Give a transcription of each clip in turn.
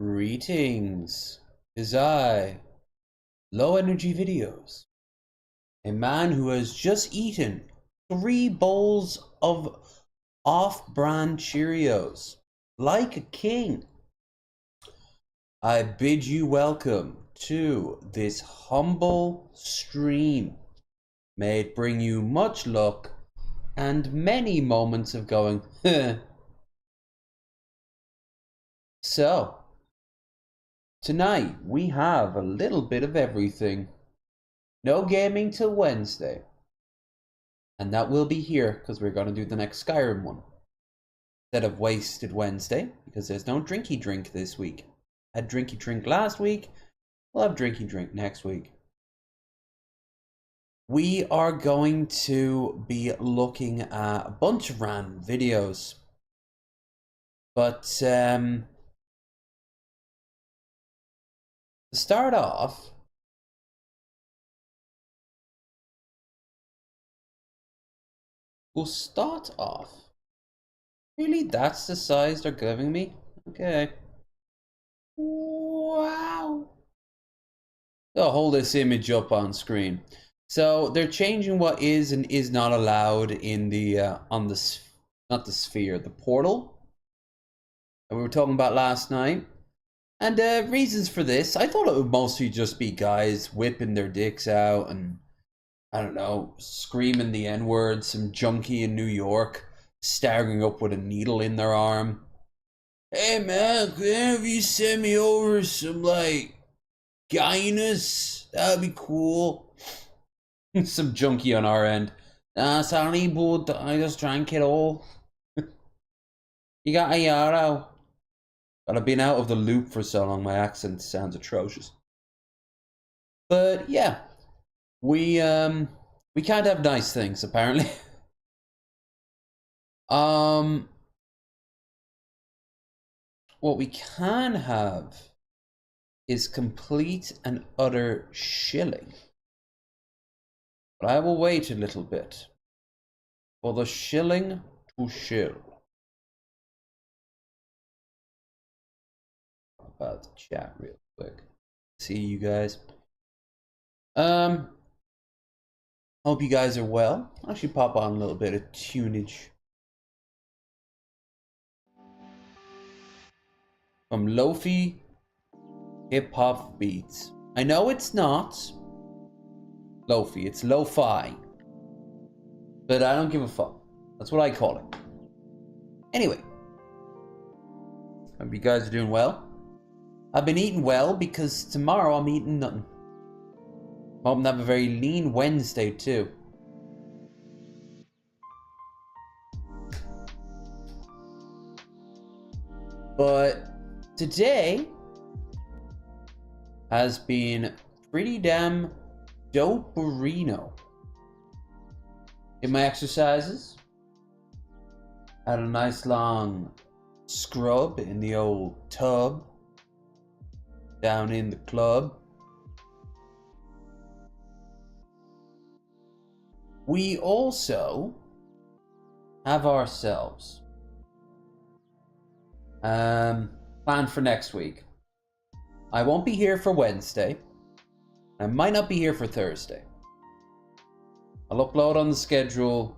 Greetings. Is I, Low Energy Videos, a man who has just eaten 3 bowls of off-brand Cheerios, like a king. I bid you welcome to this humble stream. May it bring you much luck and many moments of going, So, tonight we have a little bit of everything. No gaming till Wednesday. And that will be here because we're going to do the next Skyrim one. Instead of Wasted Wednesday, because there's no drinky drink this week. Had drinky drink last week, we'll have drinky drink next week. We are going to be looking at a bunch of random videos. But to start off, Really? That's the size they're giving me? Okay. Wow. I'll hold this image up on screen. So they're changing what is and is not allowed in the not the sphere, the portal that we were talking about last night. And reasons for this, I thought it would mostly just be guys whipping their dicks out and, I don't know, screaming the N-word, some junkie in New York staggering up with a needle in their arm. Hey man, could any of you send me over some, like, Guinness? That'd be cool. Some junkie on our end. Sorry, but I just drank it all. You got a yarrow? But I've been out of the loop for so long, my accent sounds atrocious. But yeah, we can't have nice things apparently. What we can have is complete and utter shilling. But I will wait a little bit for the shilling to shill. About the chat real quick. See you guys. Hope you guys are well. I'll actually pop on a little bit of tunage from Lofi hip hop beats. I know it's not Lofi, it's lo-fi. But I don't give a fuck. That's what I call it. Anyway. Hope you guys are doing well. I've been eating well because tomorrow I'm eating nothing. I'm hoping to have a very lean Wednesday too. But today has been pretty damn dope-erino. In my exercises, had a nice long scrub in the old tub down in the club. We also have ourselves planned for next week. I won't be here for Wednesday. I might not be here for Thursday. I'll upload on the schedule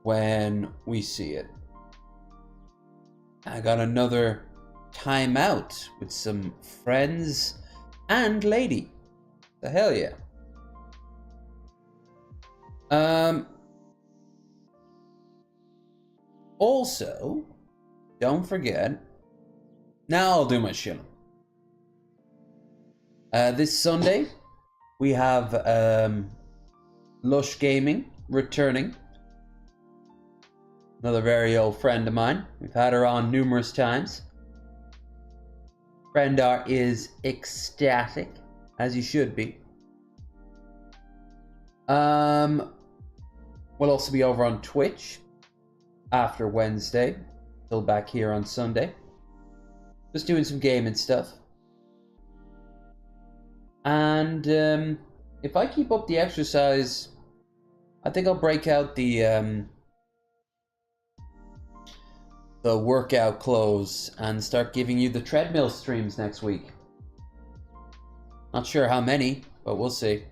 when we see it. I got another time out with some friends and lady. The hell yeah. Also, don't forget, now I'll do my shilling. This Sunday, we have Lush Gaming returning. Another very old friend of mine. We've had her on numerous times. Friendar is ecstatic, as you should be. We'll also be over on Twitch after Wednesday, till back here on Sunday. Just doing some gaming stuff. And if I keep up the exercise, I think I'll break out the the workout clothes and start giving you the treadmill streams next week. Not sure how many, but we'll see.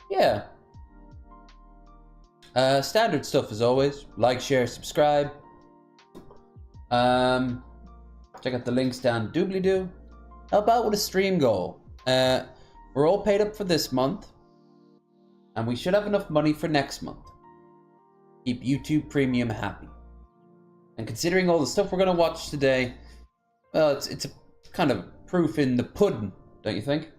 Yeah. Standard stuff as always. Like, share, subscribe. Check out the links down doobly-doo. Help out with a stream goal. We're all paid up for this month. And we should have enough money for next month. Keep YouTube Premium happy. And considering all the stuff we're going to watch today, well, it's a kind of proof in the pudding, don't you think?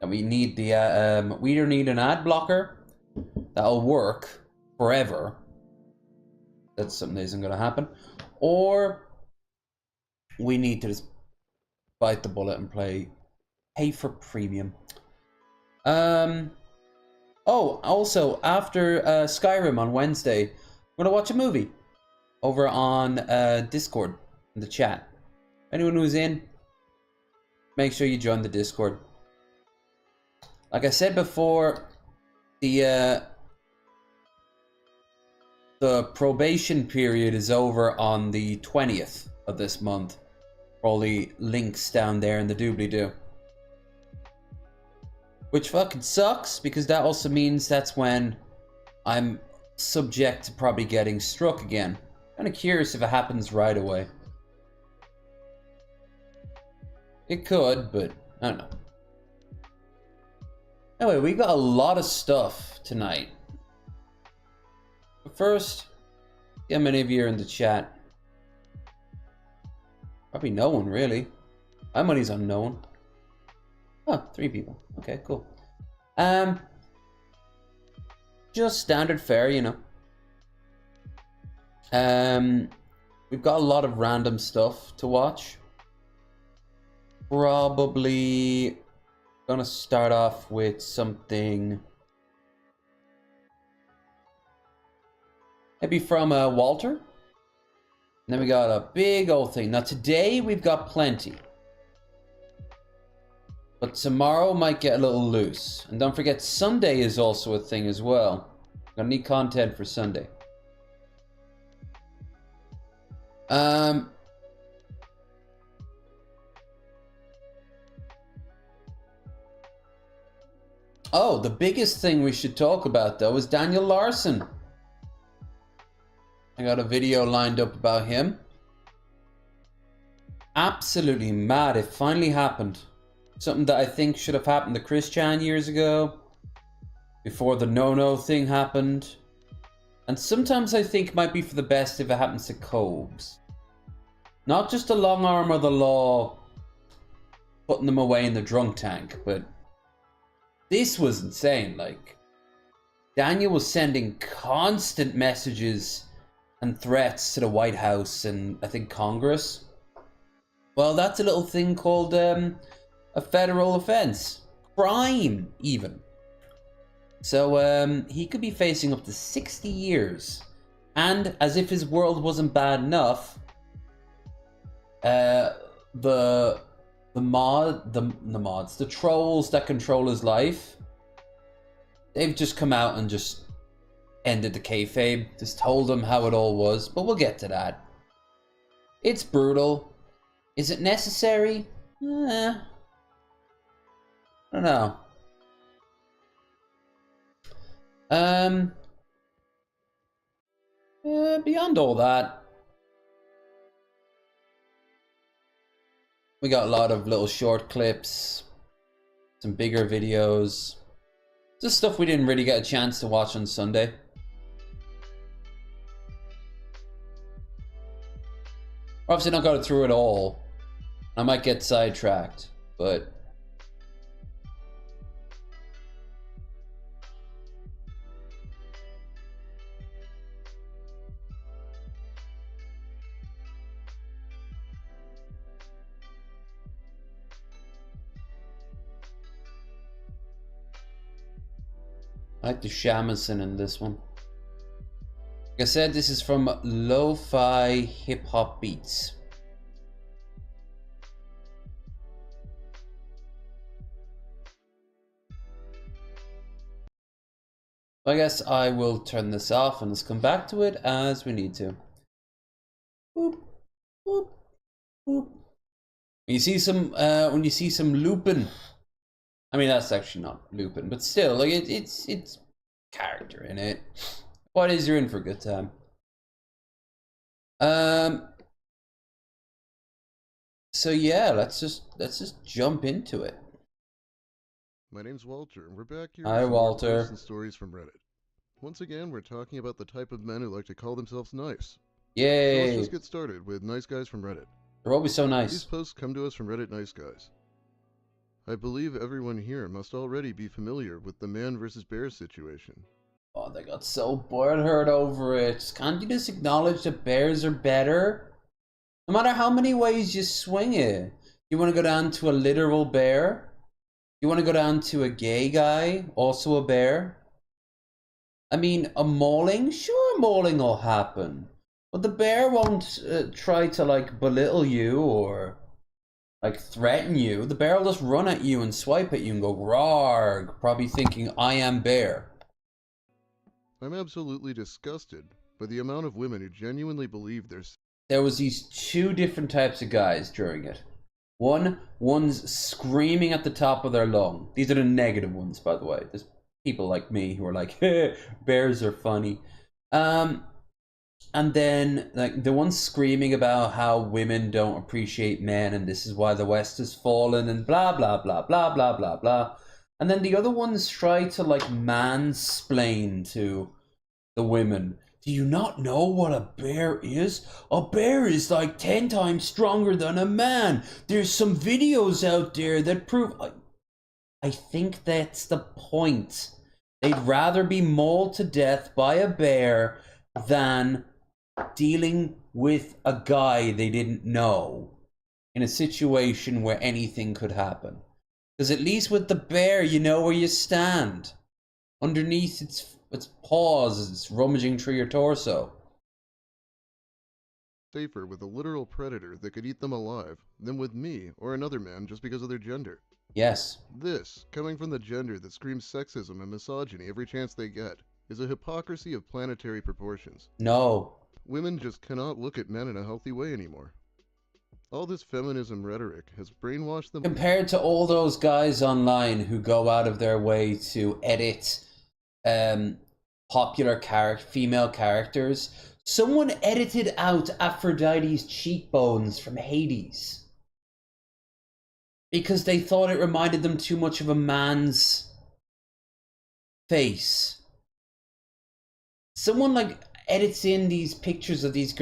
And we need the we either need an ad blocker that'll work forever. That's something that isn't going to happen. Or we need to just bite the bullet and pay for premium. Oh, also, after Skyrim on Wednesday, we're going to watch a movie over on Discord in the chat. Anyone who's in, make sure you join the Discord. Like I said before, the probation period is over on the 20th of this month. All the links down there in the doobly-doo. Which fucking sucks, because that also means that's when I'm subject to probably getting struck again. Kind of curious if it happens right away. It could, but I don't know. Anyway, we got a lot of stuff tonight. But first, see how many of you are in the chat. Probably no one, really. My money's on no one. Oh, 3 people. Okay, cool. Just standard fare, you know. We've got a lot of random stuff to watch. Probably gonna start off with something maybe from Walter. And then we got a big old thing. Now today we've got plenty. But tomorrow might get a little loose. And don't forget, Sunday is also a thing as well. Gonna need content for Sunday. Oh, the biggest thing we should talk about, though, is Daniel Larson. I got a video lined up about him. Absolutely mad. It finally happened. Something that I think should have happened to Chris Chan years ago. Before the no-no thing happened. And sometimes I think it might be for the best if it happens to Cobes. Not just the long arm of the law putting them away in the drunk tank, but this was insane. Like, Daniel was sending constant messages and threats to the White House and I think Congress. Well, that's a little thing called a federal offense. Crime, even. So he could be facing up to 60 years. And as if his world wasn't bad enough, the trolls that control his life, they've just come out and just ended the kayfabe, just told him how it all was, but we'll get to that. It's brutal. Is it necessary? I don't know. Beyond all that, we got a lot of little short clips, some bigger videos, just stuff we didn't really get a chance to watch on Sunday. We're obviously not going through it all. I might get sidetracked, but I like the shamisen in this one. Like I said, this is from Lo-Fi Hip Hop Beats. I guess I will turn this off and let's come back to it as we need to. Boop, boop, boop. When you see some looping, I mean that's actually not looping, but still, like it's character in it. What is you're in for a good time? So yeah, let's just jump into it. My name's Walter, and we're back here Hi, with some more Walter. posts and stories from Reddit. Once again, we're talking about the type of men who like to call themselves nice. Yay! So let's just get started with nice guys from Reddit. They're always so nice. These posts come to us from Reddit Nice Guys. I believe everyone here must already be familiar with the man versus bear situation. Oh, they got so butthurt over it. Can't you just acknowledge that bears are better? No matter how many ways you swing it. You want to go down to a literal bear? You want to go down to a gay guy, also a bear? I mean, a mauling? Sure, a mauling will happen. But the bear won't try to, like, belittle you or, like, threaten you. The bear will just run at you and swipe at you and go, "Rawr," probably thinking, "I am bear." I'm absolutely disgusted by the amount of women who genuinely believe There was these two different types of guys during it. One's screaming at the top of their lung. These are the negative ones, by the way. There's people like me who are like, "Hey, bears are funny." And then like the one screaming about how women don't appreciate men and this is why the West has fallen and blah blah blah blah blah blah blah. And then the other ones try to like mansplain to the women. Do you not know what a bear is? A bear is like 10 times stronger than a man. There's some videos out there that prove... I think that's the point. They'd rather be mauled to death by a bear than dealing with a guy they didn't know in a situation where anything could happen. Because at least with the bear, you know where you stand. Underneath its paws, it's rummaging through your torso. safer with a literal predator that could eat them alive than with me or another man just because of their gender. Yes. This, coming from the gender that screams sexism and misogyny every chance they get, is a hypocrisy of planetary proportions. No. Women just cannot look at men in a healthy way anymore. All this feminism rhetoric has brainwashed them. Compared to all those guys online who go out of their way to edit popular female characters, someone edited out Aphrodite's cheekbones from Hades because they thought it reminded them too much of a man's face. Someone like edits in these pictures of these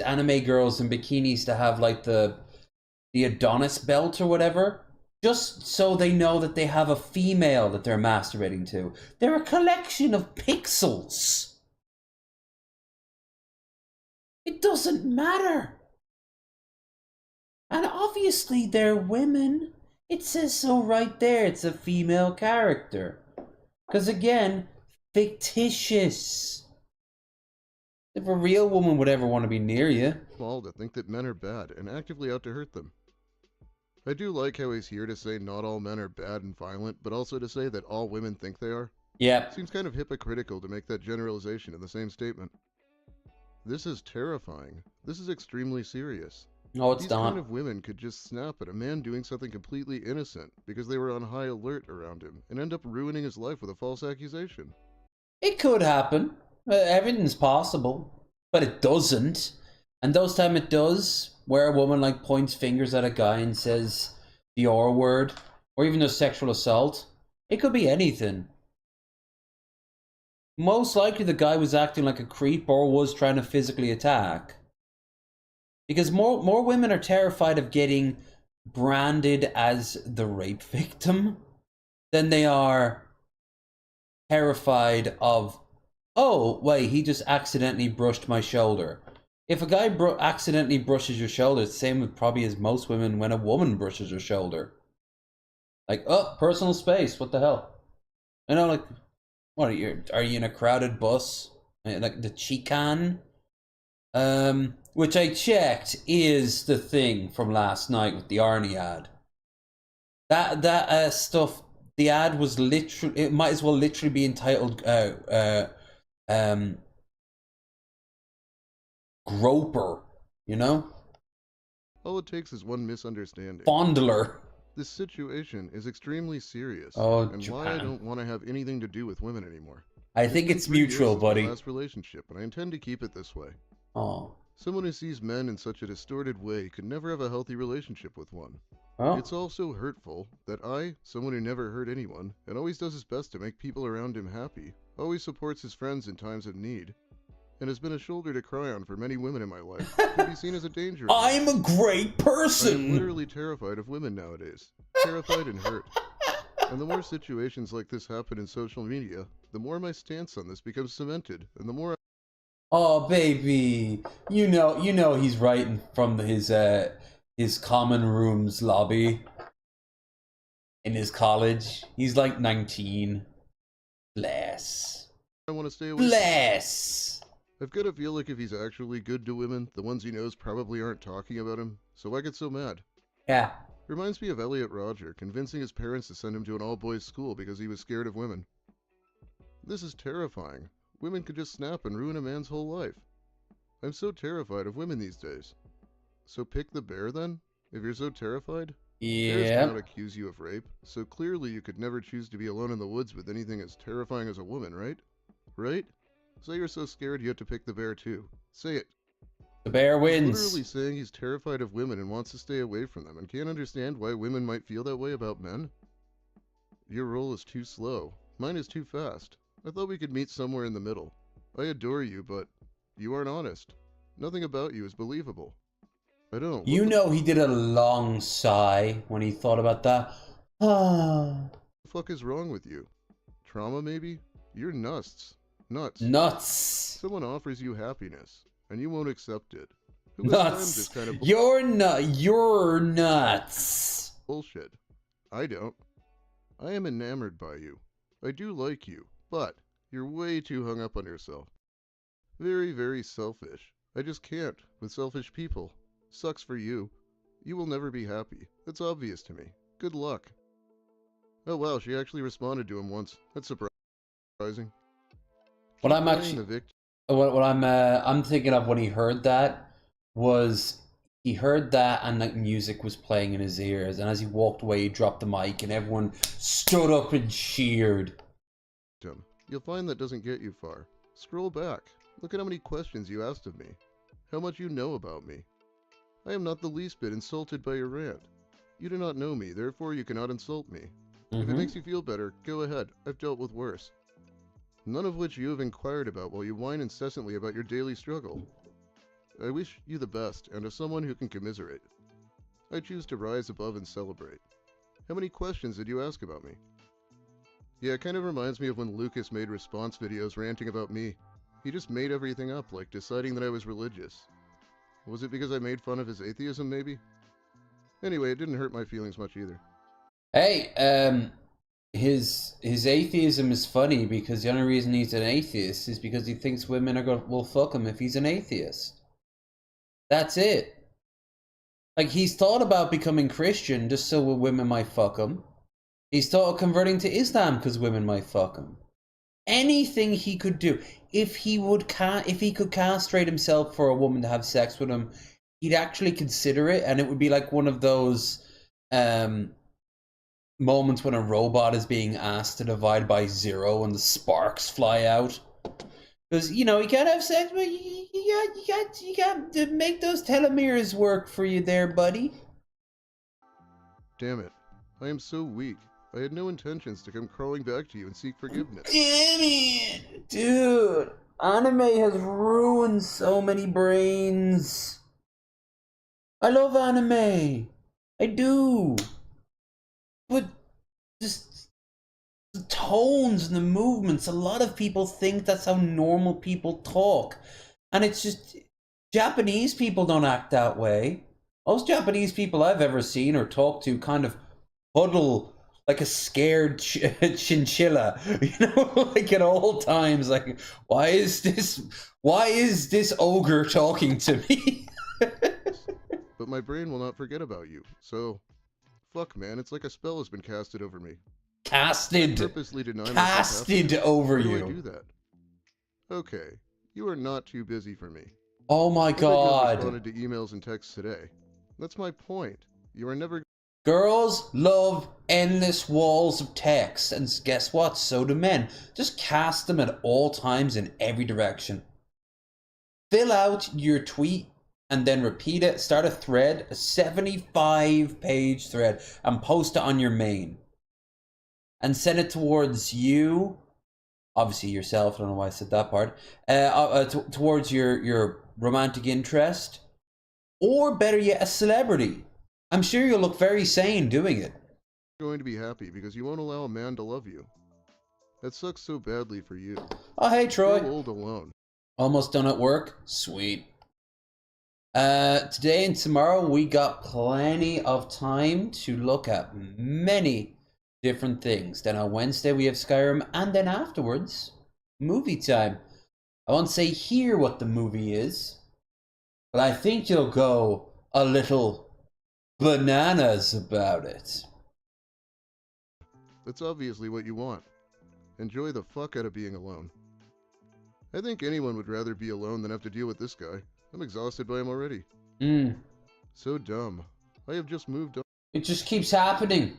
anime girls in bikinis to have like the Adonis belt or whatever, just so they know that they have a female that they're masturbating to. They're a collection of pixels. It doesn't matter. And obviously they're women. It says so right there. It's a female character. Because again, fictitious. If a real woman would ever want to be near you. Small to think that men are bad and actively out to hurt them. I do like how he's here to say not all men are bad and violent, but also to say that all women think they are. Yep. Seems kind of hypocritical to make that generalization in the same statement. This is terrifying. This is extremely serious. No, it's These not. kind of women could just snap at a man doing something completely innocent because they were on high alert around him and end up ruining his life with a false accusation. It could happen. Everything's possible. But it doesn't. And those time it does, where a woman like points fingers at a guy and says the R word, or even just sexual assault, it could be anything. Most likely the guy was acting like a creep or was trying to physically attack. Because more women are terrified of getting branded as the rape victim than they are terrified of, oh, wait, he just accidentally brushed my shoulder. If a guy accidentally brushes your shoulder, it's the same with probably as most women when a woman brushes her shoulder. Like, oh, personal space, what the hell? You know, like, what, are you in a crowded bus? Like the Chican? Which I checked is the thing from last night with the Arnie ad. That stuff The ad was literally, it might as well literally be entitled groper, you know? All it takes is one misunderstanding. Fondler. This situation is extremely serious, Oh, and why I Japan. don't want to have anything to do with women anymore. I think been it's 3 years mutual, since my buddy. last relationship, and I intend to keep it this way. Oh. Someone who sees men in such a distorted way could never have a healthy relationship with one. Well. It's also hurtful that someone who never hurt anyone, and always does his best to make people around him happy, always supports his friends in times of need, and has been a shoulder to cry on for many women in my life, could be seen as a danger. I'm a great person! I am literally terrified of women nowadays. Terrified and hurt. And the more situations like this happen in social media, the more my stance on this becomes cemented, and the more Oh, baby. You know he's writing from his common room's lobby in his college. He's like 19. Bless. I want to stay away. Bless. I've got to feel like if he's actually good to women, the ones he knows probably aren't talking about him, so I get so mad. Yeah. Reminds me of Elliot Rodger convincing his parents to send him to an all-boys school because he was scared of women. This is terrifying. Women could just snap and ruin a man's whole life. I'm so terrified of women these days. So pick the bear then? If you're so terrified? Bears Yeah. cannot accuse you of rape, so clearly you could never choose to be alone in the woods with anything as terrifying as a woman, right? Right? Say you're so scared you have to pick the bear too. Say it. The bear wins. He's literally saying he's terrified of women and wants to stay away from them and can't understand why women might feel that way about men. Your roll is too slow. Mine is too fast. I thought we could meet somewhere in the middle. I adore you, but you aren't honest. Nothing about you is believable. I don't. You know he did a long sigh when he thought about that. What the fuck is wrong with you? Trauma, maybe? You're nuts. Nuts. Nuts. Someone offers you happiness, and you won't accept it. Who has time Nuts. this kind of You're nuts. bullshit? I don't. I am enamored by you. I do like you, but you're way too hung up on yourself. Very, very selfish. I just can't with selfish people. Sucks for you. You will never be happy. That's obvious to me. Good luck. Oh wow, she actually responded to him once. That's surprising. What I'm Playing actually, the victim. what I'm thinking of when he heard that was he heard that and like music was playing in his ears, and as he walked away, he dropped the mic, and everyone stood up and cheered. You'll find that doesn't get you far. Scroll back. Look at how many questions you asked of me. How much you know about me. I am not the least bit insulted by your rant. You do not know me, therefore you cannot insult me. If it makes you feel better, go ahead. I've dealt with worse. None of which you have inquired about while you whine incessantly about your daily struggle. I wish you the best, and as someone who can commiserate, I choose to rise above and celebrate. How many questions did you ask about me? Yeah, it kind of reminds me of when Lucas made response videos ranting about me. He just made everything up, like deciding that I was religious. Was it because I made fun of his atheism, maybe? Anyway, it didn't hurt my feelings much either. Hey, his atheism is funny because the only reason he's an atheist is because he thinks women will fuck him if he's an atheist. That's it. Like, he's thought about becoming Christian just so women might fuck him. He's thought of converting to Islam because women might fuck him. Anything he could do, if he could castrate himself for a woman to have sex with him, he'd actually consider it, and it would be like one of those moments when a robot is being asked to divide by 0 and the sparks fly out. Because, you can't have sex, but you got to make those telomeres work for you there, buddy. Damn it. I am so weak. I had no intentions to come crawling back to you and seek forgiveness. Damn it! Dude, anime has ruined so many brains. I love anime. I do. But just the tones and the movements, a lot of people think that's how normal people talk. And it's just, Japanese people don't act that way. Most Japanese people I've ever seen or talked to kind of huddle like a scared chinchilla, like at all times. Like, why is this ogre talking to me? But my brain will not forget about you, so fuck man, it's like a spell has been casted over me. Casted. Purposely deny myself Casted happiness? over Why do I you. do that? Okay, you are not too busy for me. Oh my I bet you have god. responded to emails and texts today. That's my point. You are never... Girls love endless walls of text, and guess what? So do men. Just cast them at all times in every direction. Fill out your tweet and then repeat it. Start a thread, a 75-page thread, and post it on your main. And send it towards you, obviously yourself. I don't know why I said that part. Towards your romantic interest, or better yet, a celebrity. I'm sure you'll look very sane doing it. going to be happy because you won't allow a man to love you. That sucks so badly for you. Oh, hey, Troy. Grow old alone. Almost done at work? Sweet. Today and tomorrow we got plenty of time to look at many different things. Then on Wednesday we have Skyrim, and then afterwards, movie time. I won't say here what the movie is, but I think you'll go a little bananas about it. That's obviously what you want. Enjoy the fuck out of being alone. I think anyone would rather be alone than have to deal with this guy. I'm exhausted by him already. So dumb. I have just moved on. It just keeps happening.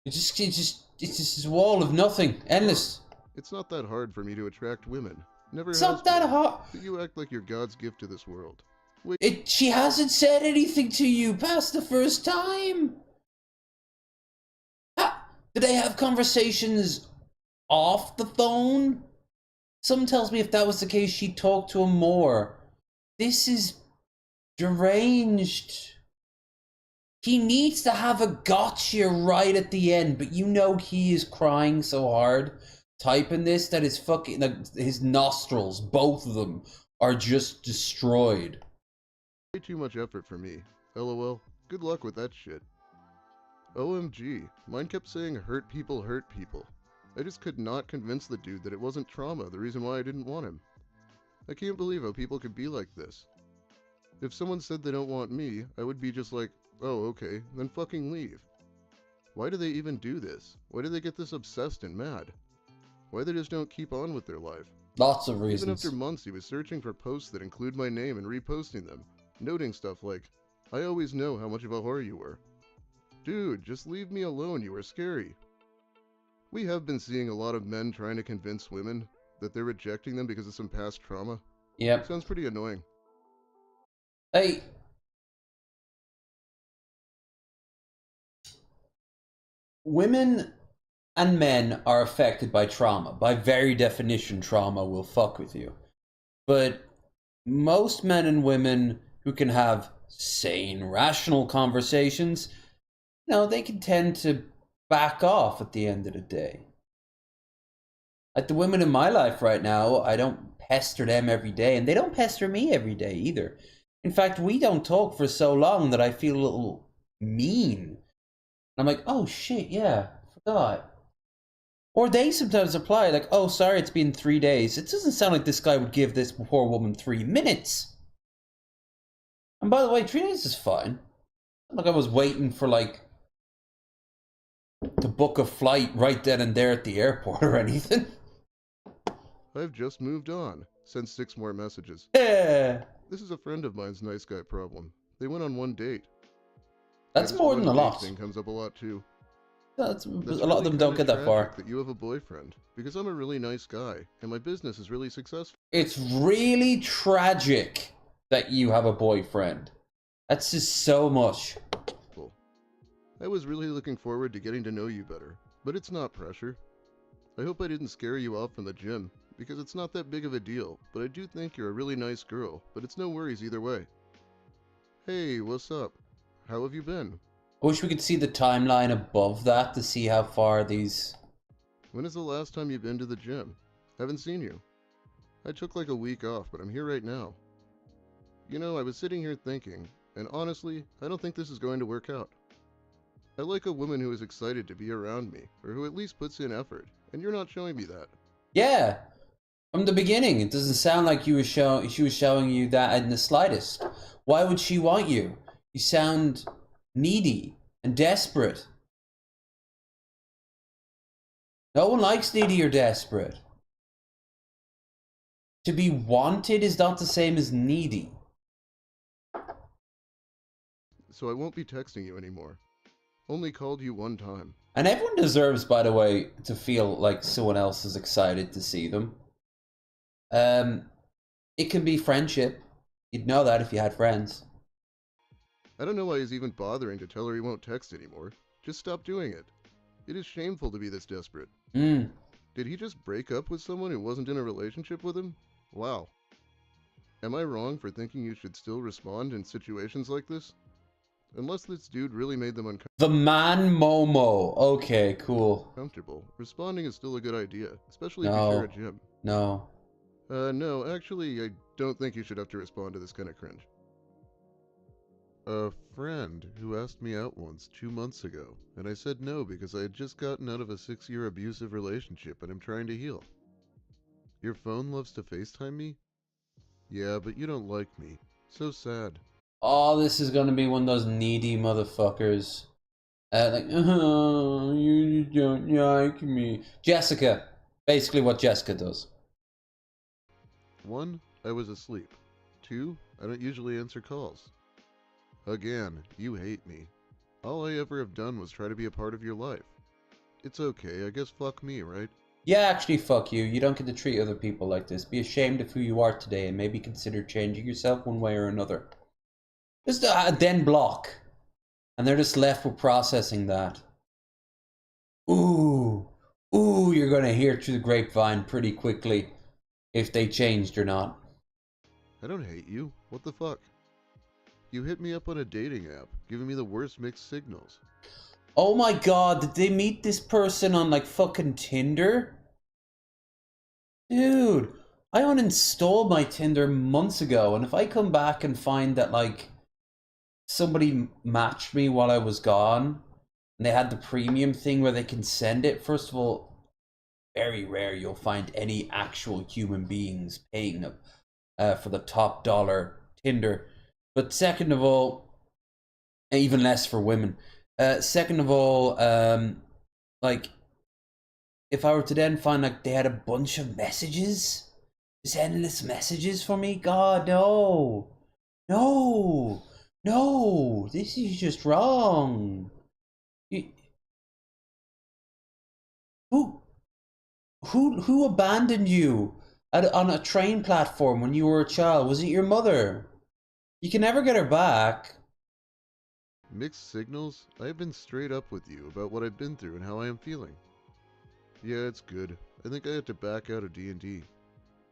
It's just this wall of nothing, endless. It's not that hard for me to attract women. Never It's has not that been. hard. But you act like you're God's gift to this world. Wait, She hasn't said anything to you past the first time. Did they have conversations off the phone? Someone tells me if that was the case, she'd talk to him more. This is deranged. He needs to have a gotcha right at the end, but you know he is crying so hard typing this that his fucking, like, his nostrils, both of them, are just destroyed. way too much effort for me. LOL. Good luck with that shit. OMG. Mine kept saying hurt people hurt people. I just could not convince the dude that it wasn't trauma the reason why I didn't want him. I can't believe how people could be like this. If someone said they don't want me, I would be just like, oh, okay, then fucking leave. Why do they even do this? Why do they get this obsessed and mad? Why they just don't keep on with their life? Lots of reasons. Even after months, he was searching for posts that include my name and reposting them, noting stuff like, I always know how much of a whore you were. Dude, just leave me alone, you are scary. We have been seeing a lot of men trying to convince women that they're rejecting them because of some past trauma. Yep. Sounds pretty annoying. Hey. Women and men are affected by trauma. By very definition, trauma will fuck with you. But most men and women who can have sane, rational conversations, they can tend to back off at the end of the day. Like the women in my life right now, I don't pester them every day, and they don't pester me every day either. In fact, we don't talk for so long that I feel a little mean. I'm like, oh shit, yeah, forgot. Or they sometimes reply like, oh, sorry, it's been 3 days. It doesn't sound like this guy would give this poor woman 3 minutes. And by the way, 3 days is fine. Like I was waiting for to book a flight right then and there at the airport or anything. I've just moved on. Sent 6 more messages. Yeah. This is a friend of mine's nice guy problem. They went on 1 date. That's more than a lot. Thing comes up a lot too. That's a That's lot of them don't get that far. That you have a boyfriend, because I'm a really nice guy, and my business is really successful. It's really tragic that you have a boyfriend. That's just so much. I was really looking forward to getting to know you better, but it's not pressure. I hope I didn't scare you off from the gym, because it's not that big of a deal, but I do think you're a really nice girl, but it's no worries either way. Hey, what's up? How have you been? I wish we could see the timeline above that to see how far these... When is the last time you've been to the gym? Haven't seen you. I took like a week off, but I'm here right now. You know, I was sitting here thinking, and honestly, I don't think this is going to work out. I like a woman who is excited to be around me, or who at least puts in effort, and you're not showing me that. Yeah, from the beginning, it doesn't sound like she was showing you that in the slightest. Why would she want you? You sound needy and desperate. No one likes needy or desperate. To be wanted is not the same as needy. So I won't be texting you anymore. Only called you one time. And everyone deserves, by the way, to feel like someone else is excited to see them. It can be friendship. You'd know that if you had friends. I don't know why he's even bothering to tell her he won't text anymore. Just stop doing it. It is shameful to be this desperate. Hmm. Did he just break up with someone who wasn't in a relationship with him? Wow. Am I wrong for thinking you should still respond in situations like this? Unless this dude really made them The man Momo. Okay, cool. uncomfortable, responding is still a good idea, especially if you share a No. gym. No. No, actually, I don't think you should have to respond to this kind of cringe. A friend who asked me out once 2 months ago, and I said no because I had just gotten out of a 6-year abusive relationship and I'm trying to heal. Your phone loves to FaceTime me? Yeah, but you don't like me. So sad. Oh, this is gonna be one of those needy motherfuckers. Like, oh, you don't like me. Jessica. Basically what Jessica does. 1. I was asleep. 2. I don't usually answer calls. Again, you hate me. All I ever have done was try to be a part of your life. It's okay, I guess fuck me, right? Yeah, actually, fuck you. You don't get to treat other people like this. Be ashamed of who you are today and maybe consider changing yourself one way or another. Just then block. And they're just left with processing that. Ooh. Ooh, you're going to hear through the grapevine pretty quickly if they changed or not. I don't hate you. What the fuck? You hit me up on a dating app, giving me the worst mixed signals. Oh my god, did they meet this person on like fucking Tinder? Dude, I uninstalled my Tinder months ago, and if I come back and find that like somebody matched me while I was gone, and they had the premium thing where they can send it, first of all, very rare you'll find any actual human beings paying for the top dollar Tinder. But second of all, even less for women. Second of all, like if I were to then find like they had a bunch of messages, just endless messages for me, God, no, no, no, this is just wrong. You, who, who abandoned you on a train platform when you were a child? Was it your mother? You can never get her back. Mixed signals? I have been straight up with you about what I've been through and how I am feeling. Yeah, it's good. I think I had to back out of D&D.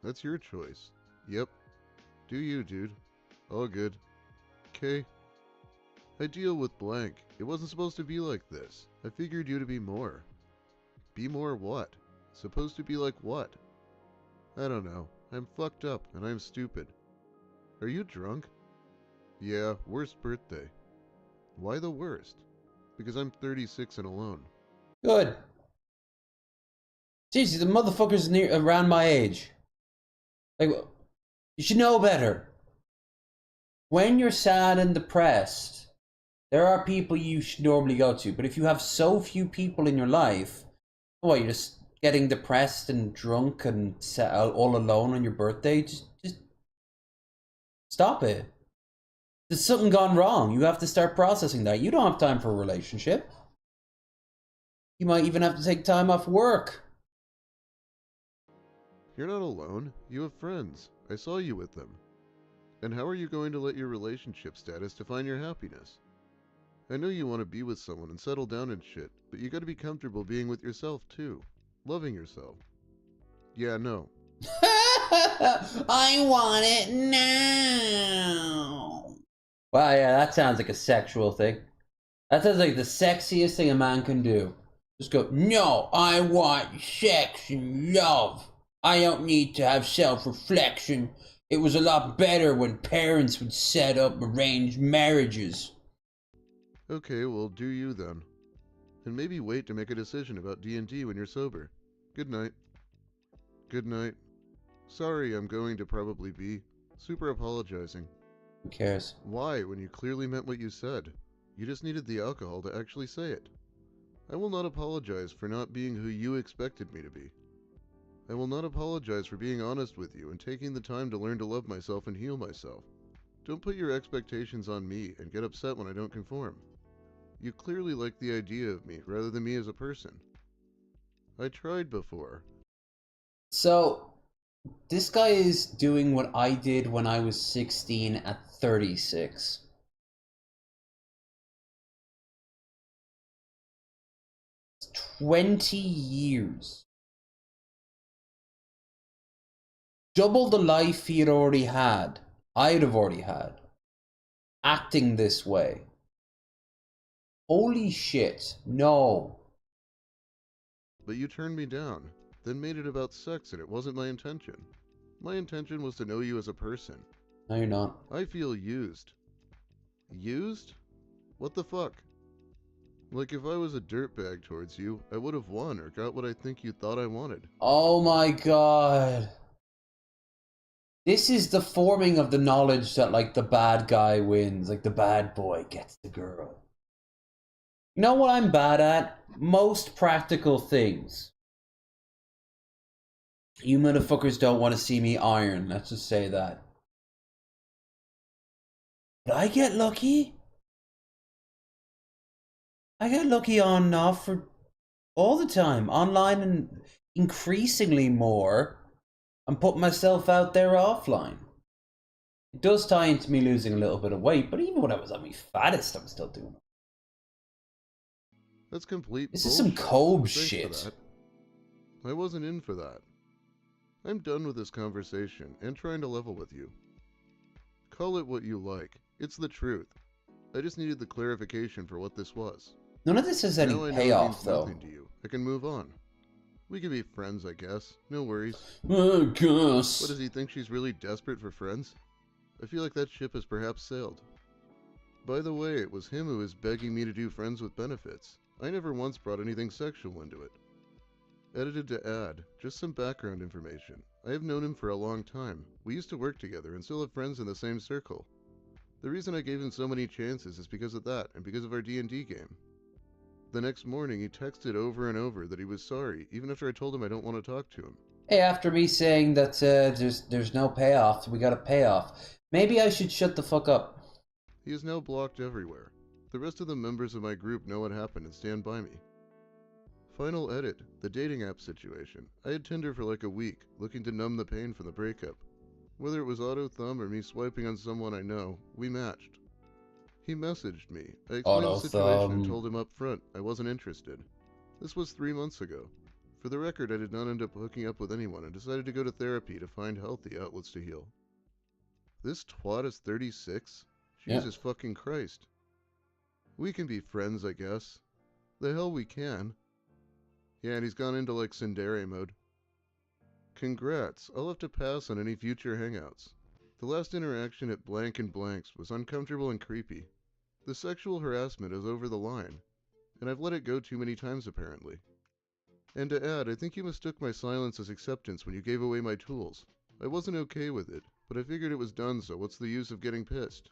That's your choice. Yep. Do you, dude. All good. Okay. I deal with blank. It wasn't supposed to be like this. I figured you to be more. Be more what? Supposed to be like what? I don't know. I'm fucked up and I'm stupid. Are you drunk? Yeah, worst birthday. Why the worst? Because I'm 36 and alone. Good. Seriously, the motherfucker's around my age. Like, you should know better. When you're sad and depressed, there are people you should normally go to. But if you have so few people in your life, what, you're just getting depressed and drunk and all alone on your birthday? Just stop it. There's something gone wrong. You have to start processing that. You don't have time for a relationship. You might even have to take time off work. You're not alone. You have friends. I saw you with them. And how are you going to let your relationship status define your happiness? I know you want to be with someone and settle down and shit, but you gotta be comfortable being with yourself too. Loving yourself. Yeah, no. I want it now. Wow, yeah, that sounds like a sexual thing. That sounds like the sexiest thing a man can do. Just go, no, I want sex and love. I don't need to have self-reflection. It was a lot better when parents would set up arranged marriages. Okay, well, do you then. And maybe wait to make a decision about D&D when you're sober. Good night. Good night. Sorry, I'm going to probably be super apologizing. Who cares? Why, when you clearly meant what you said? You just needed the alcohol to actually say it. I will not apologize for not being who you expected me to be. I will not apologize for being honest with you and taking the time to learn to love myself and heal myself. Don't put your expectations on me and get upset when I don't conform. You clearly like the idea of me rather than me as a person. I tried before. So, this guy is doing what I did when I was 16 at 36. It's 20 years. Double the life he had already had. I'd have already had. Acting this way. Holy shit. No. But you turned me down, then made it about sex, and it wasn't my intention. My intention was to know you as a person. No, you're not. I feel used. Used? What the fuck? Like if I was a dirtbag towards you, I would have won or got what I think you thought I wanted. Oh my god. This is the forming of the knowledge that, like, the bad guy wins. Like, the bad boy gets the girl. You know what I'm bad at? Most practical things. You motherfuckers don't want to see me iron. Let's just say that. But I get lucky. I get lucky on and off for all the time. Online and increasingly more. I'm putting myself out there offline. It does tie into me losing a little bit of weight, but even when I was at my fattest, I'm still doing it. That's complete This bullshit. is some Kobe Thanks shit. for that. I wasn't in for that. I'm done with this conversation and trying to level with you. Call it what you like. It's the truth. I just needed the clarification for what this was. None of this has any Now I know it payoff, means though. nothing to you. I can move on. We can be friends, I guess. No worries. I guess. What, does he think she's really desperate for friends? I feel like that ship has perhaps sailed. By the way, it was him who was begging me to do friends with benefits. I never once brought anything sexual into it. Edited to add, just some background information. I have known him for a long time. We used to work together and still have friends in the same circle. The reason I gave him so many chances is because of that and because of our D&D game. The next morning, he texted over and over that he was sorry, even after I told him I don't want to talk to him. Hey, after me saying that there's no payoff, we got a payoff. Maybe I should shut the fuck up. He is now blocked everywhere. The rest of the members of my group know what happened and stand by me. Final edit, the dating app situation. I had Tinder for like a week, looking to numb the pain from the breakup. Whether it was auto thumb or me swiping on someone I know, we matched. He messaged me. I explained the situation and told him up front I wasn't interested. This was 3 months ago. For the record, I did not end up hooking up with anyone and decided to go to therapy to find healthy outlets to heal. This twat is 36? Jesus fucking Christ. We can be friends, I guess. The hell we can. Yeah, and he's gone into like tsundere mode. Congrats, I'll have to pass on any future hangouts. The last interaction at Blank and Blanks was uncomfortable and creepy. The sexual harassment is over the line, and I've let it go too many times apparently. And to add, I think you mistook my silence as acceptance when you gave away my tools. I wasn't okay with it, but I figured it was done, so what's the use of getting pissed?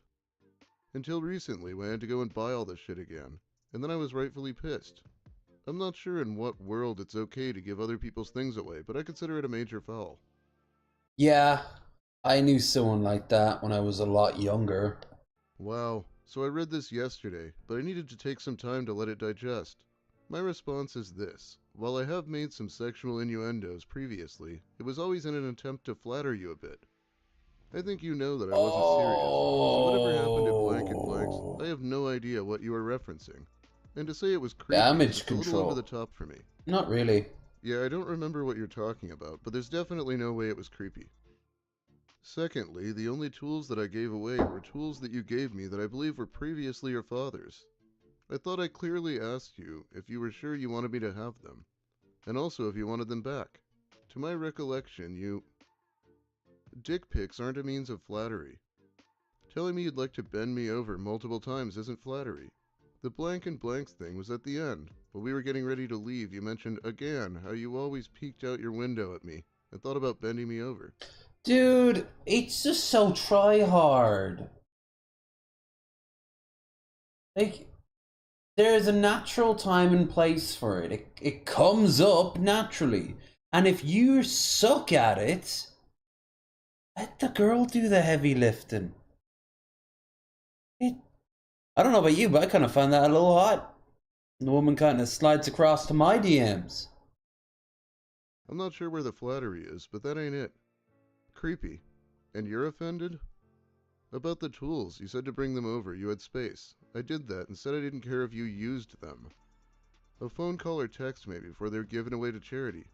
Until recently, when I had to go and buy all this shit again, and then I was rightfully pissed. I'm not sure in what world it's okay to give other people's things away, but I consider it a major foul. Yeah, I knew someone like that when I was a lot younger. Wow, so I read this yesterday, but I needed to take some time to let it digest. My response is this. While I have made some sexual innuendos previously, it was always in an attempt to flatter you a bit. I think you know that I wasn't serious, so whatever happened at Blank and Blanks, I have no idea what you are referencing. And to say it was creepy Damage is a control. little over the top for me. Not really. Yeah, I don't remember what you're talking about, but there's definitely no way it was creepy. Secondly, the only tools that I gave away were tools that you gave me that I believe were previously your father's. I thought I clearly asked you if you were sure you wanted me to have them, and also if you wanted them back. To my recollection, you... Dick pics aren't a means of flattery. Telling me you'd like to bend me over multiple times isn't flattery. The Blank and Blanks thing was at the end. While we were getting ready to leave, you mentioned again how you always peeked out your window at me and thought about bending me over. Dude, it's just so try hard. Like, there's a natural time and place for it. It comes up naturally. And if you suck at it, let the girl do the heavy lifting. I don't know about you, but I kind of find that a little hot. The woman kind of slides across to my DMs. I'm not sure where the flattery is, but that ain't it. Creepy. And you're offended? About the tools, you said to bring them over, you had space. I did that and said I didn't care if you used them. A phone call or text maybe before they're given away to charity.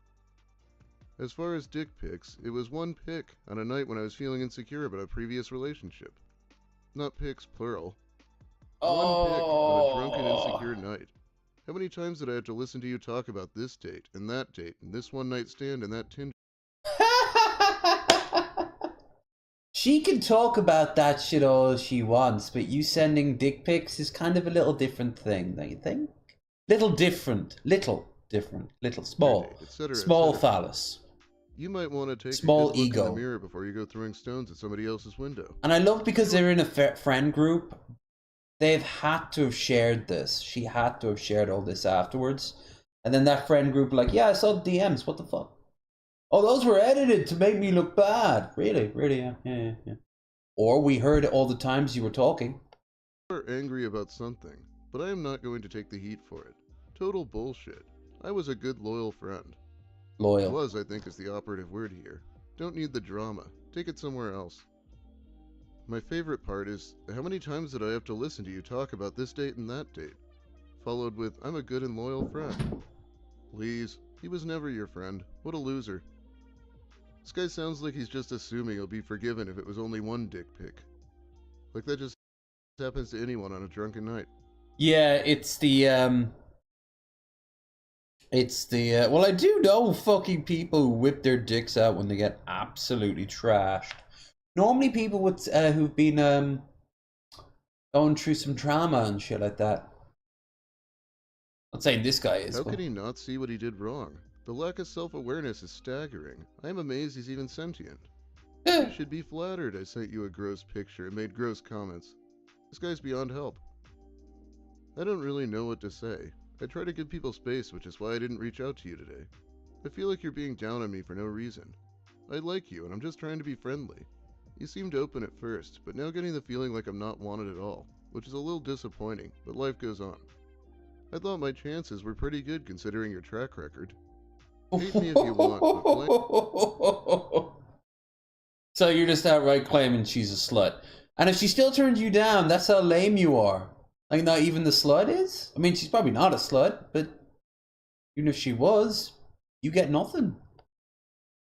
As far as dick pics, it was one pic on a night when I was feeling insecure about a previous relationship. Not pics, plural. One pic on a drunken, insecure night. How many times did I have to listen to you talk about this date, and this one night stand, and that Tinder? She can talk about that shit all she wants, but you sending dick pics is kind of a little different thing, don't you think? Little different. Little small. Date, etc., small etc. phallus. You might want to take Small a good look ego. in the mirror before you go throwing stones at somebody else's window. And I love because they're in a friend group. They've had to have shared this. She had to have shared all this afterwards. And then that friend group like, yeah, I saw the DMs. What the fuck? Oh, those were edited to make me look bad. Really? Yeah. Or we heard all the times you were talking. You are angry about something, but I am not going to take the heat for it. Total bullshit. I was a good, loyal friend. Loyal. Was, I think, is the operative word here. Don't need the drama. Take it somewhere else. My favorite part is, how many times did I have to listen to you talk about this date and that date? Followed with, I'm a good and loyal friend. Please, he was never your friend. What a loser. This guy sounds like he's just assuming he'll be forgiven if it was only one dick pic. Like that just happens to anyone on a drunken night. Yeah, well, I do know fucking people who whip their dicks out when they get absolutely trashed. Normally people with who've been going through some trauma and shit like that. I'm saying this guy is. How could he not see what he did wrong? The lack of self-awareness is staggering. I am amazed he's even sentient. You should be flattered I sent you a gross picture and made gross comments. This guy's beyond help. I don't really know what to say. I try to give people space, which is why I didn't reach out to you today. I feel like you're being down on me for no reason. I like you, and I'm just trying to be friendly. You seemed open at first, but now getting the feeling like I'm not wanted at all, which is a little disappointing, but life goes on. I thought my chances were pretty good considering your track record. Hate me if you want, but So you're just outright claiming she's a slut. And if she still turns you down, that's how lame you are. Like, not even the slut is? I mean, she's probably not a slut, but even if she was, you get nothing.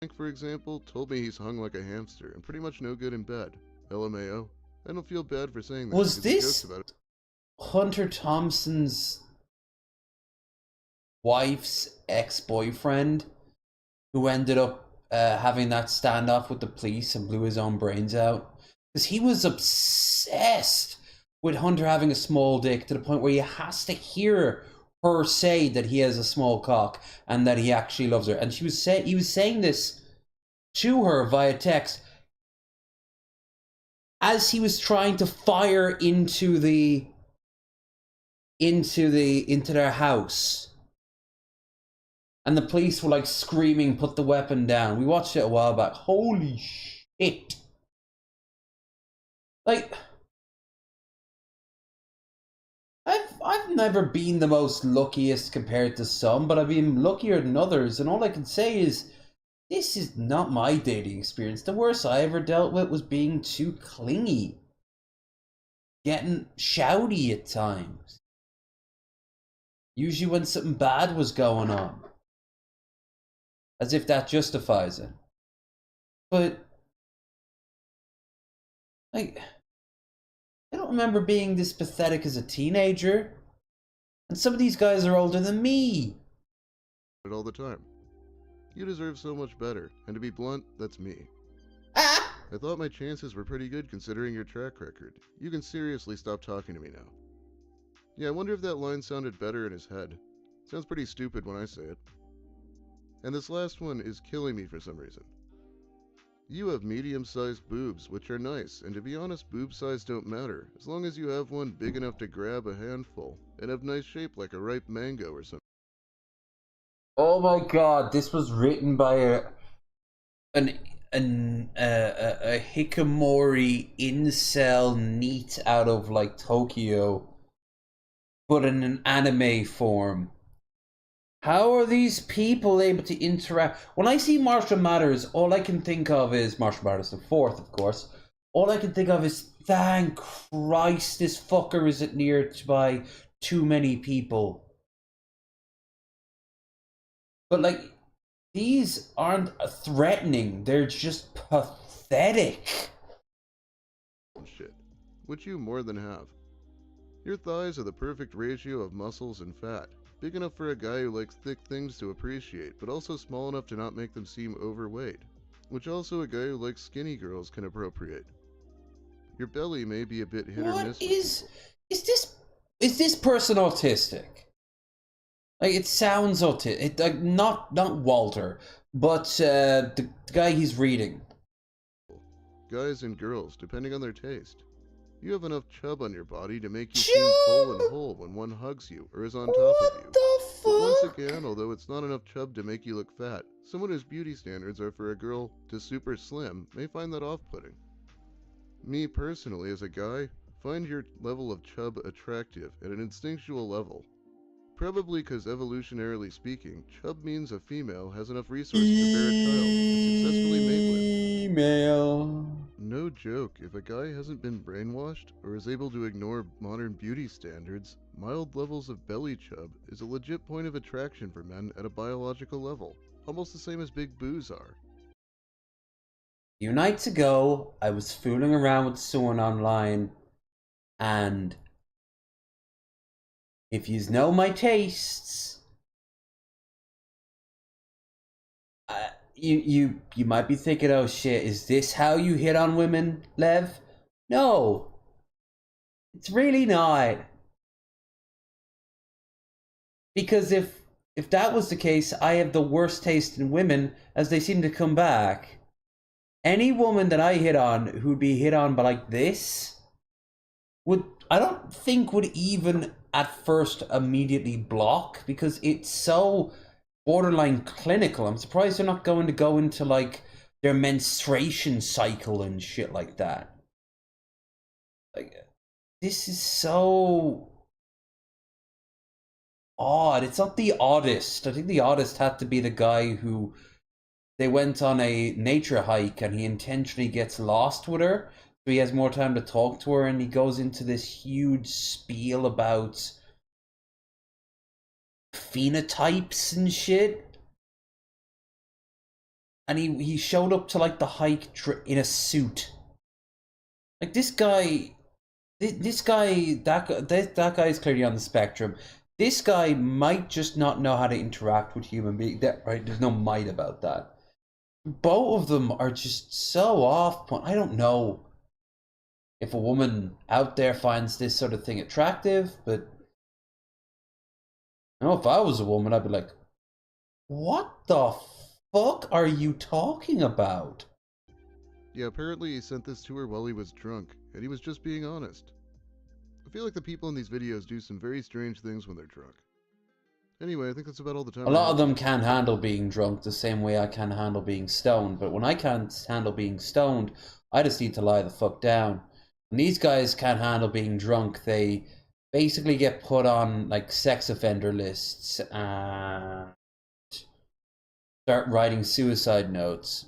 Frank, for example, told me he's hung like a hamster and pretty much no good in bed. LMAO. I don't feel bad for saying that. Was this Hunter Thompson's wife's ex-boyfriend who ended up having that standoff with the police and blew his own brains out? Because he was obsessed with Hunter having a small dick to the point where he has to hear her say that he has a small cock and that he actually loves her. And he was saying this to her via text as he was trying to fire into their house. And the police were like screaming, "Put the weapon down." We watched it a while back. Holy shit. Like, I've never been the most luckiest compared to some, but I've been luckier than others, and all I can say is this is not my dating experience. The worst I ever dealt with was being too clingy. Getting shouty at times. Usually when something bad was going on. As if that justifies it. But, like, I don't remember being this pathetic as a teenager. And some of these guys are older than me. All the time. You deserve so much better, and to be blunt, that's me. Ah! I thought my chances were pretty good considering your track record. You can seriously stop talking to me now. Yeah, I wonder if that line sounded better in his head. Sounds pretty stupid when I say it. And this last one is killing me for some reason. You have medium-sized boobs, which are nice, and to be honest, boob size don't matter, as long as you have one big enough to grab a handful. and have nice shape like a ripe mango or something. Oh my god, this was written by an a hikikomori incel neat out of like Tokyo, but in an anime form. How are these people able to interact? When I see Marshall Matters, all I can think of is Marshall Matters the fourth, of course. All I can think of is, thank Christ, this fucker isn't near by too many people. But like, these aren't threatening; they're just pathetic. Shit, which you more than have. Your thighs are the perfect ratio of muscles and fat, big enough for a guy who likes thick things to appreciate, but also small enough to not make them seem overweight, which also a guy who likes skinny girls can appropriate. Your belly may be a bit hit or What miss with people. is this person autistic? Like it sounds autistic. Like not Walter, but the guy he's reading. Guys and girls, depending on their taste. You have enough chub on your body to make you seem full and Chub? whole when one hugs you or is on top of What you. the But once fuck? again, although it's not enough chub to make you look fat, someone whose beauty standards are for a girl to super slim may find that off-putting. Me personally, as a guy, find your level of chub attractive at an instinctual level. Probably because evolutionarily speaking, chub means a female has enough resources to bear a child and successfully mate with. Email. No joke, if a guy hasn't been brainwashed or is able to ignore modern beauty standards, mild levels of belly chub is a legit point of attraction for men at a biological level, almost the same as big boos are. A few nights ago, I was fooling around with someone online, and if you know my tastes, you might be thinking, oh shit, is this how you hit on women, Lev? No, it's really not. Because if that was the case, I have the worst taste in women, as they seem to come back. Any woman that I hit on who'd be hit on by like this would, I don't think, would even at first immediately block, because it's so borderline clinical. I'm surprised they're not going to go into like their menstruation cycle and shit like that. Like, this is so odd. It's not the oddest. I think the oddest had to be the guy who they went on a nature hike and he intentionally gets lost with her, so he has more time to talk to her, and he goes into this huge spiel about phenotypes and shit. And he showed up to like the hike in a suit. Like this guy, that guy is clearly on the spectrum. This guy might just not know how to interact with human beings. Right? There's no might about that. Both of them are just so off point. I don't know if a woman out there finds this sort of thing attractive, but I know if I was a woman, I'd be like, what the fuck are you talking about? Yeah, apparently he sent this to her while he was drunk, and he was just being honest. I feel like the people in these videos do some very strange things when they're drunk. Anyway, I think that's about all the time A I lot have of for them you. can't handle being drunk the same way I can handle being stoned, but when I can't handle being stoned, I just need to lie the fuck down. When these guys can't handle being drunk, they basically get put on like sex offender lists and start writing suicide notes.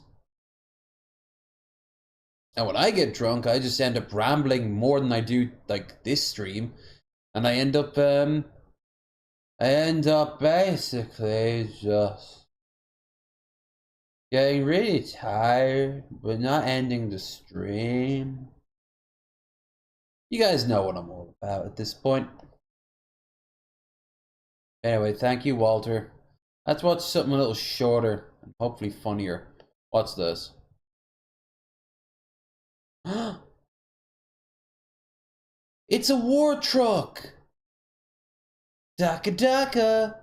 And when I get drunk, I just end up rambling more than I do like this stream, and I end up basically just getting really tired, but not ending the stream. You guys know what I'm all about at this point. Anyway, thank you, Walter. Let's watch something a little shorter and hopefully funnier. What's this? It's a war truck! Daka Daka!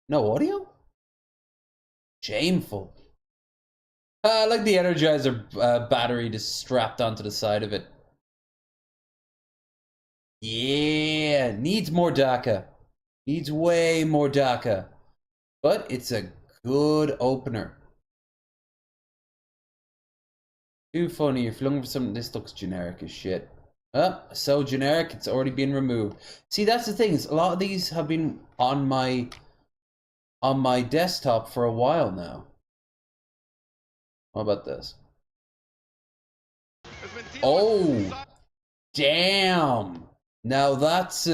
No audio? Shameful. I like the Energizer battery just strapped onto the side of it. Yeah! Yeah, needs more DACA. Needs way more DACA. But it's a good opener. Too funny. If you're looking for something, this looks generic as shit. So generic, it's already been removed. See, that's the thing. Is a lot of these have been on my desktop for a while now. How about this? Oh, damn. Now that's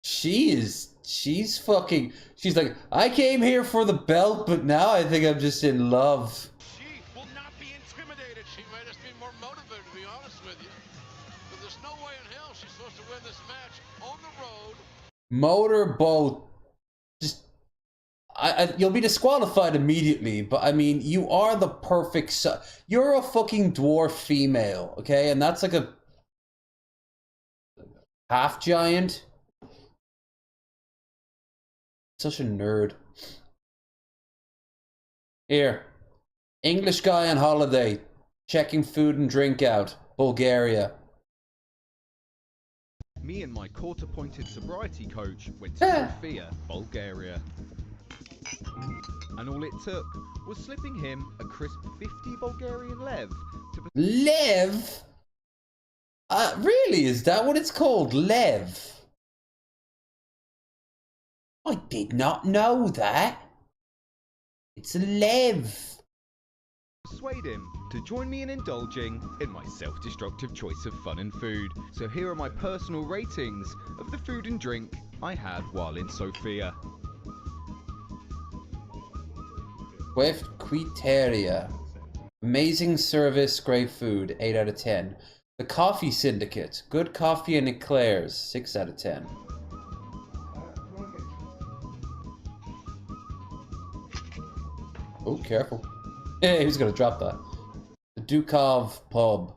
she's fucking, she's like, I came here for the belt, but now I think I'm just in love. She will not be intimidated. She might just be more motivated, to be honest with you. But there's no way in hell she's supposed to win this match on the road. Motorboat. Just, you'll be disqualified immediately, but I mean, you are the perfect you're a fucking dwarf female, okay? And that's like a half giant. Such a nerd. Here. English guy on holiday. Checking food and drink out. Bulgaria. Me and my court-appointed sobriety coach went to Sofia, Bulgaria. And all it took was slipping him a crisp 50 Bulgarian lev to... Lev? Really? Is that what it's called? Lev? I did not know that. It's a lev. Persuade him to join me in indulging in my self-destructive choice of fun and food. So here are my personal ratings of the food and drink I had while in Sofia. Quiteria. Amazing service, great food, 8 out of 10. The Coffee Syndicate. Good coffee and eclairs, 6 out of 10. Oh, careful. Hey, who's gonna drop that? The Dukov Pub.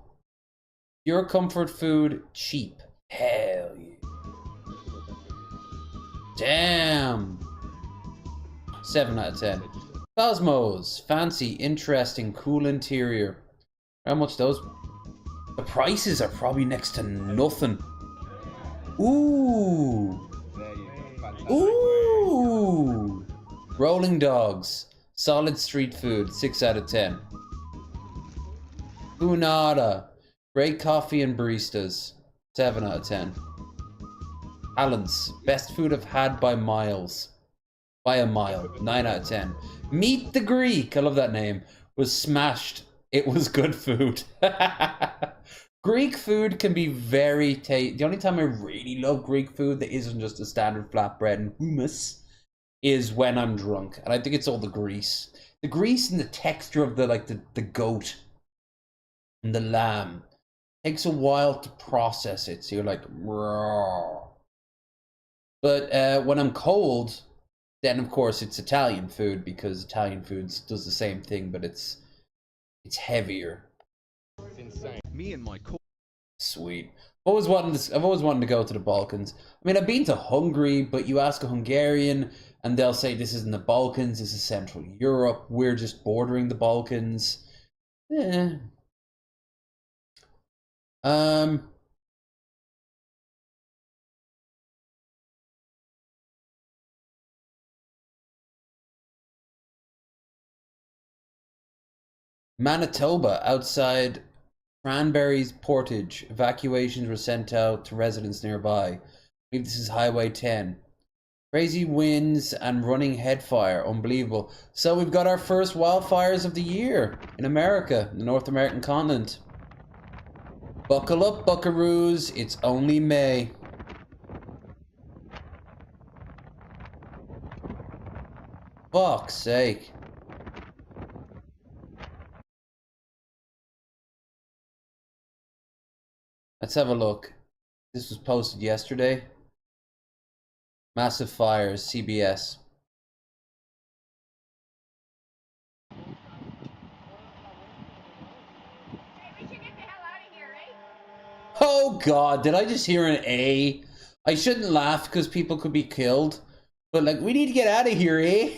Pure comfort food, cheap. Hell yeah. Damn. 7 out of 10. Cosmos. Fancy, interesting, cool interior. How much those? The prices are probably next to nothing. Ooh. Ooh. Rolling Dogs. Solid street food, 6 out of 10. Funada. Great coffee and baristas, 7 out of 10. Allen's. Best food I've had by miles. By a mile, 9 out of 10. Meet the Greek, I love that name, was smashed. It was good food. Greek food can be very tasty. The only time I really love Greek food that isn't just a standard flatbread and hummus is when I'm drunk. And I think it's all the grease. The grease and the texture of the goat and the lamb. Takes a while to process it, so you're like, raw. But when I'm cold, then of course it's Italian food, because Italian food does the same thing, but it's heavier. It's insane. Me and my Sweet. I've always wanted to go to the Balkans. I mean, I've been to Hungary, but you ask a Hungarian and they'll say this isn't the Balkans, this is Central Europe. We're just bordering the Balkans. Yeah. Manitoba, outside Cranberries Portage. Evacuations were sent out to residents nearby. I believe this is Highway 10. Crazy winds and running headfire. Unbelievable. So we've got our first wildfires of the year in America, the North American continent. Buckle up, buckaroos. It's only May. Fuck's sake. Let's have a look. This was posted yesterday. Massive fires, CBS. Oh god, did I just hear an A? I shouldn't laugh because people could be killed. But like, we need to get out of here, eh?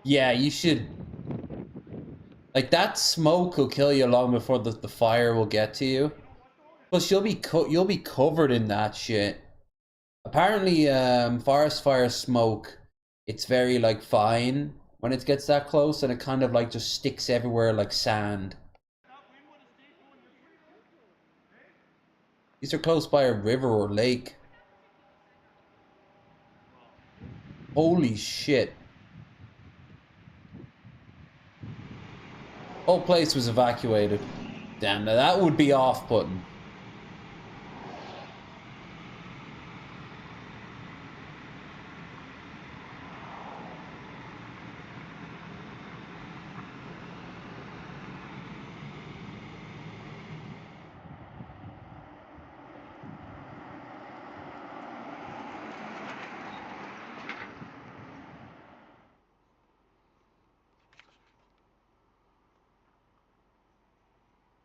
Yeah, you should. Like, that smoke will kill you long before the fire will get to you. Plus, you'll be covered in that shit. Apparently, forest fire smoke, it's very, like, fine when it gets that close, and it kind of, like, just sticks everywhere like sand. These are close by a river or lake. Holy shit. Whole place was evacuated. Damn, now that would be off-putting.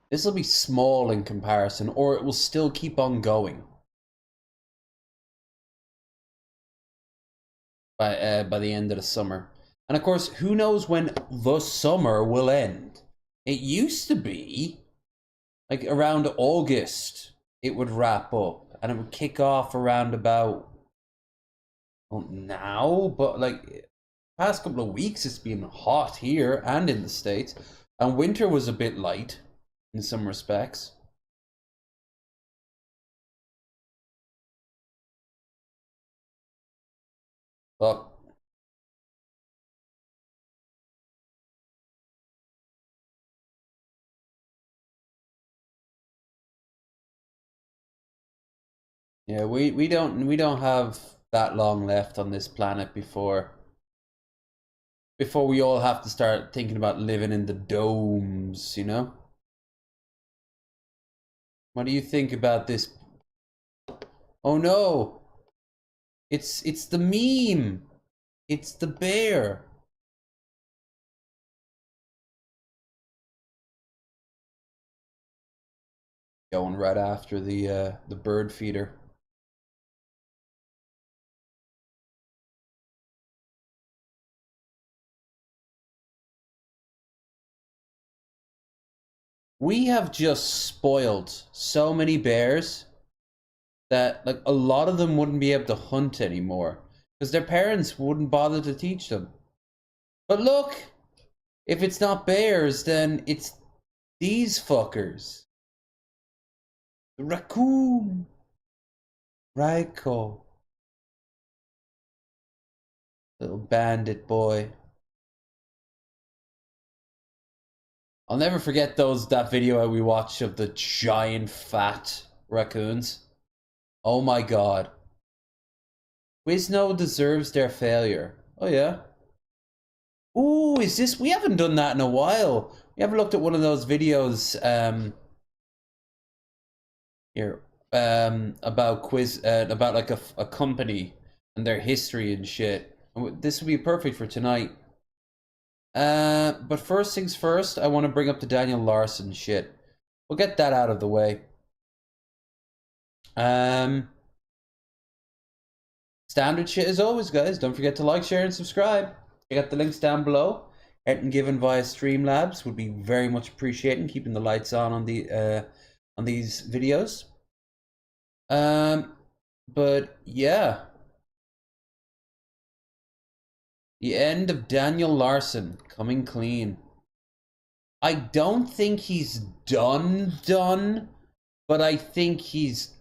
This will be small in comparison, or it will still keep on going. By the end of the summer. And of course, who knows when the summer will end? It used to be like around August it would wrap up, and it would kick off around about, well, now, but like past couple of weeks it's been hot here and in the States, and winter was a bit light in some respects. But yeah, we don't have that long left on this planet before we all have to start thinking about living in the domes, you know? What do you think about this? Oh no! It's the meme! It's the bear! Going right after the bird feeder. We have just spoiled so many bears that like a lot of them wouldn't be able to hunt anymore because their parents wouldn't bother to teach them. But look, if it's not bears, then it's these fuckers. The raccoon. Raiko. Little bandit boy. I'll never forget that video we watched of the giant fat raccoons. Oh my god. Quizno deserves their failure. Oh yeah. Ooh, is this? We haven't done that in a while. We haven't looked at one of those videos here about about like a company and their history and shit. This would be perfect for tonight. But first things first, I want to bring up the Daniel Larson shit. We'll get that out of the way. Standard shit as always, guys. Don't forget to like, share, and subscribe. Check out the links down below. Anything given via Streamlabs would be very much appreciated. Keeping the lights on these videos. But yeah. The end of Daniel Larson coming clean. I don't think he's done, but I think he's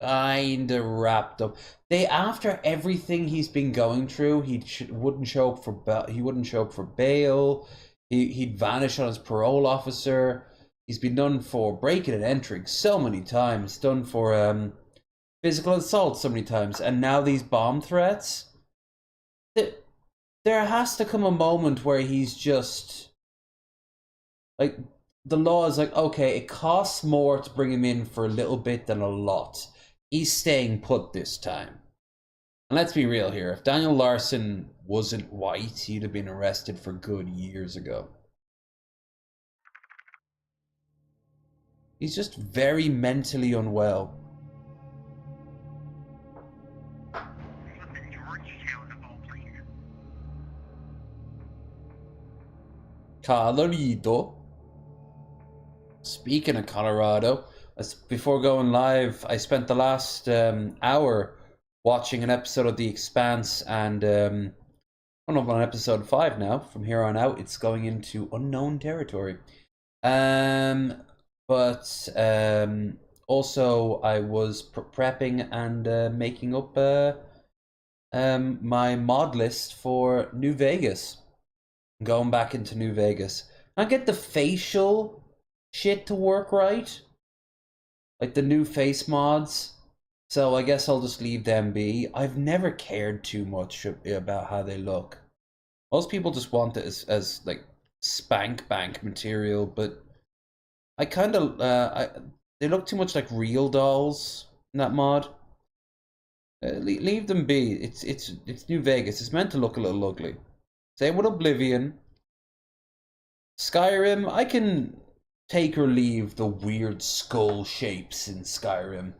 kinda wrapped up. After everything he's been going through, wouldn't show up for bail. He'd vanish on his parole officer. He's been done for breaking and entering so many times. Done for physical assault so many times, and now these bomb threats. There has to come a moment where he's just like, the law is like, okay, it costs more to bring him in for a little bit than a lot. He's staying put this time. And let's be real here. If Daniel Larson wasn't white, he'd have been arrested for good years ago. He's just very mentally unwell. Colorado. Speaking of Colorado, before going live, I spent the last hour watching an episode of The Expanse, and I'm on episode 5 now. From here on out, it's going into unknown territory. But also I was prepping and making up my mod list for New Vegas. Going back into New Vegas. I get the facial shit to work right, like the new face mods. So I guess I'll just leave them be. I've never cared too much about how they look. Most people just want it as like spank bank material, but I kind of they look too much like real dolls in that mod. Leave them be. It's New Vegas. It's meant to look a little ugly. Same with Oblivion. Skyrim, I can take or leave the weird skull shapes in Skyrim.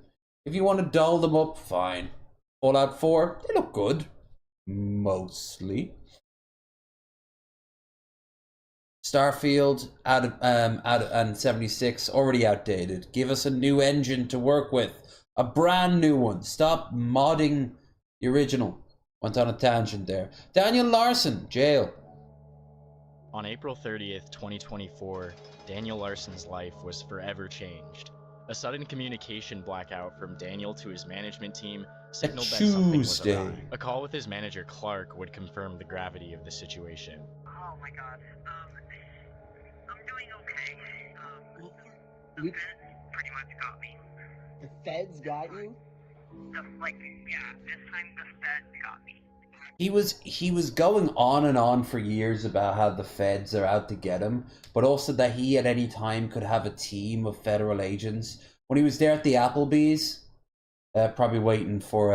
If you want to doll them up, fine. Fallout 4, they look good. Mostly. Starfield and 76 already outdated. Give us a new engine to work with. A brand new one. Stop modding the original. Went on a tangent there. Daniel Larson, jail. On April 30th, 2024, Daniel Larson's life was forever changed. A sudden communication blackout from Daniel to his management team signaled that something was awry. A call with his manager Clark would confirm the gravity of the situation. Oh my god. I'm doing okay. The feds pretty much got me. The feds got you? This time the feds got me. He was going on and on for years about how the feds are out to get him, but also that he at any time could have a team of federal agents. When he was there at the Applebee's, probably waiting for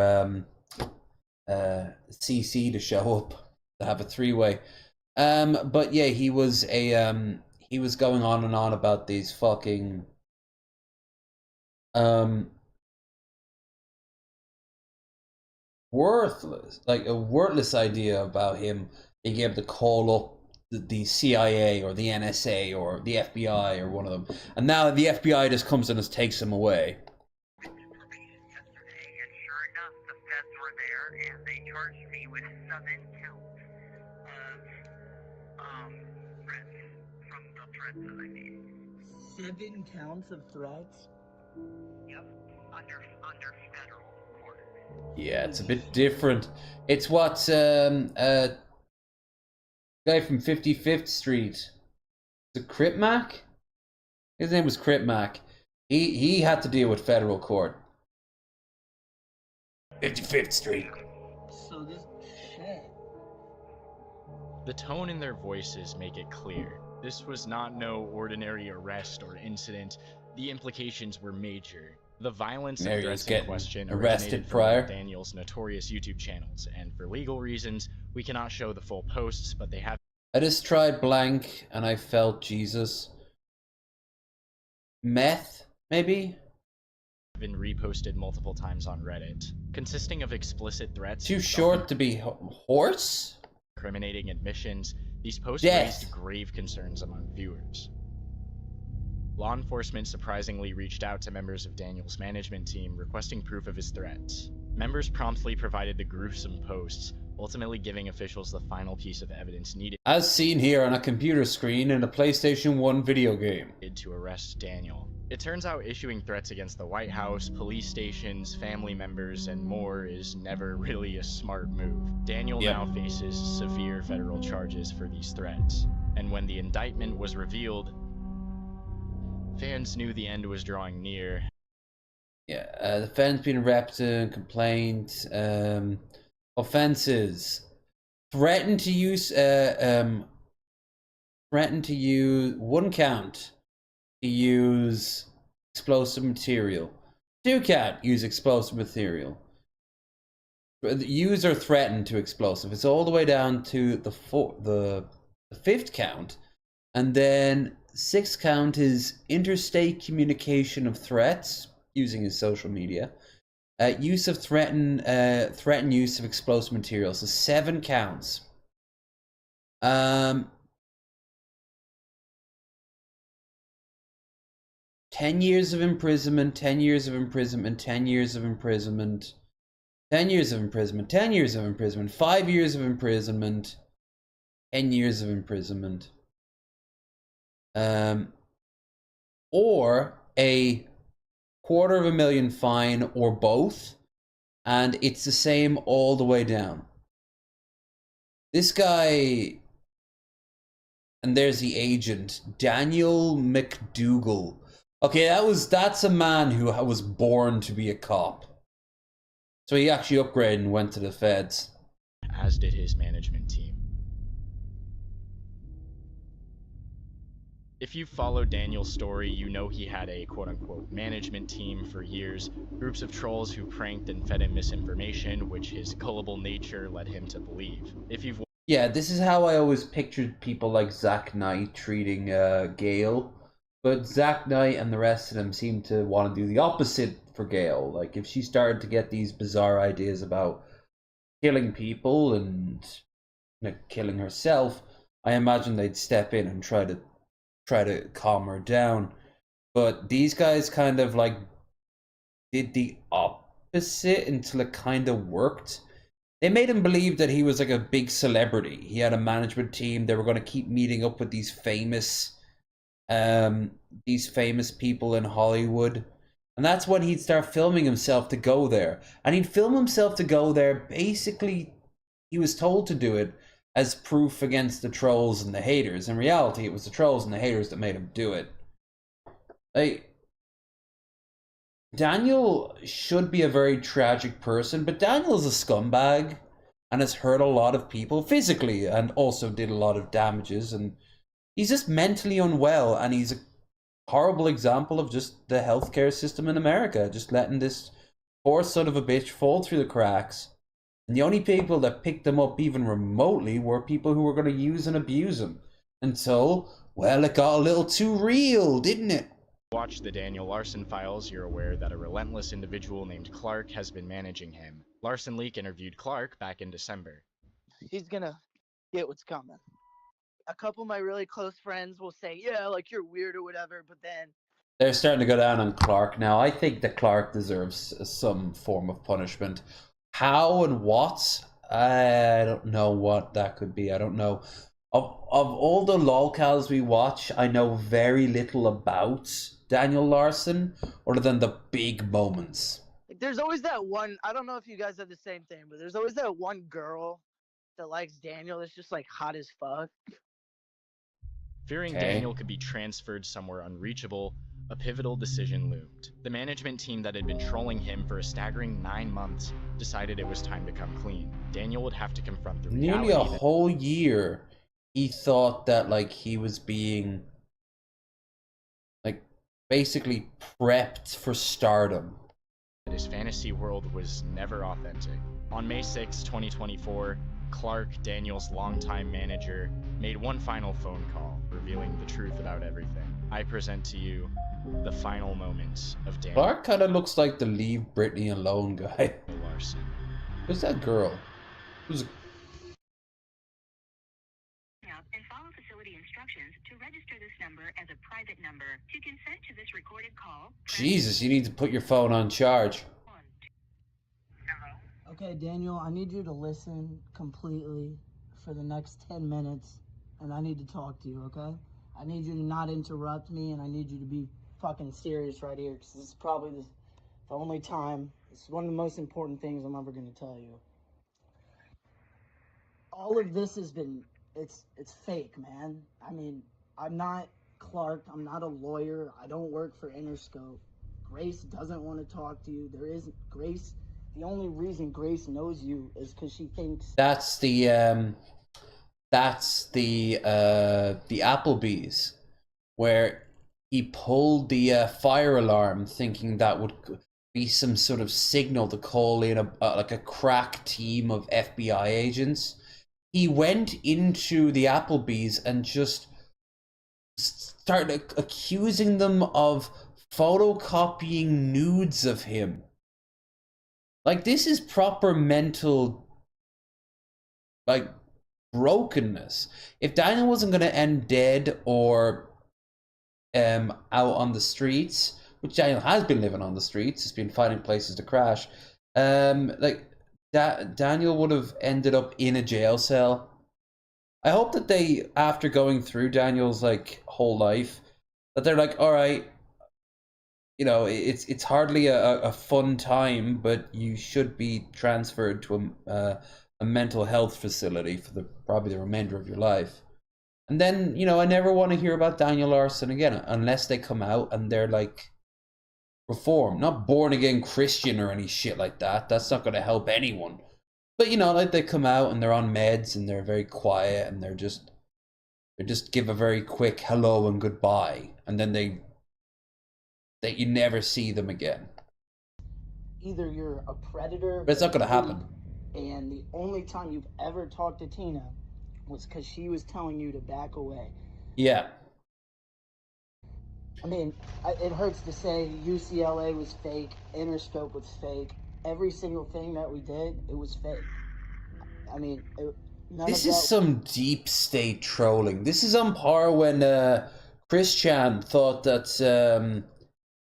CC to show up to have a three-way. But yeah, he was going on and on about these fucking a worthless idea about him being able to call up the CIA or the NSA or the FBI or one of them, and now the FBI just comes and just takes him away. Yesterday, and sure enough, the feds were there, and they charged me with 7 counts of threats from the threats that I made. 7 counts of threats? Yep, under federal court. Yeah, it's a bit different. It's what guy from 55th Street, the Crip Mac? His name was Crip Mac. He had to deal with federal court. 55th Street. So this shit. The tone in their voices make it clear. This was not no ordinary arrest or incident. The implications were major. The violence and threats in question originated from Daniel's notorious YouTube channels, and for legal reasons, we cannot show the full posts, but they have. I just tried blank and I felt Jesus. Meth, maybe? Been reposted multiple times on Reddit, consisting of explicit threats. Too short to be horse? Incriminating admissions. These posts raised grave concerns among viewers. Law enforcement surprisingly reached out to members of Daniel's management team requesting proof of his threats. Members promptly provided the gruesome posts, ultimately giving officials the final piece of evidence needed. As seen here on a computer screen in a PlayStation 1 video game. To arrest Daniel. It turns out issuing threats against the White House, police stations, family members, and more is never really a smart move. Daniel now faces severe federal charges for these threats. And when the indictment was revealed, fans knew the end was drawing near. Yeah, the fans being repped, complaint, offenses, threatened to use 1 count to use explosive material, 2 count use explosive material. The user threatened to explosive. It's all the way down to the 5th count, and then 6th count is interstate communication of threats using his social media. Use of threaten use of explosive materials. So 7 counts. 10 years of imprisonment, 10 years of imprisonment, 10 years of imprisonment, 10 years of imprisonment, 10 years of imprisonment, 5 years of imprisonment, 10 years of imprisonment. Or a $250,000 fine, or both, and it's the same all the way down. This guy, and there's the agent, Daniel McDougal. Okay, that's a man who was born to be a cop. So he actually upgraded and went to the feds. As did his management team. If you follow Daniel's story, you know he had a quote-unquote management team for years, groups of trolls who pranked and fed him misinformation, which his gullible nature led him to believe. Yeah, this is how I always pictured people like Zach Knight treating Gale, but Zach Knight and the rest of them seem to want to do the opposite for Gale. Like, if she started to get these bizarre ideas about killing people and killing herself, I imagine they'd step in and try to calm her down. But these guys kind of like did the opposite until it kind of worked. They made him believe that he was like a big celebrity. He had a management team. They were going to keep meeting up with these famous people in Hollywood. And that's when he'd start filming himself to go there. And he'd film himself to go there. Basically, he was told to do it as proof against the trolls and the haters. In reality, it was the trolls and the haters that made him do it. Like, Daniel should be a very tragic person, but Daniel's a scumbag and has hurt a lot of people physically and also did a lot of damages, and he's just mentally unwell, and he's a horrible example of just the healthcare system in America, just letting this poor son of a bitch fall through the cracks. And the only people that picked him up even remotely were people who were going to use and abuse him. Until, well, it got a little too real, didn't it? Watch the Daniel Larson files, you're aware that a relentless individual named Clark has been managing him. Larson Leak interviewed Clark back in December. He's gonna get what's coming. A couple of my really close friends will say, yeah, like, you're weird or whatever, but then... They're starting to go down on Clark now. I think that Clark deserves some form of punishment. How and what? I don't know what that could be. I don't know. Of all the lolcows we watch, I know very little about Daniel Larson, other than the big moments. There's always that one, I don't know if you guys have the same thing, but there's always that one girl that likes Daniel that's just, like, hot as fuck. Fearing Daniel could be transferred somewhere unreachable, a pivotal decision loomed. The management team that had been trolling him for a staggering 9 months decided it was time to come clean. Daniel would have to confront the reality. Nearly a whole year, he thought that, like, he was being, like, basically prepped for stardom. His fantasy world was never authentic. On May 6, 2024, Clark, Daniel's longtime manager, made one final phone call, revealing the truth about everything. I present to you the final moments of Daniel. Clark kind of looks like the leave Britney alone guy. Larson. Who's that girl? Who's... And follow facility instructions to register this number as a private number. To consent to this recorded call... Jesus, you need to put your phone on charge. Okay, Daniel, I need you to listen completely for the next 10 minutes, and I need to talk to you, okay? I need you to not interrupt me, and I need you to be fucking serious right here, because this is probably the only time, this is one of the most important things I'm ever going to tell you. All of this has been, it's fake, man. I mean, I'm not Clark, I'm not a lawyer, I don't work for Interscope. Grace doesn't want to talk to you, there isn't, Grace... The only reason Grace knows you is because she thinks... That's the Applebee's, where he pulled the fire alarm thinking that would be some sort of signal to call in like a crack team of FBI agents. He went into the Applebee's and just started accusing them of photocopying nudes of him. Like, this is proper mental, like, brokenness. If Daniel wasn't going to end dead or out on the streets, which Daniel has been living on the streets, he's been finding places to crash, like Daniel would have ended up in a jail cell. I hope that they, after going through Daniel's like whole life, that they're like, all right, you know, it's hardly a fun time, but you should be transferred to a mental health facility for probably the remainder of your life. And then, you know, I never want to hear about Daniel Larson again unless they come out and they're like reformed, not born again Christian or any shit like that. That's not going to help anyone. But you know, like they come out and they're on meds and they're very quiet and they just give a very quick hello and goodbye, and then that you never see them again. Either you're a predator, but it's not going to happen. And the only time you've ever talked to Tina was because she was telling you to back away. Yeah. I mean, it hurts to say UCLA was fake, Interscope was fake. Every single thing that we did, it was fake. I mean, this is some deep state trolling. This is on par when Christian thought that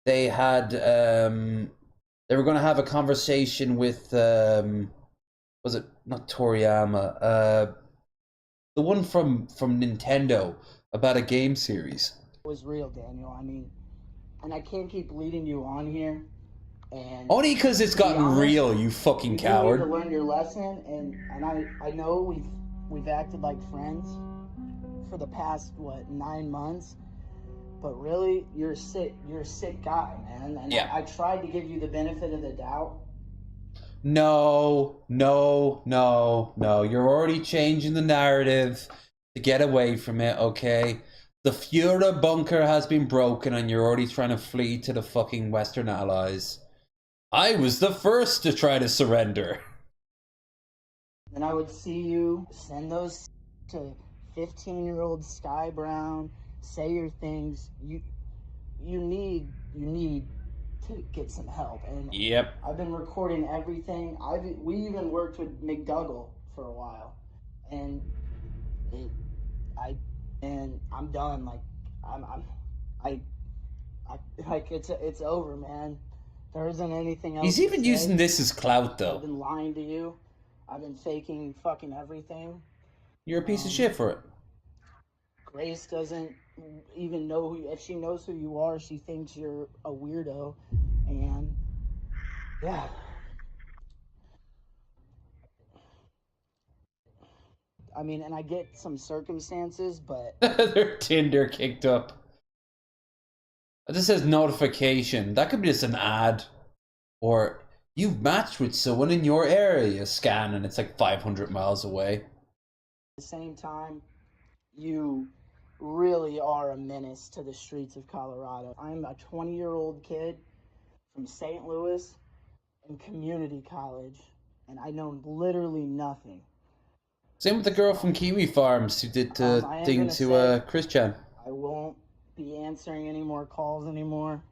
they had they were going to have a conversation with was it not Toriyama, the one from Nintendo, about a game series. It was real, Daniel. I mean, and I can't keep leading you on here. And only because it's gotten real, you fucking coward. You need to learn your lesson, and I know we've acted like friends for the past 9 months, but really you're a sick guy, man. And yeah. I tried to give you the benefit of the doubt. No. You're already changing the narrative to get away from it, okay? The Führer bunker has been broken and you're already trying to flee to the fucking Western Allies. I was the first to try to surrender. And I would see you send those to 15-year-old Sky Brown, say your things. You need to get some help. And yep. I've been recording everything. We even worked with McDougall for a while, and I'm done. Like it's over, man. There isn't anything else. He's even using this as clout, though. I've been lying to you. I've been faking fucking everything. You're a piece of shit for it. Grace doesn't even know if she knows who you are, she thinks you're a weirdo. And yeah. I mean, and I get some circumstances, but their Tinder kicked up. It just says notification. That could be just an ad. Or you've matched with someone in your area. You scan and it's like 500 miles away. At the same time, you really are a menace to the streets of Colorado. I'm a 20-year-old kid from St. Louis in community college, and I know literally nothing. Same with the girl from Kiwi Farms who did the thing to Christian. I won't be answering any more calls anymore.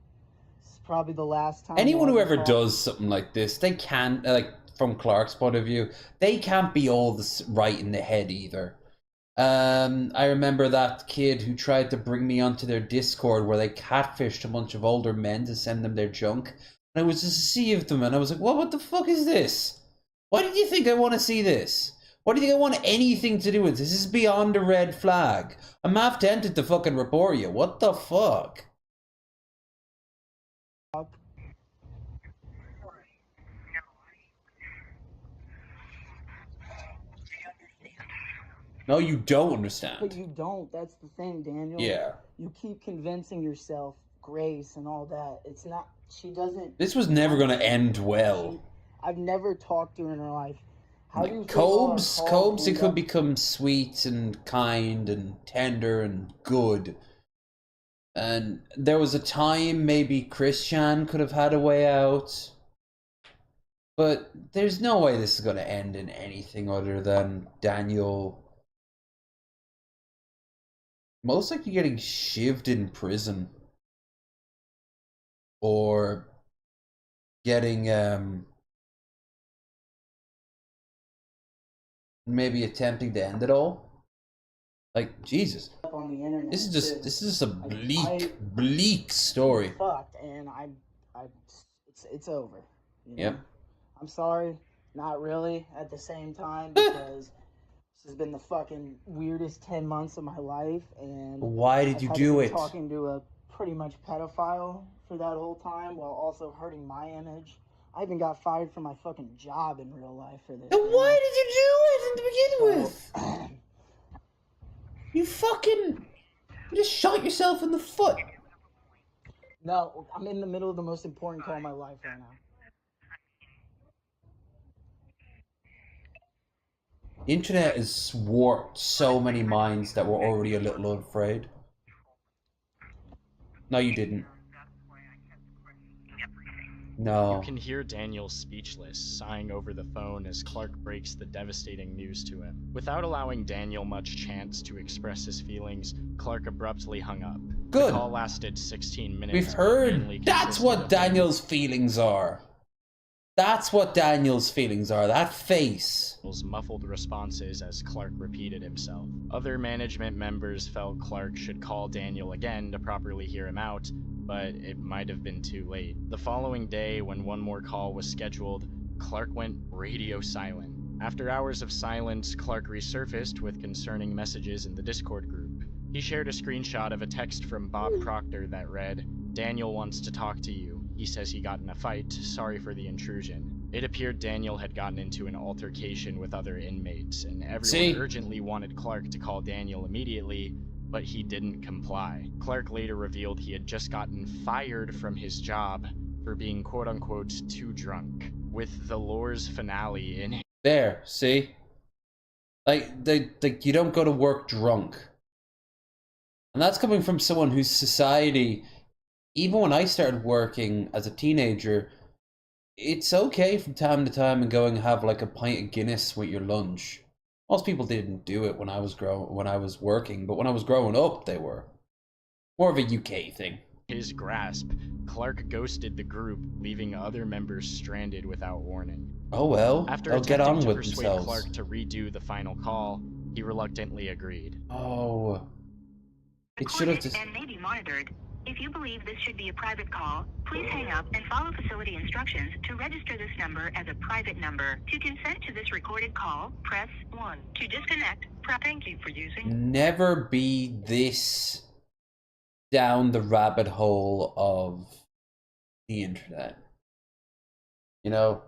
It's probably the last time. Anyone who ever does something like this, they can't, like, from Clark's point of view, they can't be all right in the head either. I remember that kid who tried to bring me onto their Discord where they catfished a bunch of older men to send them their junk. And I was just deceived them, and I was like, what the fuck is this? Why did you think I want to see this? Why do you think I want anything to do with this? This is beyond a red flag. I'm half tempted to fucking report you. What the fuck? No, you don't understand. But you don't. That's the thing, Daniel. Yeah. You keep convincing yourself, Grace and all that. It's not, she doesn't. This was never going to end well. I've never talked to her in her life. Like Cobes, it could become sweet and kind and tender and good. And there was a time maybe Christian could have had a way out. But there's no way this is going to end in anything other than Daniel most likely getting shivved in prison. Or getting maybe attempting to end it all. Like, Jesus. Up on the internet. This is just a Like, bleak story. Fucked, and it's over. You know? Yep. I'm sorry, not really at the same time, because this has been the fucking weirdest 10 months of my life, and Why did you do it? Talking to a pretty much pedophile for that whole time, while also hurting my image. I even got fired from my fucking job in real life for this. Then why did you do it to begin with? You just shot yourself in the foot. No, I'm in the middle of the most important call of my life right now. The internet has warped so many minds that were already a little afraid. No, you didn't. No. You can hear Daniel speechless, sighing over the phone as Clark breaks the devastating news to him. Without allowing Daniel much chance to express his feelings, Clark abruptly hung up. Good. The call lasted 16 minutes. We've heard. That's what Daniel's feelings are. That's what Daniel's feelings are. That face. Muffled responses as Clark repeated himself. Other management members felt Clark should call Daniel again to properly hear him out, but it might have been too late. The following day, when one more call was scheduled, Clark went radio silent. After hours of silence, Clark resurfaced with concerning messages in the Discord group. He shared a screenshot of a text from Bob Proctor that read, "Daniel wants to talk to you. He says he got in a fight. Sorry for the intrusion." It appeared Daniel had gotten into an altercation with other inmates, and everyone urgently wanted Clark to call Daniel immediately, but he didn't comply. Clark later revealed he had just gotten fired from his job for being quote-unquote too drunk, with the lore's finale in. There, see? Like, you don't go to work drunk. And that's coming from someone whose society, even when I started working as a teenager, it's okay from time to time and go and have like a pint of Guinness with your lunch. Most people didn't do it when I was working, but when I was growing up, they were. More of a UK thing. His grasp, Clark ghosted the group, leaving other members stranded without warning. Oh well, After they'll get on attempting to with persuade themselves. Clark to redo the final call, he reluctantly agreed. Oh. It should have just... and may be monitored. If you believe this should be a private call, please hang up and follow facility instructions to register this number as a private number. To consent to this recorded call, press 1. To disconnect, thank you for using... Never be this down the rabbit hole of the internet. You know,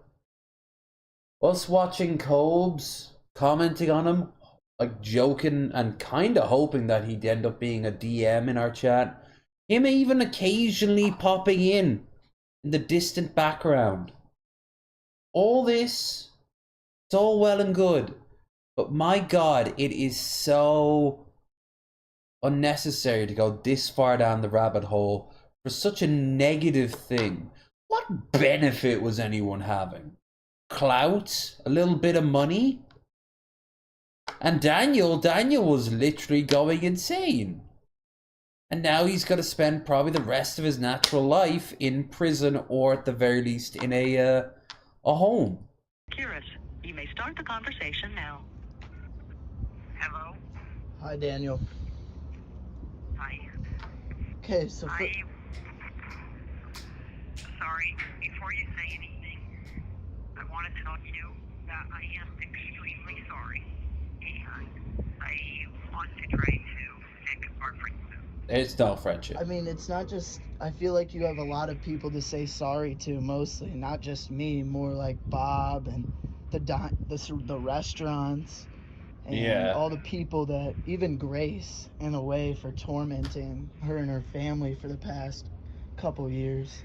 us watching Cobes, commenting on him, like joking and kind of hoping that he'd end up being a DM in our chat. Him even occasionally popping in the distant background. All this, it's all well and good. But my God, it is so unnecessary to go this far down the rabbit hole for such a negative thing. What benefit was anyone having? Clout? A little bit of money? And Daniel was literally going insane. And now he's got to spend probably the rest of his natural life in prison, or at the very least in a home. Curious, you may start the conversation now. Hello? Hi, Daniel. Hi. Okay, so for... Sorry, before you say anything, I want to tell you that I am extremely sorry. And I want to try to fix our friendship. It's no friendship. I mean, it's not just... I feel like you have a lot of people to say sorry to, mostly. Not just me, more like Bob and the restaurants. And all the people that... Even Grace, in a way, for tormenting her and her family for the past couple years.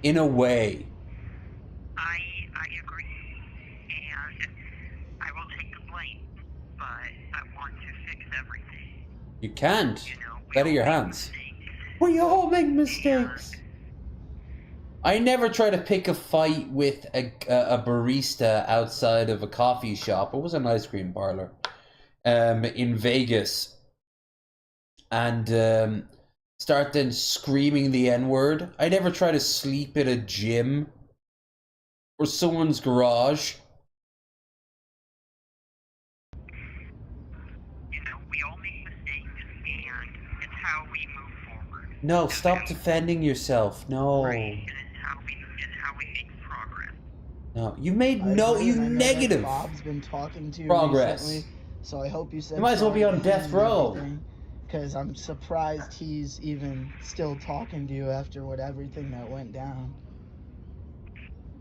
In a way. I agree. And I will take the blame. But I want to fix everything. You can't. You know, Out of your hands. We all make mistakes. I never try to pick a fight with a barista outside of a coffee shop. It was an ice cream parlor in Vegas. And start then screaming the N-word. I never try to sleep at a gym or someone's garage. You know, we all No, stop defending yourself. No. Right, and it's how we make progress. No. You've made I no, agree, you and I know that negative Bob's been talking to you progress. recently, so I hope you said You might as well be sorry on to him death and row. everything, because I'm surprised he's even still talking to you after everything that went down.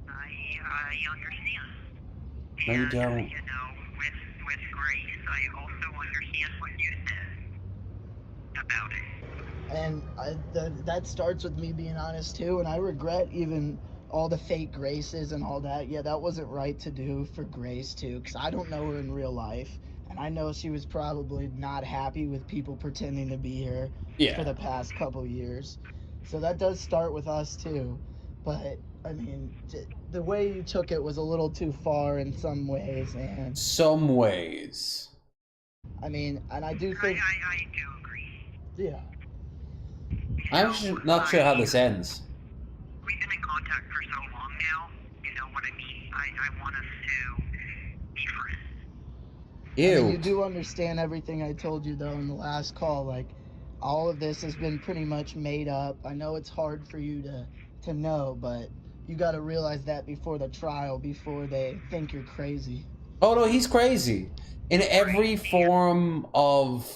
I understand. No, you And, don't. you know, with Grace, I also understand what you said about it. And that starts with me being honest too, and I regret even all the fake Graces and all that. Yeah, that wasn't right to do for Grace too, because I don't know her in real life, and I know she was probably not happy with people pretending to be her for the past couple years. So that does start with us too, but I mean, the way you took it was a little too far in some ways, and Some ways. I mean, and I do think, I do agree. yeah. I'm not sure how this ends. We've been in contact for so long now, you know what I mean? I want us to be friends. Ew. I mean, you do understand everything I told you, though, in the last call. Like, all of this has been pretty much made up. I know it's hard for you to know, but you got to realize that before the trial, before they think you're crazy. Oh no, he's crazy. In every form of,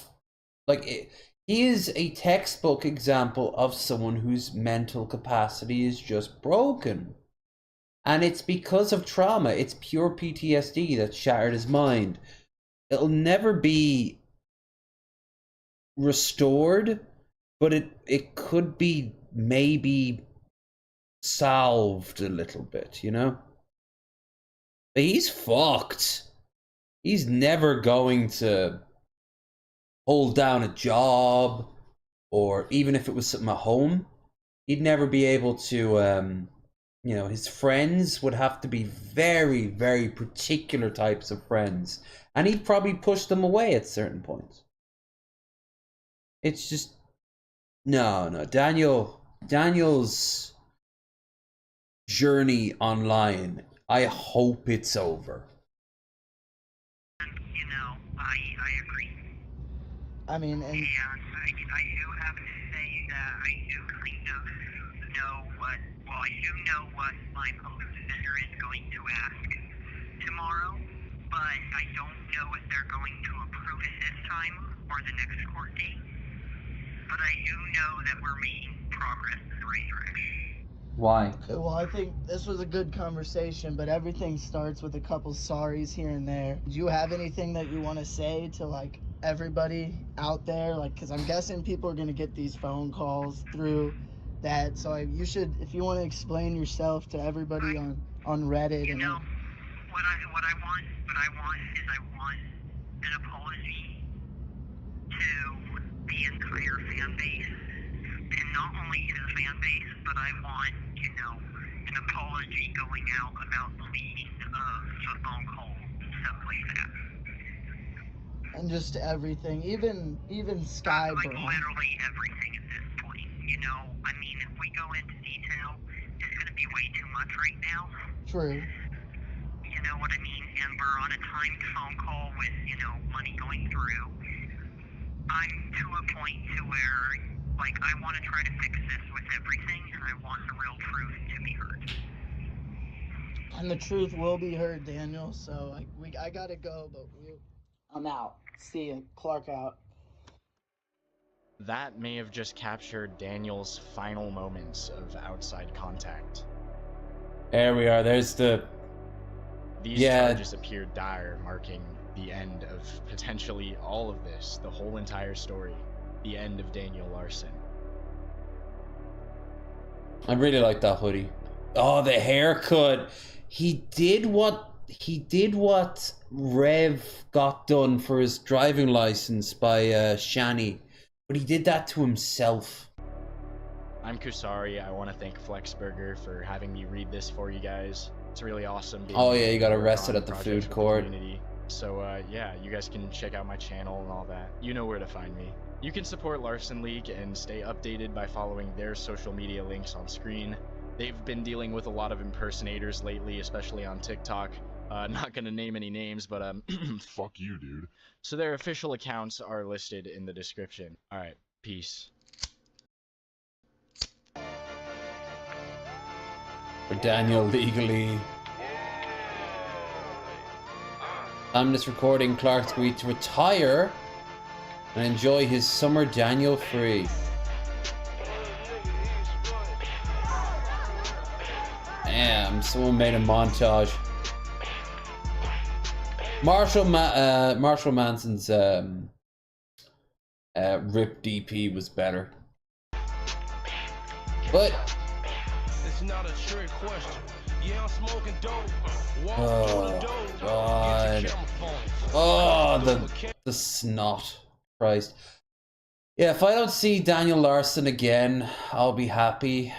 like, he is a textbook example of someone whose mental capacity is just broken. And it's because of trauma. It's pure PTSD that shattered his mind. It'll never be restored, but it could be maybe solved a little bit, you know? But he's fucked. He's never going to hold down a job, or even if it was something at home, he'd never be able to, you know, his friends would have to be very, very particular types of friends. And he'd probably push them away at certain points. It's just, no. Daniel's journey online, I hope it's over. You know, I agree. I mean, and And I do have to say that I do kind of know I do know what my public defender is going to ask tomorrow, but I don't know if they're going to approve it this time or the next court date. But I do know that we're making progress in the right direction. Why? okay, well, I think this was a good conversation, but everything starts with a couple sorries here and there. Do you have anything that you want to say to, like, everybody out there? Like, because I'm guessing people are going to get these phone calls through that. So you should, if you want to explain yourself to everybody on Reddit. You know, what I want is I want an apology to the entire fan base, and not only to the fan base, but I want, you know, an apology going out about the leading of the phone call, stuff like that. And just everything, even Sky Like Bro. literally everything at this point. You know, I mean, if we go into detail, it's going to be way too much right now. True. You know what I mean? And we're on a timed phone call with, you know, money going through. I'm to a point to where, like, I want to try to fix this with everything, and I want the real truth to be heard. And the truth will be heard, Daniel. So I gotta go, but I'm out. See ya. Clark out. That may have just captured Daniel's final moments of outside contact. There we are. There's the... These charges appear dire, marking the end of potentially all of this, the whole entire story, the end of Daniel Larson. I really like that hoodie. Oh, the haircut. He did what Rev got done for his driving license by Shani, but he did that to himself. I'm Kusari. I want to thank Flexburger for having me read this for you guys. It's really awesome. Oh yeah, you got arrested at the food court. So yeah, you guys can check out my channel and all that. You know where to find me. You can support Larson League and stay updated by following their social media links on screen. They've been dealing with a lot of impersonators lately, especially on TikTok. Not gonna name any names, but Fuck you, dude. So their official accounts are listed in the description. Alright, peace. For Daniel legally. On this recording, Clark's agreed to retire and enjoy his summer Daniel free. Damn, someone made a montage. Marshall Manson's Rip DP was better. But it's not a trick question. Yeah, I'm smoking dope. oh god. Oh, the snot. Christ. Yeah, if I don't see Daniel Larson again, I'll be happy.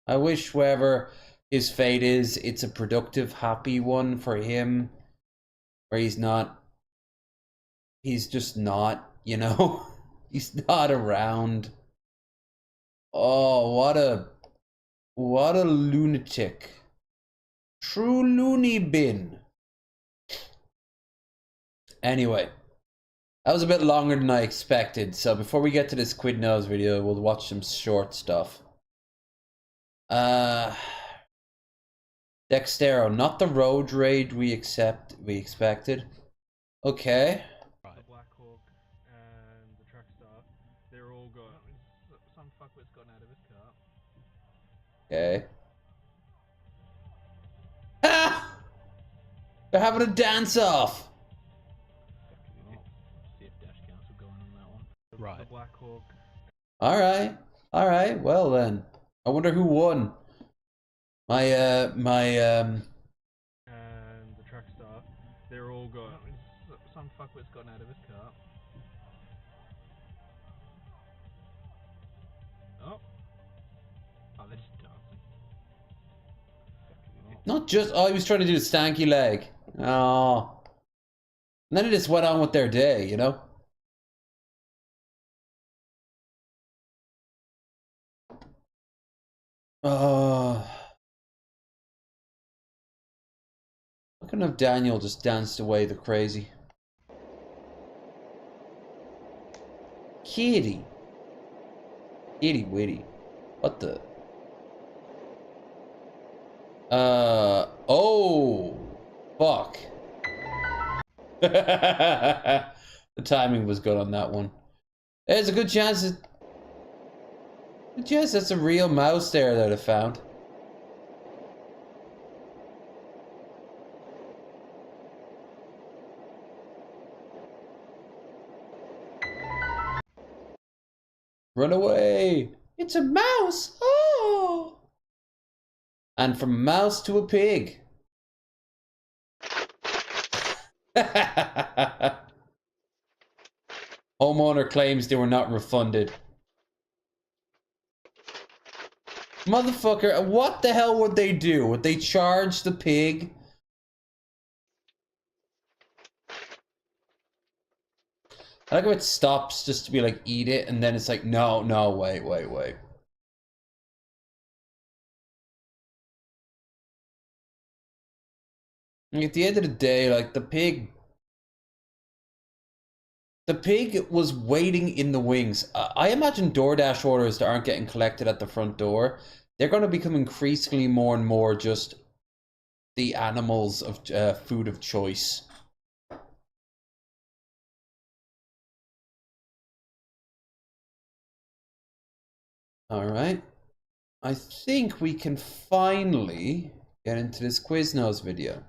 I wish wherever his fate is, it's a productive, happy one for him. Where he's just not, you know? He's not around. Oh, what a lunatic. True loony bin. Anyway, that was a bit longer than I expected, so before we get to this Quid Knows video, we'll watch some short stuff. Dextero, not the road raid we expected. Okay. The Black Hawk and the track star, they're all got some fuckwit's gotten out of his car. Okay. Ah! They're having a dance off. Dash council going on that one. Right. The Black Hawk. All right. Well then, I wonder who won. My And the track star, they're all got some fuckwit's gotten out of his car. Oh, they're just dancing. Not just. Oh, he was trying to do the stanky leg. Oh. And then it just went on with their day, you know. I couldn't have Daniel just danced away the crazy. Kitty witty. What the? Oh, fuck. The timing was good on that one. There's a good chance that's a real mouse there that I found. Run away! It's a mouse! Oh! And from a mouse to a pig. Homeowner claims they were not refunded. Motherfucker, what the hell would they do? Would they charge the pig? I like how it stops just to be like, eat it, and then it's like, no, wait. And at the end of the day, like, the pig was waiting in the wings. I imagine DoorDash orders that aren't getting collected at the front door, they're going to become increasingly more and more just the animals of food of choice. All right. I think we can finally get into this Quiznos video.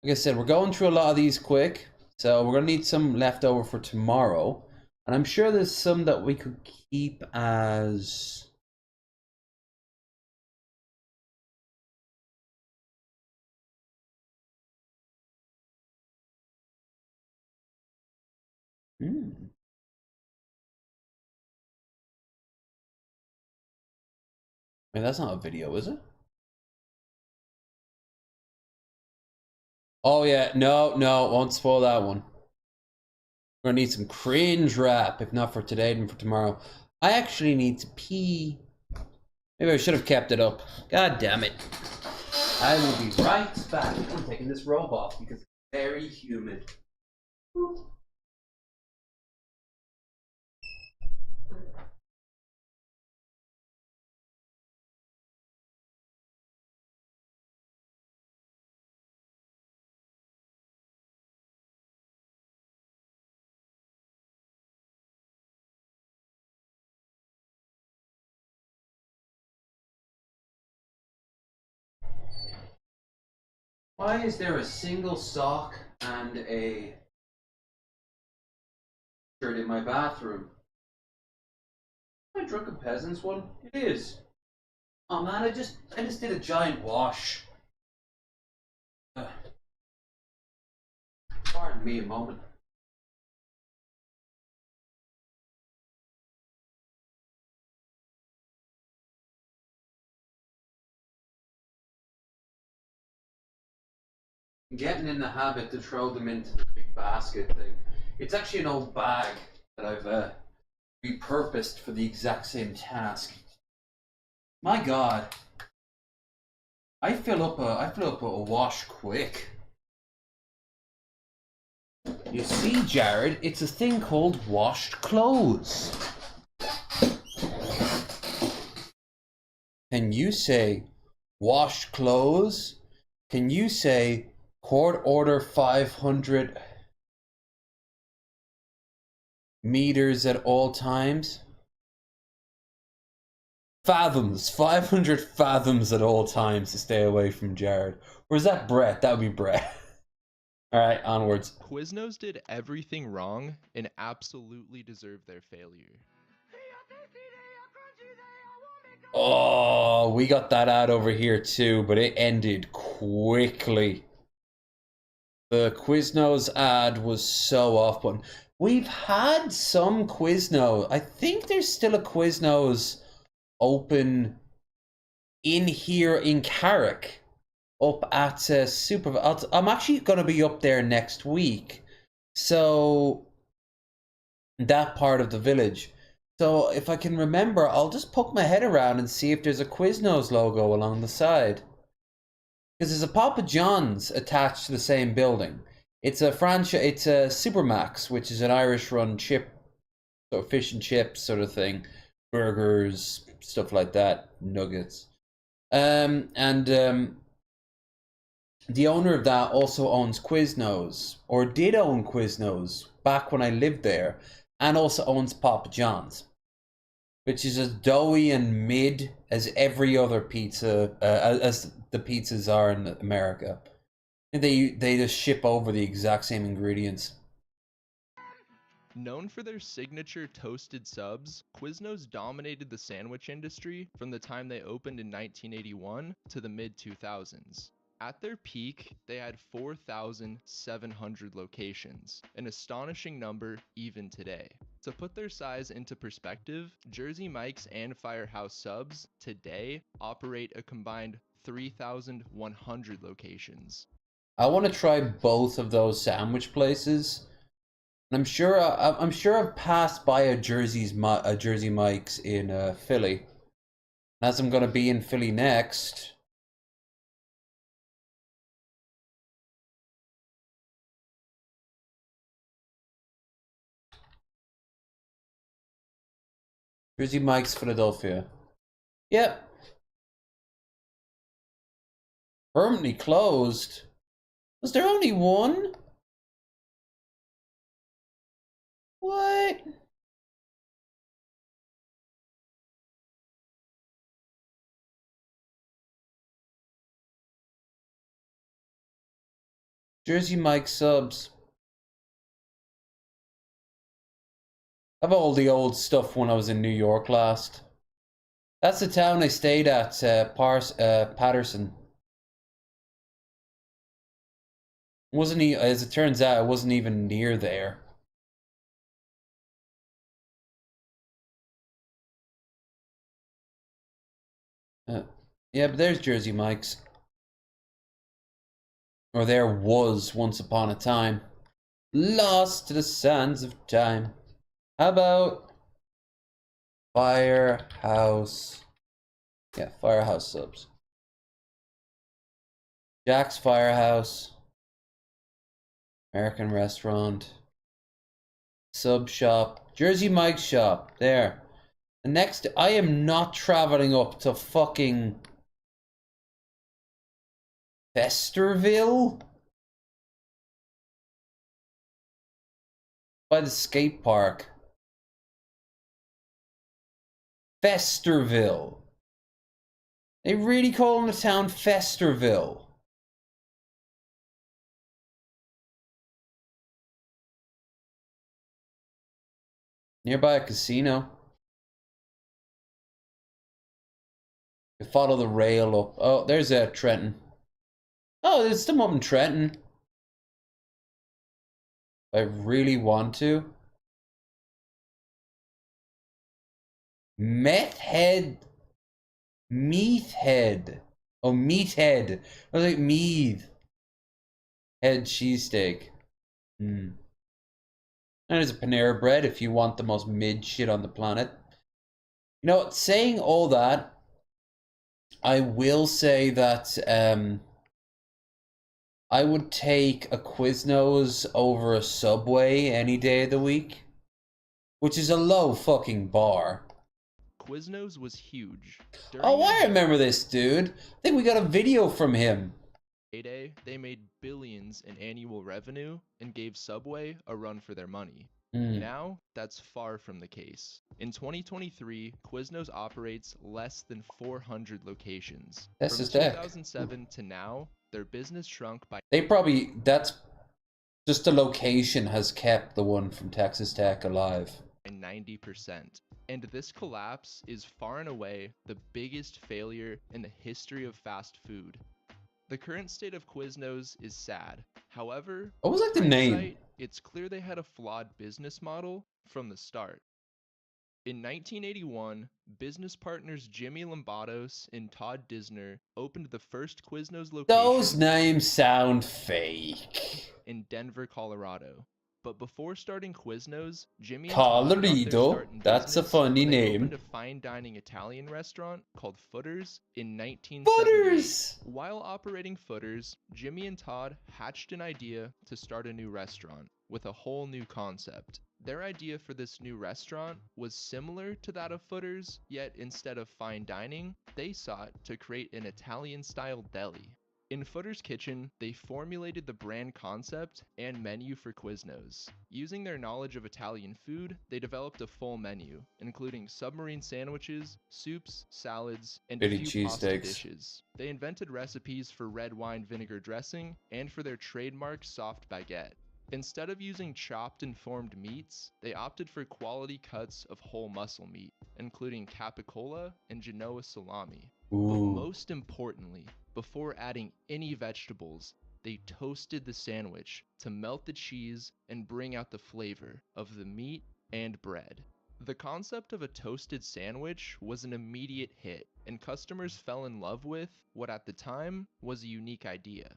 Like I said, we're going through a lot of these quick, so we're going to need some left over for tomorrow. And I'm sure there's some that we could keep as... I mean, that's not a video, is it? Oh yeah, no, won't spoil that one. We're gonna need some cringe rap, if not for today, then for tomorrow. I actually need to pee. Maybe I should have kept it up. God damn it. I will be right back. I'm taking this robe off because it's very humid. Why is there a single sock and a shirt in my bathroom? My drunken peasants one? It is. Oh man, I just did a giant wash. Pardon me a moment. Getting in the habit to throw them into the big basket thing. It's actually an old bag that I've repurposed for the exact same task. My God, I fill up a wash quick. You see, Jared, it's a thing called washed clothes. Can you say washed clothes? Can you say court order 500 meters at all times? Fathoms, 500 fathoms at all times to stay away from Jared. Or is that Brett? That would be Brett. All right, onwards. Quiznos did everything wrong and absolutely deserve their failure. Oh, we got that ad over here too, but it ended quickly. The Quiznos ad was so off-putting. We've had some Quiznos. I think there's still a Quiznos open in here in Carrick, up at Super. I'm actually going to be up there next week, so that part of the village. So if I can remember, I'll just poke my head around and see if there's a Quiznos logo along the side. Because there's a Papa John's attached to the same building. It's a franchise. It's a Supermax, which is an Irish-run chip, sort of fish and chips sort of thing, burgers, stuff like that, nuggets. The owner of that also owns Quiznos, or did own Quiznos back when I lived there, and also owns Papa John's, which is as doughy and mid as every other pizza, as the pizzas are in America. And they just ship over the exact same ingredients. Known for their signature toasted subs, Quiznos dominated the sandwich industry from the time they opened in 1981 to the mid-2000s. At their peak, they had 4,700 locations, an astonishing number even today. To put their size into perspective, Jersey Mike's and Firehouse Subs today operate a combined 3,100 locations. I want to try both of those sandwich places. I'm sure I've passed by a Jersey Mike's in Philly. As I'm going to be in Philly next. Jersey Mike's Philadelphia. Yep. Permanently closed. Was there only one? What? Jersey Mike subs. I have all the old stuff when I was in New York last. That's the town I stayed at, Patterson. Wasn't he? As it turns out, it wasn't even near there. Yeah, but there's Jersey Mike's. Or there was once upon a time. Lost to the sands of time. How about Firehouse? Yeah, Firehouse subs. Jack's Firehouse. American Restaurant. Sub Shop. Jersey Mike's Shop. There. The next, I am not traveling up to fucking Festerville? By the skate park. Festerville. They really calling the town Festerville. Nearby a casino. You follow the rail up. Oh, there's a Trenton. Oh, there's some up in Trenton. I really want to. Meth head. Meathead. Oh, meathead. I was like Meath. Head cheesesteak. Hmm. And there's a Panera Bread if you want the most mid shit on the planet. You know, saying all that, I will say that I would take a Quiznos over a Subway any day of the week, which is a low fucking bar. Quiznos was huge. Oh, I remember this dude. I think we got a video from him. Heyday, they made billions in annual revenue and gave Subway a run for their money. Now, that's far from the case. In 2023, Quiznos operates less than 400 locations. That's From just deck. 2007 to now, their business shrunk by... That's just the location has kept the one from Texas Tech alive. 90%. And this collapse is far and away the biggest failure in the history of fast food. The current state of Quiznos is sad. However, what was like the name? It's clear they had a flawed business model from the start. In 1981, business partners Jimmy Lombardos and Todd Disner opened the first Quiznos location. Those names sound fake. In Denver, Colorado. But before starting Quiznos, Jimmy and Colorado, that's a funny name. Opened a fine dining Italian restaurant called Footers in 1978. While operating Footers, Jimmy and Todd hatched an idea to start a new restaurant with a whole new concept. Their idea for this new restaurant was similar to that of Footers, yet instead of fine dining, they sought to create an Italian-style deli. In Footer's Kitchen, they formulated the brand concept and menu for Quiznos. Using their knowledge of Italian food, they developed a full menu, including submarine sandwiches, soups, salads, and a few pasta dishes. They invented recipes for red wine vinegar dressing and for their trademark soft baguette. Instead of using chopped and formed meats, they opted for quality cuts of whole muscle meat, including capicola and Genoa salami. But most importantly, before adding any vegetables, they toasted the sandwich to melt the cheese and bring out the flavor of the meat and bread. The concept of a toasted sandwich was an immediate hit, and customers fell in love with what at the time was a unique idea.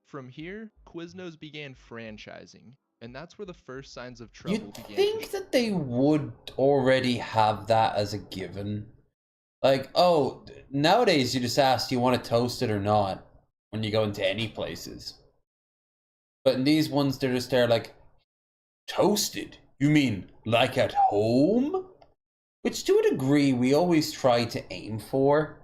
From here, Quiznos began franchising, and that's where the first signs of trouble began. You'd think that they would already have that as a given. Like, oh, nowadays you just ask, do you want to toast it or not when you go into any places. But in these ones, they're just there like, toasted? You mean like at home? Which to a degree, we always try to aim for.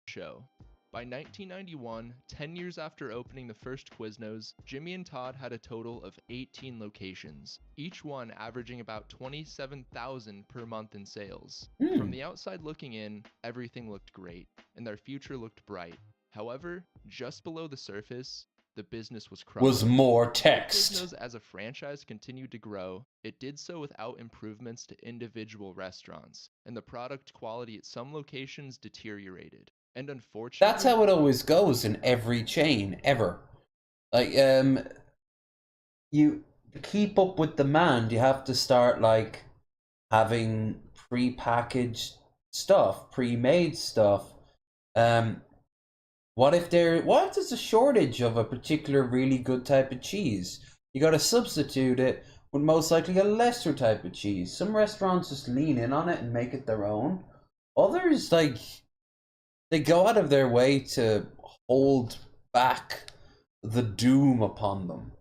Show. By 1991, 10 years after opening the first Quiznos, Jimmy and Todd had a total of 18 locations, each one averaging about $27,000 per month in sales. From the outside looking in, everything looked great, and their future looked bright. However, just below the surface, the business was crumbling. Was more text. Quiznos as a franchise continued to grow. It did so without improvements to individual restaurants, and the product quality at some locations deteriorated. And unfortunately, that's how it always goes in every chain ever. Like, you keep up with demand, you have to start like having pre-packaged stuff, pre-made stuff. What if there's a shortage of a particular really good type of cheese? You got to substitute it with most likely a lesser type of cheese. Some restaurants just lean in on it and make it their own. Others, like, they go out of their way to hold back the doom upon them.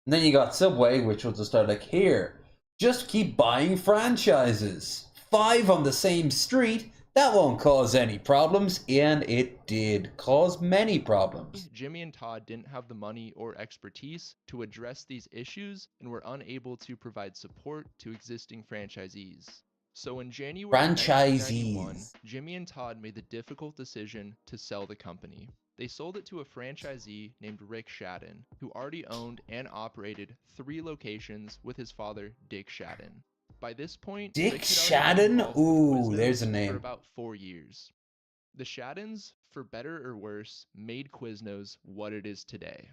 And then you got Subway, which will just start like, here, just keep buying franchises. 5 on the same street, that won't cause any problems. And it did cause many problems. Jimmy and Todd didn't have the money or expertise to address these issues and were unable to provide support to existing franchisees. So in January Franchisees. 1991, Jimmy and Todd made the difficult decision to sell the company. They sold it to a franchisee named Rick Shadden, who already owned and operated 3 locations with his father, Dick Shadden. By this point, Dick Rick had already been Shadden? involved with Ooh, Quiznos there's a for name. about 4 years. The Shaddens, for better or worse, made Quiznos what it is today.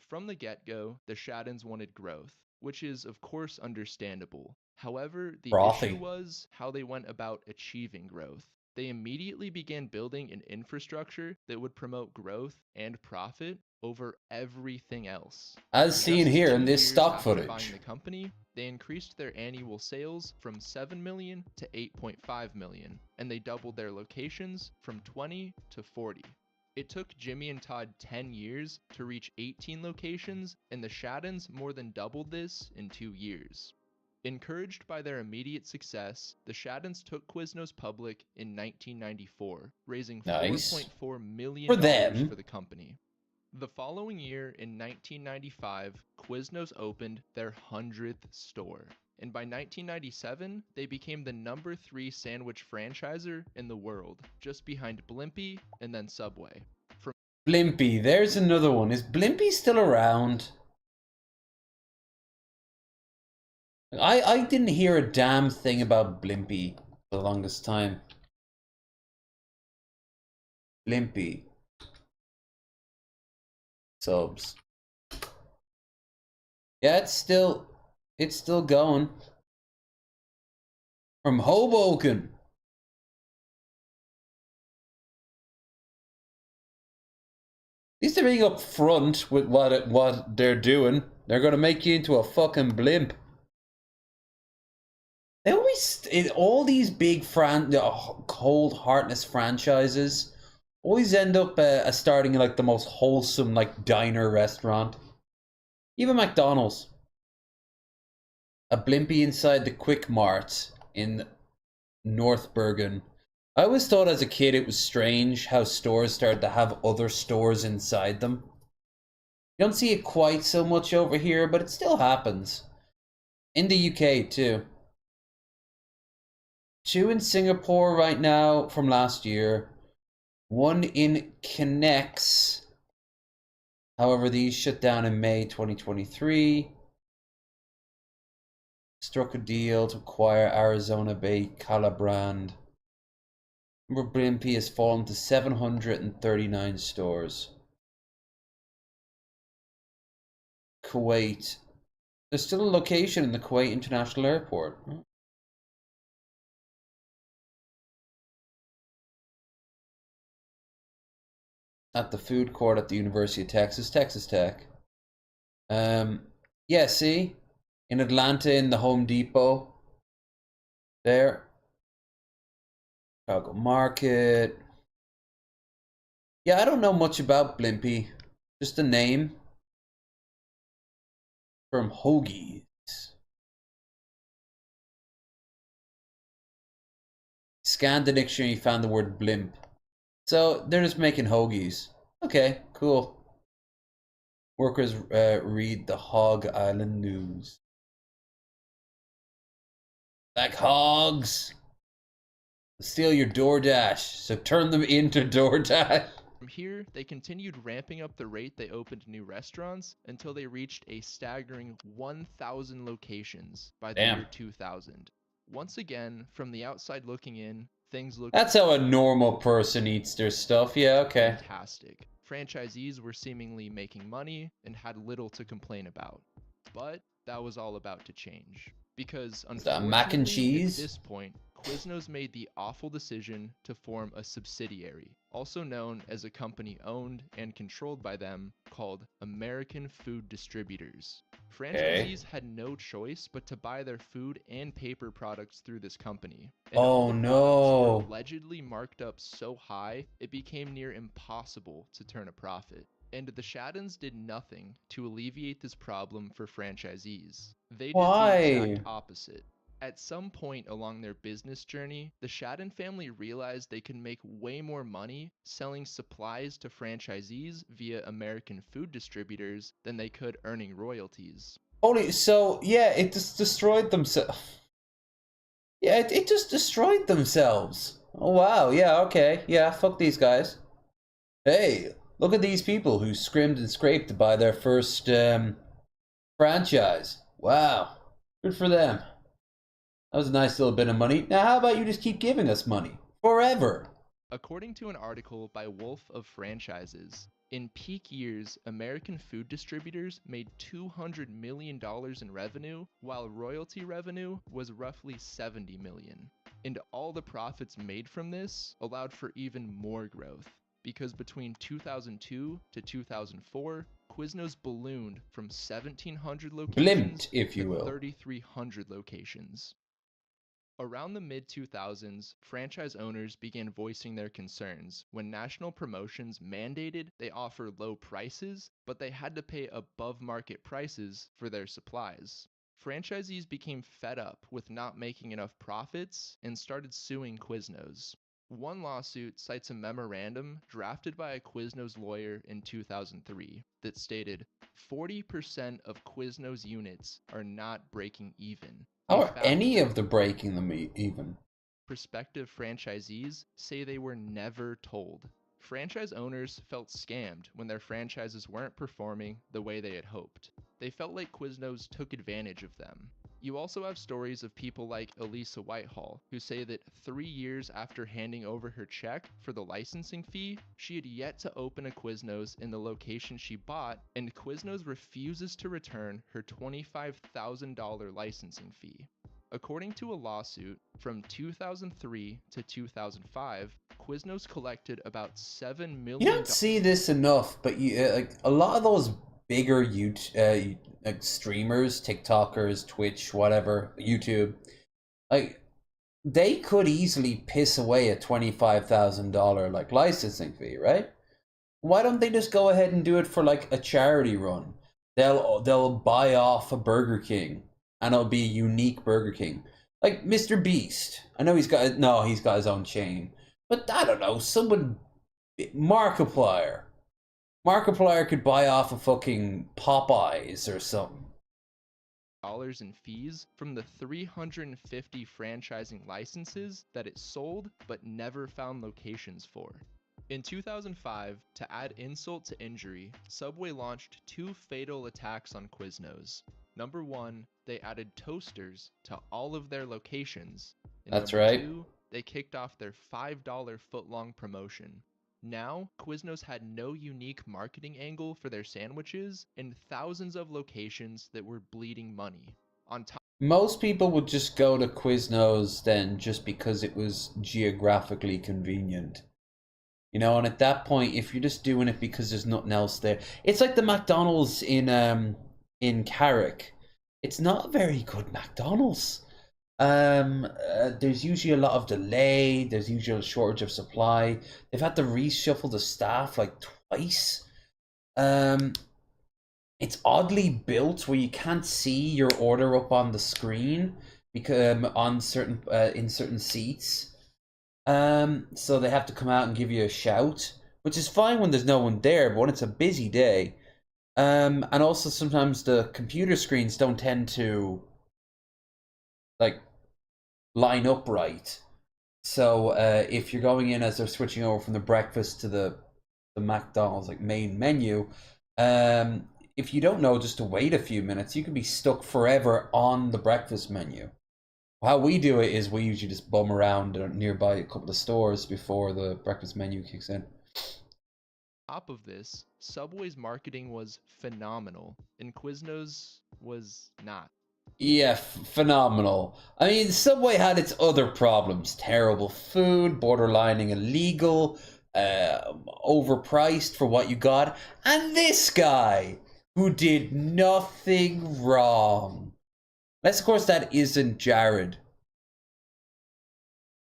From the get-go, the Shaddens wanted growth, which is of course understandable. However, the Frothy. issue was how they went about achieving growth. They immediately began building an infrastructure that would promote growth and profit over everything else. As seen Just here 2 in this years stock after footage. buying the company, they increased their annual sales from 7 million to 8.5 million, and they doubled their locations from 20 to 40. It took Jimmy and Todd 10 years to reach 18 locations, and the Shaddens more than doubled this in 2 years. Encouraged by their immediate success, the Shaddens took Quiznos public in 1994, raising Nice. $4.4 million For them. for the company. The following year, in 1995, Quiznos opened their 100th store. And by 1997, they became the number 3 sandwich franchisor in the world, just behind Blimpie and then Subway. Blimpie, there's another one. Is Blimpie still around? I didn't hear a damn thing about Blimpie for the longest time. Blimpie. Subs. Yeah, it's still going. From Hoboken. At least they're being up front with what they're doing. They're gonna make you into a fucking blimp. They always, all these big cold heartless franchises always end up starting in like the most wholesome like diner restaurant. Even McDonald's. A Blimpie inside the Quick Mart in North Bergen. I always thought as a kid it was strange how stores started to have other stores inside them. You don't see it quite so much over here, but it still happens. In the UK too. 2 in Singapore right now from last year. 1 in Connects. However, these shut down in May 2023. Struck a deal to acquire Arizona-based Calabrand. Number Blimpie has fallen to 739 stores. Kuwait. There's still a location in the Kuwait International Airport. At the food court at the University of Texas, Texas Tech. Yeah, see? In Atlanta, in the Home Depot. There. Chicago Market. Yeah, I don't know much about Blimpie. Just a name. From Hoagies. Scanned the dictionary, found the word blimp. So they're just making hoagies. Okay, cool. Workers read the Hog Island News. Like hogs. Steal your DoorDash, so turn them into DoorDash. From here, they continued ramping up the rate they opened new restaurants until they reached a staggering 1,000 locations by the year 2000. Once again, from the outside looking in, things looked... That's how a normal person eats their stuff, yeah, okay. Fantastic. Franchisees were seemingly making money and had little to complain about. But that was all about to change. Because unfortunately, mac and cheese? at this point, Quiznos made the awful decision to form a subsidiary, also known as a company owned and controlled by them, called American Food Distributors. Franchisees had no choice but to buy their food and paper products through this company. And all the products were allegedly marked up so high, it became near impossible to turn a profit. And the Shaddens did nothing to alleviate this problem for franchisees. They did the exact opposite. At some point along their business journey, the Shadden family realized they could make way more money selling supplies to franchisees via American Food Distributors than they could earning royalties. So yeah, it just destroyed themselves. Yeah, it just destroyed themselves. Oh wow, yeah, okay, yeah, fuck these guys. Hey, look at these people who scrimmed and scraped to buy their first franchise. Wow, good for them. That was a nice little bit of money. Now, how about you just keep giving us money forever? According to an article by Wolf of Franchises, in peak years, American food distributors made $200 million in revenue, while royalty revenue was roughly $70 million. And all the profits made from this allowed for even more growth, because between 2002 to 2004, Quiznos ballooned from 1,700 locations if you to will. 3,300 locations. Around the mid-2000s, franchise owners began voicing their concerns when national promotions mandated they offer low prices, but they had to pay above-market prices for their supplies. Franchisees became fed up with not making enough profits and started suing Quiznos. One lawsuit cites a memorandum drafted by a Quiznos lawyer in 2003 that stated 40% of Quiznos units are not breaking even. How are any of the breaking them even? Prospective franchisees say they were never told. Franchise owners felt scammed when their franchises weren't performing the way they had hoped. They felt like Quiznos took advantage of them. You also have stories of people like Elisa Whitehall, who say that 3 years after handing over her check for the licensing fee, she had yet to open a Quiznos in the location she bought, and Quiznos refuses to return her $25,000 licensing fee. According to a lawsuit, from 2003 to 2005, Quiznos collected about $7 million. You don't see this enough, but you like a lot of those bigger like streamers, TikTokers, Twitch, whatever, YouTube, like they could easily piss away a $25,000 like licensing fee, right? Why don't they just go ahead and do it for like a charity run? They'll buy off a Burger King, and it'll be a unique Burger King. Like Mr. Beast. I know he's got his own chain. But I don't know, someone Markiplier. Markiplier could buy off a fucking Popeyes or something. Dollars in fees from the 350 franchising licenses that it sold but never found locations for. In 2005, to add insult to injury, Subway launched 2 fatal attacks on Quiznos. Number 1, they added toasters to all of their locations. And That's number right. 2, they kicked off their $5 footlong promotion. Now, Quiznos had no unique marketing angle for their sandwiches and thousands of locations that were bleeding money. On top, most people would just go to Quiznos then just because it was geographically convenient. You know, and at that point, if you're just doing it because there's nothing else there, it's like the McDonald's in Carrick. It's not a very good McDonald's. There's usually a lot of delay. There's usually a shortage of supply. They've had to reshuffle the staff like twice. It's oddly built where you can't see your order up on the screen because on certain in certain seats. So they have to come out and give you a shout, which is fine when there's no one there, but when it's a busy day, and also sometimes the computer screens don't tend to like line up right. So if you're going in as they're switching over from the breakfast to the McDonald's like main menu, if you don't know just to wait a few minutes, you can be stuck forever on the breakfast menu. How we do it is we usually just bum around nearby a couple of stores before the breakfast menu kicks in. top of this, Subway's marketing was phenomenal, and Quiznos was not. Yeah, phenomenal. I mean, Subway had its other problems. Terrible food, borderlining illegal, overpriced for what you got. And this guy, who did nothing wrong. Unless, of course, that isn't Jared.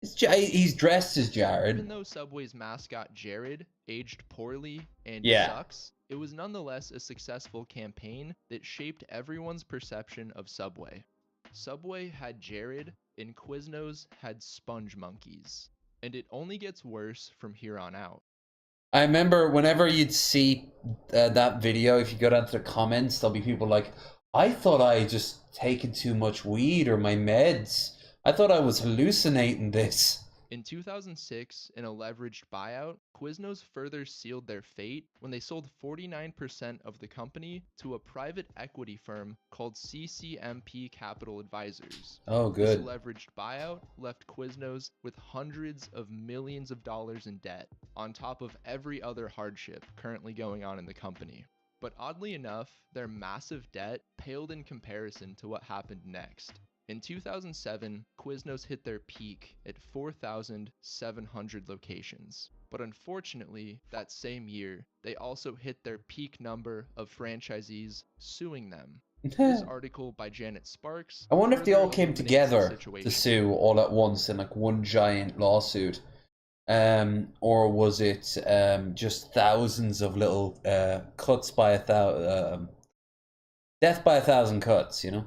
He's dressed as Jared. Even though Subway's mascot Jared aged poorly and sucks, it was nonetheless a successful campaign that shaped everyone's perception of Subway. Subway had Jared, and Quiznos had sponge monkeys. And it only gets worse from here on out. I remember whenever you'd see that video, if you go down to the comments, there'll be people like, I thought I just taken too much weed or my meds. I thought I was hallucinating this. In 2006, in a leveraged buyout, Quiznos further sealed their fate when they sold 49% of the company to a private equity firm called CCMP Capital Advisors. Oh, This good. leveraged buyout left Quiznos with hundreds of millions of dollars in debt, on top of every other hardship currently going on in the company. But oddly enough, their massive debt paled in comparison to what happened next. In 2007, Quiznos hit their peak at 4,700 locations. But unfortunately, that same year, they also hit their peak number of franchisees suing them. This article by Janet Sparks I wonder if they further all came illuminates the together to situation. sue all at once in like one giant lawsuit. Or was it just thousands of little cuts by death by 1,000 cuts, you know?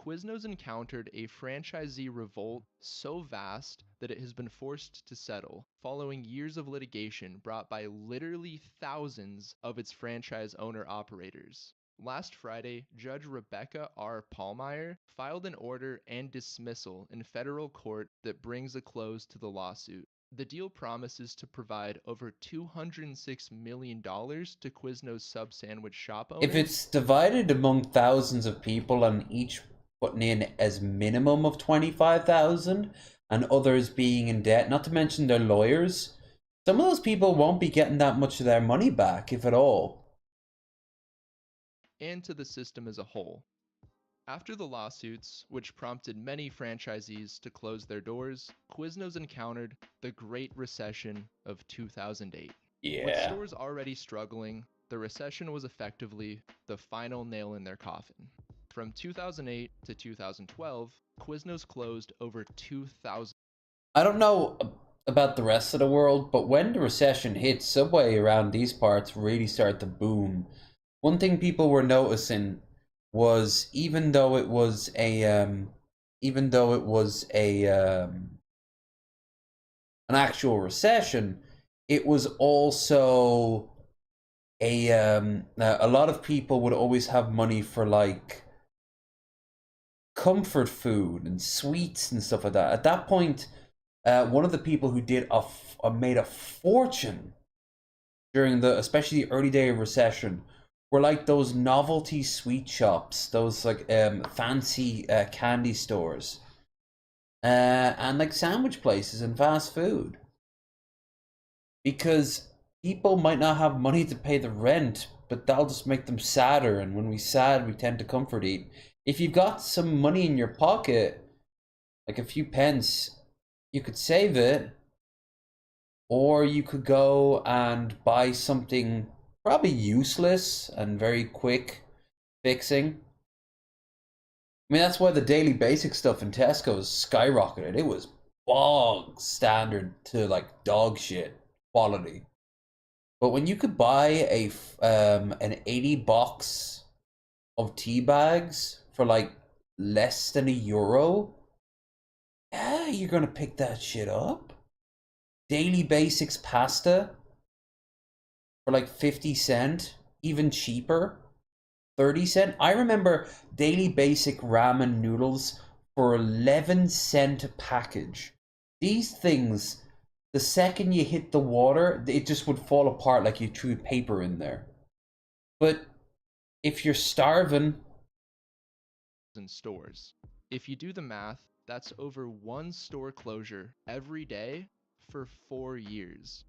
Quiznos encountered a franchisee revolt so vast that it has been forced to settle, following years of litigation brought by literally thousands of its franchise owner-operators. Last Friday, Judge Rebecca R. Pallmeyer filed an order and dismissal in federal court that brings a close to the lawsuit. The deal promises to provide over $206 million to Quiznos sub-sandwich shop owners. If it's divided among thousands of people and each putting in as minimum of 25,000 and others being in debt, not to mention their lawyers, some of those people won't be getting that much of their money back, if at all. And to the system as a whole. After the lawsuits, which prompted many franchisees to close their doors, Quiznos encountered the Great Recession of 2008. Yeah. With stores already struggling, the recession was effectively the final nail in their coffin. From 2008 to 2012, Quiznos closed over 2,000. I don't know about the rest of the world, but when the recession hit, Subway around these parts really started to boom. One thing people were noticing was even though it was an actual recession, it was also a lot of people would always have money for like comfort food and sweets and stuff like that. At that point, one of the people who did made a fortune during especially the early day of recession were like those novelty sweet shops, those like fancy candy stores, and like sandwich places and fast food. Because people might not have money to pay the rent, but that'll just make them sadder, and when we're sad, we tend to comfort eat. If you've got some money in your pocket, like a few pence, you could save it, or you could go and buy something probably useless and very quick fixing. I mean, that's why the daily basic stuff in Tesco's skyrocketed. It was bog standard to like dog shit quality. But when you could buy an 80 box of tea bags for like less than €1, yeah, you're gonna pick that shit up. Daily basics pasta for like 50 cent, even cheaper, 30 cent. I remember daily basic ramen noodles for 11 cent a package. These things, the second you hit the water, it just would fall apart like you threw paper in there. But if you're starving, in stores. If you do the math, that's over one store closure every day for 4 years.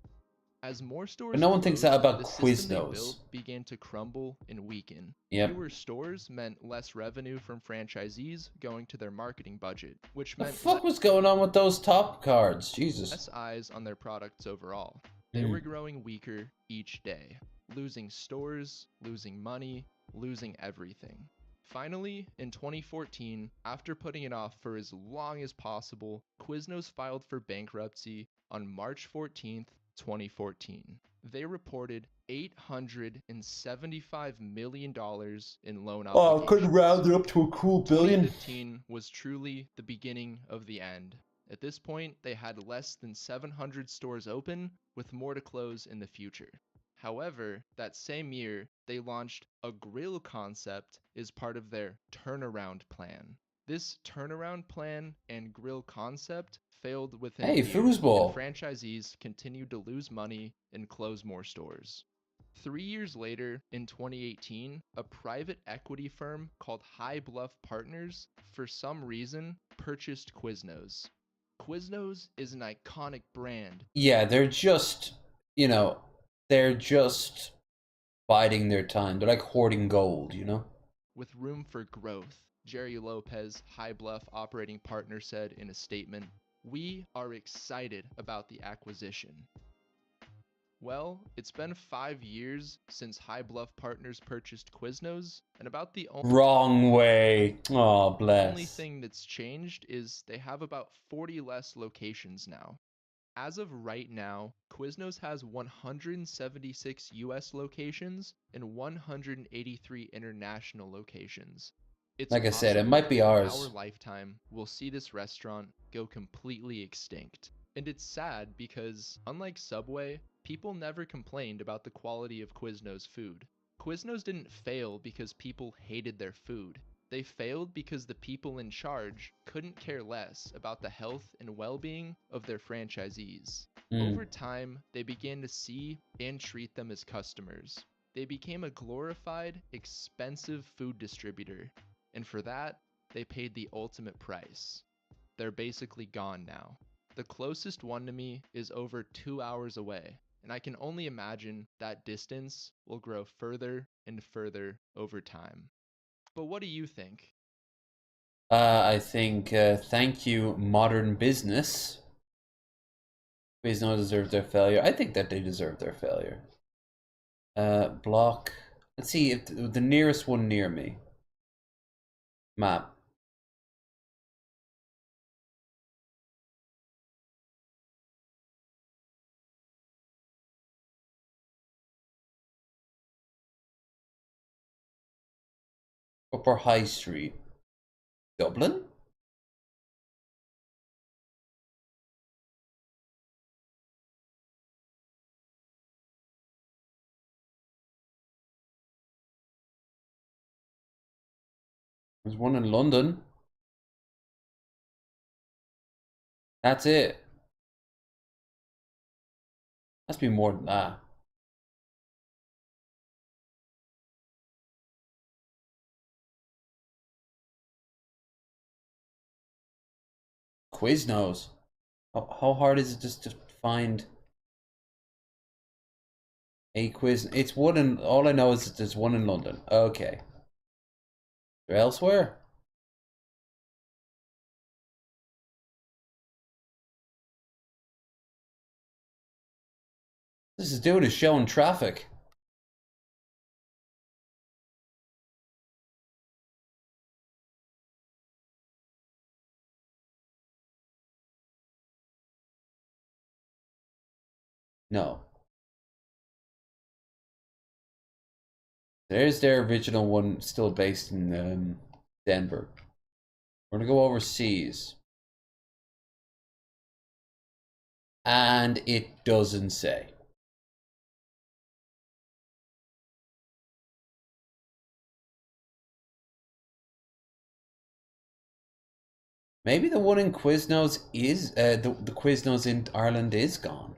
As more stores but no one thinks that about the system they Quiznos. built began to crumble and weaken. Yep. Fewer stores meant less revenue from franchisees going to their marketing budget, which The meant fuck was going on with those top cards? Jesus. less eyes on their products overall. They were growing weaker each day, losing stores, losing money, losing everything. Finally, in 2014, after putting it off for as long as possible, Quiznos filed for bankruptcy on March 14th, 2014. They reported $875 million in loan obligations. Oh, I couldn't round it up to a cool billion. 2015 was truly the beginning of the end. At this point, they had less than 700 stores open, with more to close in the future. However, that same year, they launched a grill concept as part of their turnaround plan. This turnaround plan and grill concept failed within Hey, a year, and foosball. franchisees continued to lose money and close more stores. 3 years later, in 2018, a private equity firm called High Bluff Partners, for some reason, purchased Quiznos. Quiznos is an iconic brand. Yeah, they're just, you know, they're just biding their time. They're like hoarding gold, you know? With room for growth, Jerry Lopez, High Bluff operating partner, said in a statement, "We are excited about the acquisition." Well, it's been 5 years since High Bluff Partners purchased Quiznos, and about the Wrong way. Oh, only bless. thing that's changed is they have about 40 less locations now. As of right now, Quiznos has 176 US locations and 183 international locations. It's Like I said, it possible might be in our ours. lifetime we'll see this restaurant go completely extinct. And it's sad because, unlike Subway, people never complained about the quality of Quiznos food. Quiznos didn't fail because people hated their food. They failed because the people in charge couldn't care less about the health and well-being of their franchisees. Over time, they began to see and treat them as customers. They became a glorified, expensive food distributor, and for that, they paid the ultimate price. They're basically gone now. The closest one to me is over 2 hours away, and I can only imagine that distance will grow further and further over time. But what do you think? I think, thank you, modern business. Quiznos deserve their failure. I think that they deserve their failure. Block. Let's see if the nearest one near me. Map. Upper High Street. Dublin? There's one in London. That's it. Must be more than that. Quiznos. How hard is it just to find a quiz? It's one in. All I know is that there's one in London. Okay. Or elsewhere? This is doing is showing traffic. No. There's their original one, still based in Denver. We're gonna go overseas. And it doesn't say. Maybe the one in Quiznos is, the Quiznos in Ireland is gone.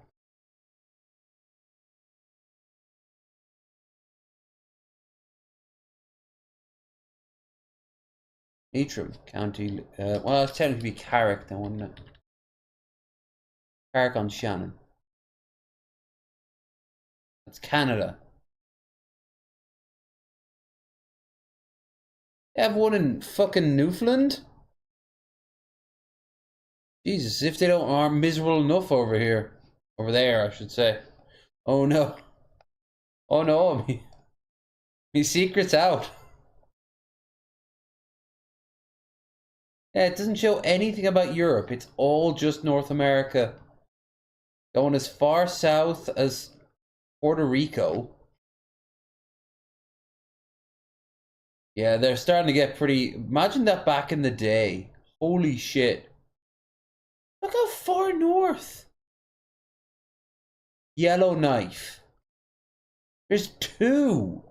Leitrim County, well, it's technically Carrick then, wouldn't it? Carrick on Shannon. That's Canada. They have one in fucking Newfoundland? Jesus, if they aren't miserable enough over here. Over there, I should say. Oh no. Oh no, me secret's out. Yeah, it doesn't show anything about Europe. It's all just North America. Going as far south as Puerto Rico. Yeah, they're starting to get pretty... Imagine that back in the day. Holy shit. Look how far north. Yellowknife. There's two.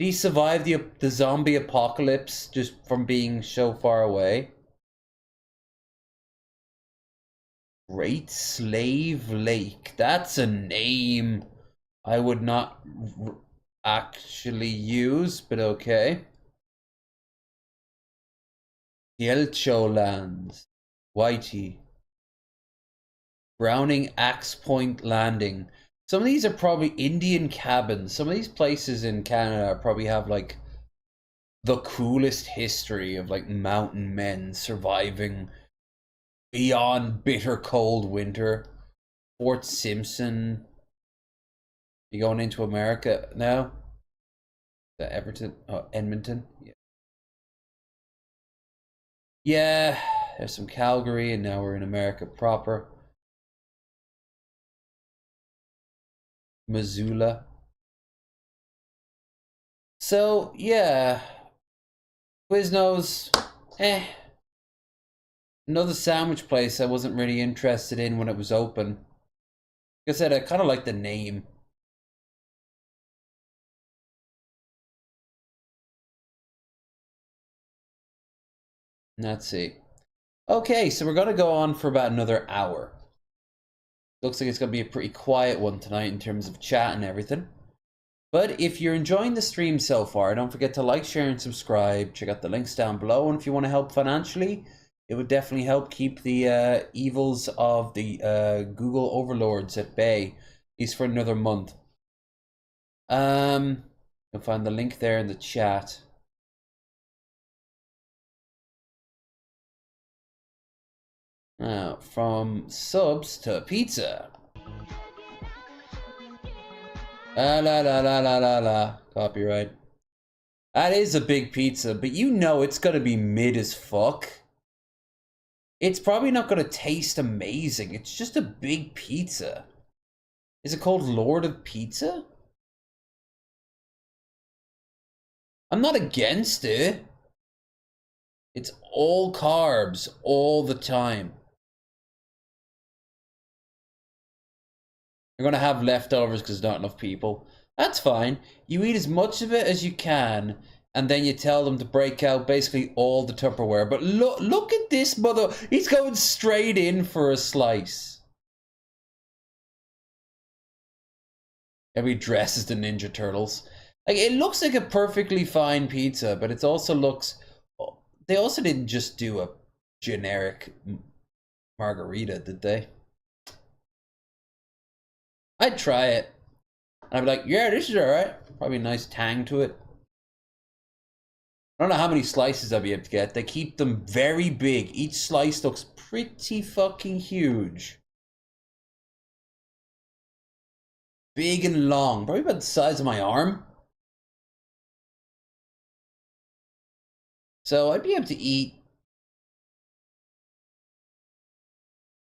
Did he survive the zombie apocalypse just from being so far away? Great Slave Lake. That's a name I would not actually use, but okay. Yelcho Lands. Whitey. Browning Axe Point Landing. Some of these are probably Indian cabins. Some of these places in Canada probably have like the coolest history of like mountain men surviving beyond bitter cold winter. Fort Simpson. You going into America now? Is that Everton? Oh, Edmonton? Yeah. Yeah, there's some Calgary, and now we're in America proper. Missoula. So, yeah. Quiznos, Another sandwich place I wasn't really interested in when it was open. Like I said, I kind of like the name. Let's see. Okay, so we're going to go on for about another hour. Looks like it's going to be a pretty quiet one tonight in terms of chat and everything. But if you're enjoying the stream so far, don't forget to like, share, and subscribe. Check out the links down below. And if you want to help financially, it would definitely help keep the evils of the Google overlords at bay, at least for another month. You'll find the link there in the chat. Now, from subs to pizza. La la la la la la la. Copyright. That is a big pizza, but you know it's gonna be mid as fuck. It's probably not gonna taste amazing. It's just a big pizza. Is it called Lord of Pizza? I'm not against it. It's all carbs all the time. You're gonna have leftovers because there's not enough people. That's fine. You eat as much of it as you can, and then you tell them to break out basically all the Tupperware. But look at this mother. He's going straight in for a slice. Every dress is the Ninja Turtles. Like, it looks like a perfectly fine pizza, but it also looks... They also didn't just do a generic margarita, did they? I'd try it. I'd be like, yeah, this is alright. Probably a nice tang to it. I don't know how many slices I'll be able to get. They keep them very big. Each slice looks pretty fucking huge. Big and long. Probably about the size of my arm. So I'd be able to eat...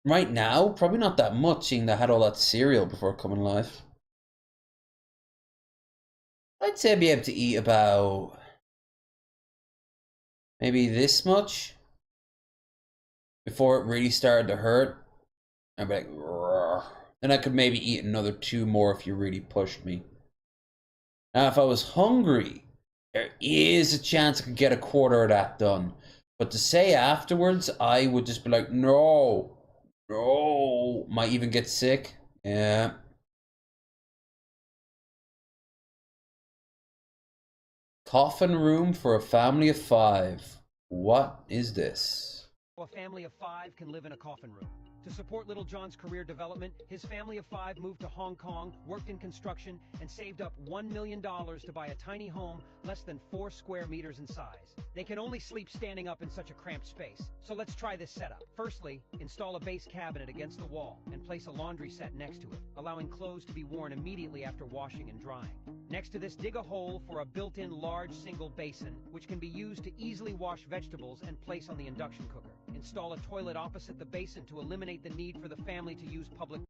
Right now, probably not that much, seeing that I had all that cereal before coming live. I'd say I'd be able to eat about... maybe this much before it really started to hurt. I'd be like, roar. Then I could maybe eat another 2 more if you really pushed me. Now, if I was hungry, there is a chance I could get a quarter of that done. But to say afterwards, I would just be like, no, no. Might even get sick. Yeah. Coffin room for a family of 5. What is this? A family of 5 can live in a coffin room. To support Little John's career development, his family of 5 moved to Hong Kong, worked in construction, and saved up $1 million to buy a tiny home less than 4 square meters in size. They can only sleep standing up in such a cramped space. So let's try this setup. Firstly, install a base cabinet against the wall and place a laundry set next to it, allowing clothes to be worn immediately after washing and drying. Next to this, dig a hole for a built-in large single basin, which can be used to easily wash vegetables and place on the induction cooker. Install a toilet opposite the basin to eliminate the need for the family to use public...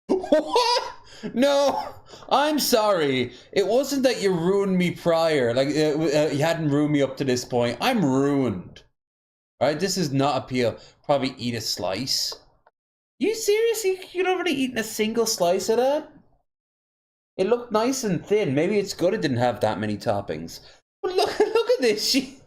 What? No, I'm sorry. It wasn't that you ruined me prior. Like, you hadn't ruined me up to this point. I'm ruined. Alright, this is not appeal. Probably eat a slice. You seriously? You'd already eaten a single slice of that? It looked nice and thin. Maybe it's good it didn't have that many toppings. But look at this. I'm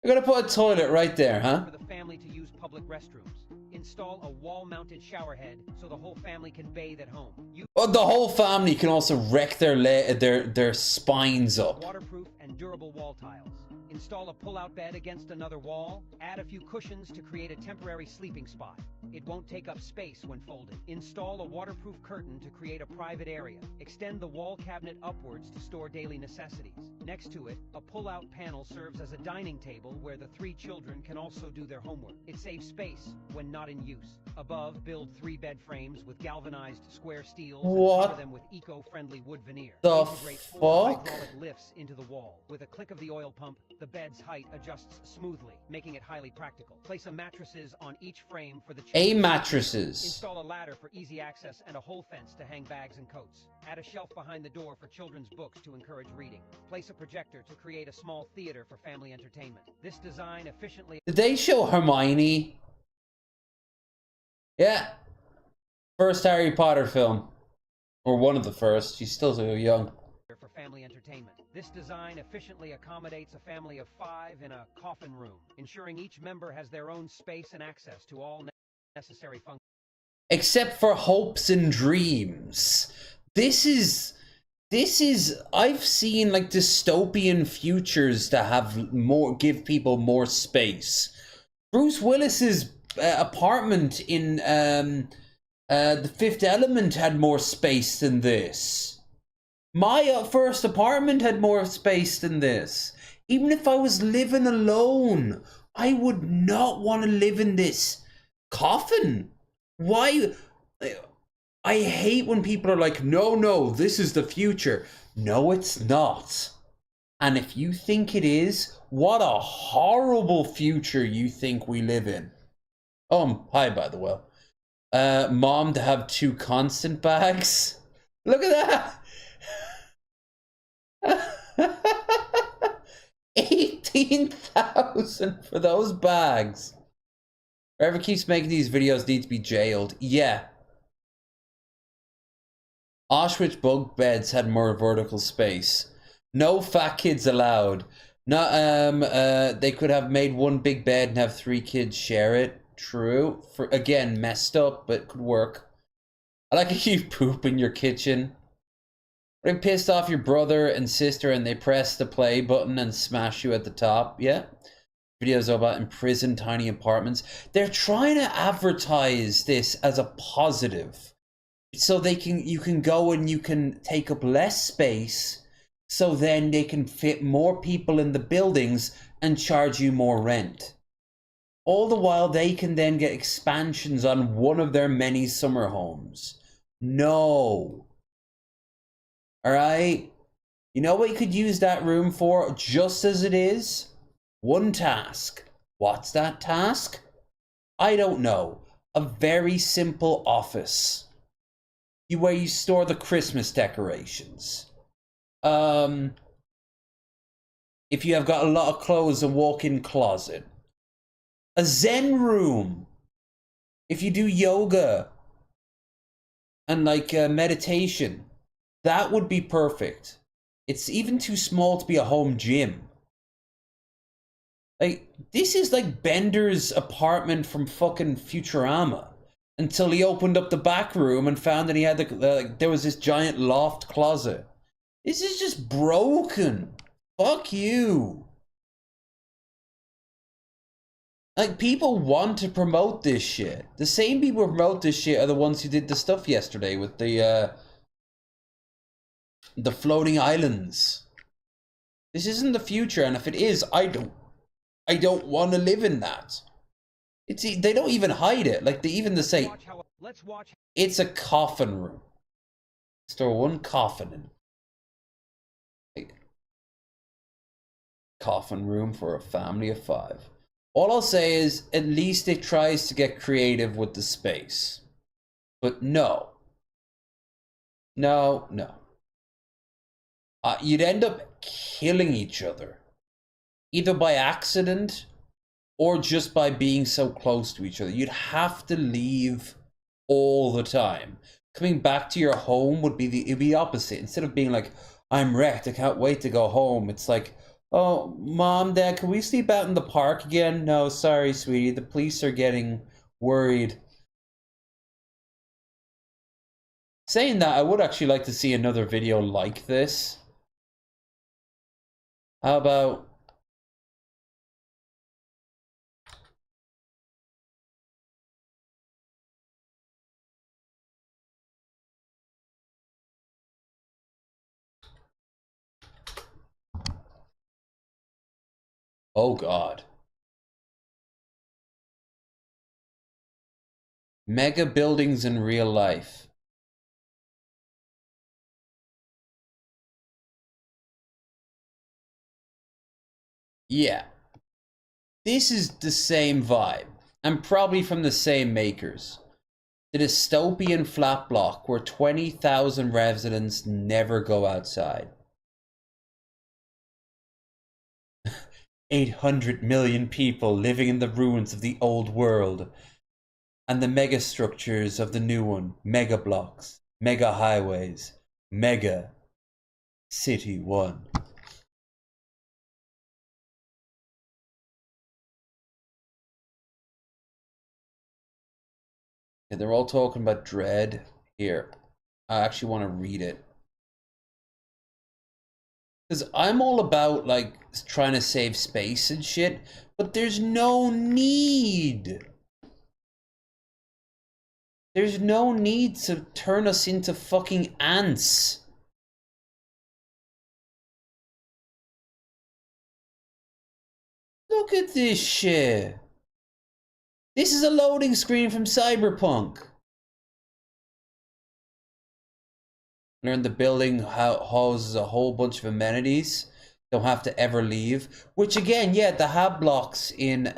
gonna put a toilet right there, huh? For the family to use public restrooms. Install a wall-mounted shower head so the whole family can bathe at home. Oh, the whole family can also wreck their spines up. Waterproof and durable wall tiles. Install a pull-out bed against another wall. Add a few cushions to create a temporary sleeping spot. It won't take up space when folded. Install a waterproof curtain to create a private area. Extend the wall cabinet upwards to store daily necessities. Next to it, a pull-out panel serves as a dining table where the 3 children can also do their homework. It saves space when not in use. Above, build 3 bed frames with galvanized square steels and cover them with eco-friendly wood veneer. Integrate 4 hydraulic lifts into the wall. With a click of the oil pump, the bed's height adjusts smoothly, making it highly practical. Place a mattresses on each frame for the children. Mattresses. Install a ladder for easy access and a hole fence to hang bags and coats. Add a shelf behind the door for children's books to encourage reading. Place a projector to create a small theater for family entertainment. This design efficiently... Did they show Hermione? Yeah. First Harry Potter film. Or one of the first. She's still so young. For family entertainment. This design efficiently accommodates a family of 5 in a coffin room, ensuring each member has their own space and access to all necessary functions. Except for hopes and dreams. This is I've seen like dystopian futures to have give people more space. Bruce Willis's apartment in The Fifth Element had more space than this. My first apartment had more space than this. Even if I was living alone, I would not want to live in this coffin. Why? I hate when people are like, no, this is the future. No, it's not. And if you think it is, what a horrible future you think we live in. Oh, hi, by the way. Mom to have 2 constant bags. Look at that. 18,000 for those bags. Whoever keeps making these videos needs to be jailed. Yeah. Auschwitz bunk beds had more vertical space. No fat kids allowed. Not they could have made 1 big bed and have 3 kids share it. True. For again, messed up, but could work. I like if you poop in your kitchen. They pissed off your brother and sister and they press the play button and smash you at the top. Yeah. Videos about imprisoned tiny apartments. They're trying to advertise this as a positive. So you can go and you can take up less space. So then they can fit more people in the buildings and charge you more rent. All the while they can then get expansions on one of their many summer homes. No. Alright? You know what you could use that room for just as it is? 1 task. What's that task? I don't know. A very simple office. Where you store the Christmas decorations. If you have got a lot of clothes, a walk-in closet. A Zen room. If you do yoga and like meditation. That would be perfect. It's even too small to be a home gym. Like, this is like Bender's apartment from fucking Futurama. Until he opened up the back room and found that he had there was this giant loft closet. This is just broken. Fuck you. Like, people want to promote this shit. The same people who promote this shit are the ones who did the stuff yesterday with the floating islands. This isn't the future, and if it is, I don't want to live in that. They don't even hide it. Like, they say it's a coffin room. Store 1 coffin in. Coffin room for a family of 5. All I'll say is, at least it tries to get creative with the space. But no. No. You'd end up killing each other. Either by accident or just by being so close to each other. You'd have to leave all the time. coming back to your home would be it'd be opposite. Instead of being like, I'm wrecked, I can't wait to go home. It's like, oh, Mom, Dad, can we sleep out in the park again? No, sorry, sweetie. The police are getting worried. Saying that, I would actually like to see another video like this. How about... Oh, God. Mega buildings in real life. Yeah. This is the same vibe. And probably from the same makers. The dystopian flat block where 20,000 residents never go outside. 800 million people living in the ruins of the old world. And the mega structures of the new one. Mega blocks. Mega highways. Mega City 1. Okay, they're all talking about dread. Here, I actually want to read it. Because I'm all about, like, trying to save space and shit, but there's no need. There's no need to turn us into fucking ants. Look at this shit. This is a loading screen from Cyberpunk. Learn the building houses a whole bunch of amenities. Don't have to ever leave. Which again, yeah, the hab blocks in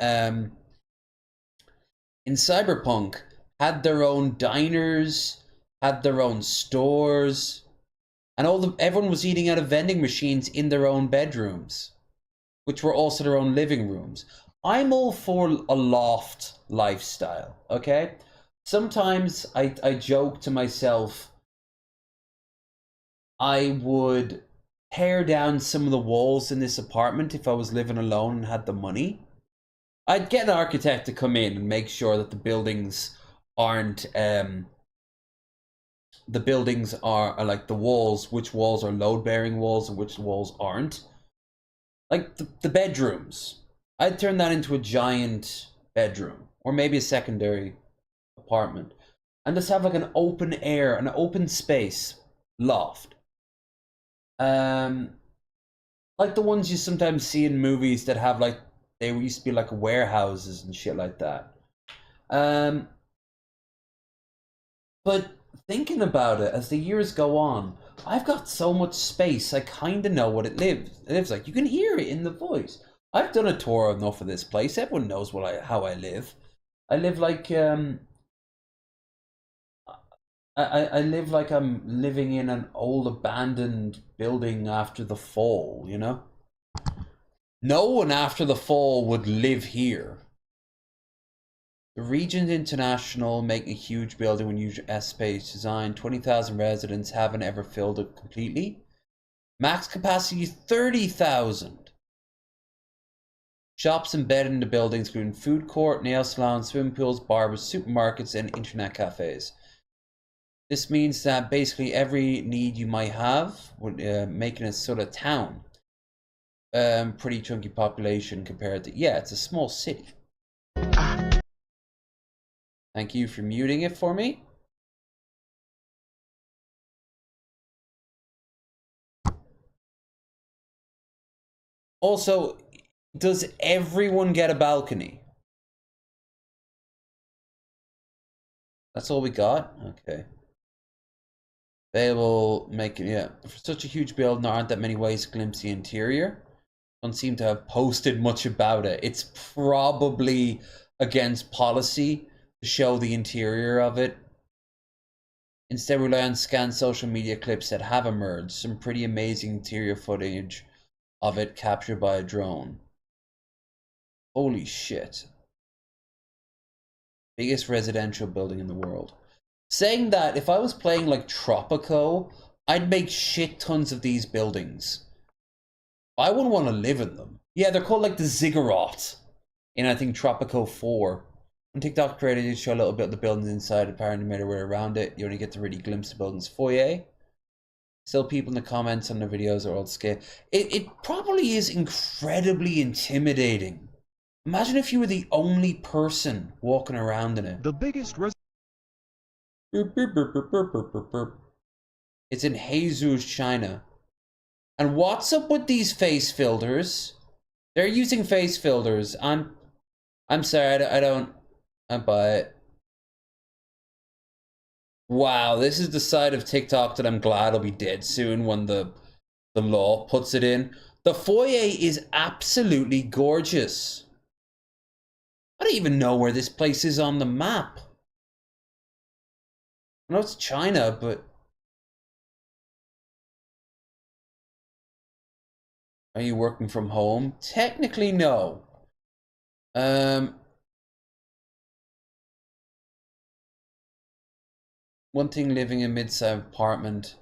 Cyberpunk had their own diners, had their own stores, and everyone was eating out of vending machines in their own bedrooms, which were also their own living rooms. I'm all for a loft lifestyle, okay? Sometimes I joke to myself, I would tear down some of the walls in this apartment if I was living alone and had the money. I'd get an architect to come in and make sure that the buildings aren't, are like the walls, which walls are load-bearing walls and which walls aren't. Like the bedrooms. I'd turn that into a giant bedroom, or maybe a secondary apartment, and just have like an open air, an open space loft. Like the ones you sometimes see in movies that have like, they used to be like warehouses and shit like that. But thinking about it, as the years go on, I've got so much space, I kind of know what it lives like. You can hear it in the voice. I've done a tour enough of this place. Everyone knows how I live. I live like I live like I'm living in an old abandoned building after the fall, you know? No one after the fall would live here. The Regent International, making a huge building when huge space design. 20,000 residents, haven't ever filled it completely. Max capacity 30,000. Shops embedded in the buildings, including food court, nail salons, swimming pools, barbers, supermarkets, and internet cafes. This means that basically every need you might have, making a sort of town. Pretty chunky population compared to, yeah, it's a small city. Thank you for muting it for me. Also, does everyone get a balcony? That's all we got? Okay. Available, yeah. For such a huge building, there aren't that many ways to glimpse the interior. Don't seem to have posted much about it. It's probably against policy to show the interior of it. Instead, rely on scanned social media clips that have emerged. Some pretty amazing interior footage of it captured by a drone. Holy shit. Biggest residential building in the world. Saying that, if I was playing like Tropico, I'd make shit tons of these buildings. I wouldn't want to live in them. Yeah, they're called like the ziggurat in, I think, Tropico 4. On TikTok creator did show a little bit of the buildings inside, apparently made a way around it. You only get to really glimpse the building's foyer. Still, people in the comments on the videos are all scared. It probably is incredibly intimidating. Imagine if you were the only person walking around in it. The biggest It's in Jesus, China. And what's up with these face filters? They're using face filters. I'm sorry, I buy it. Wow, this is the side of TikTok that I'm glad will be dead soon when the law puts it in. The foyer is absolutely gorgeous. I don't even know where this place is on the map. I know it's China, but... Are you working from home? Technically, no. One thing living in a mid-sized apartment.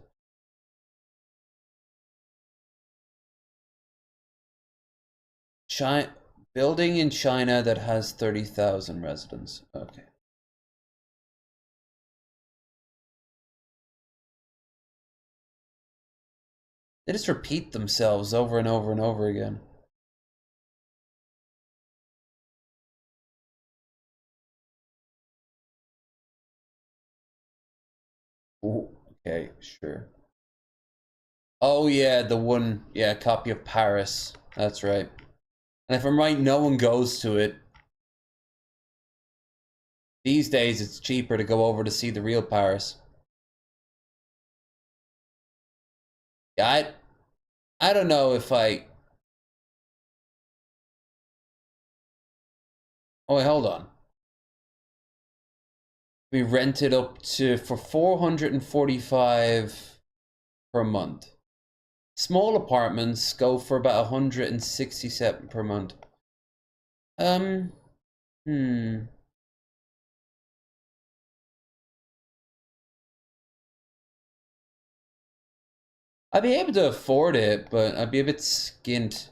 Building in China that has 30,000 residents. Okay. They just repeat themselves over and over and over again. Ooh, okay, sure. Oh yeah, the one, yeah, copy of Paris. That's right. And if I'm right, no one goes to it. These days, it's cheaper to go over to see the real Paris. Yeah, I don't know if I... Oh, wait, hold on. We rented up to for 445 per month. Small apartments go for about 167 per month. I'd be able to afford it, but I'd be a bit skint.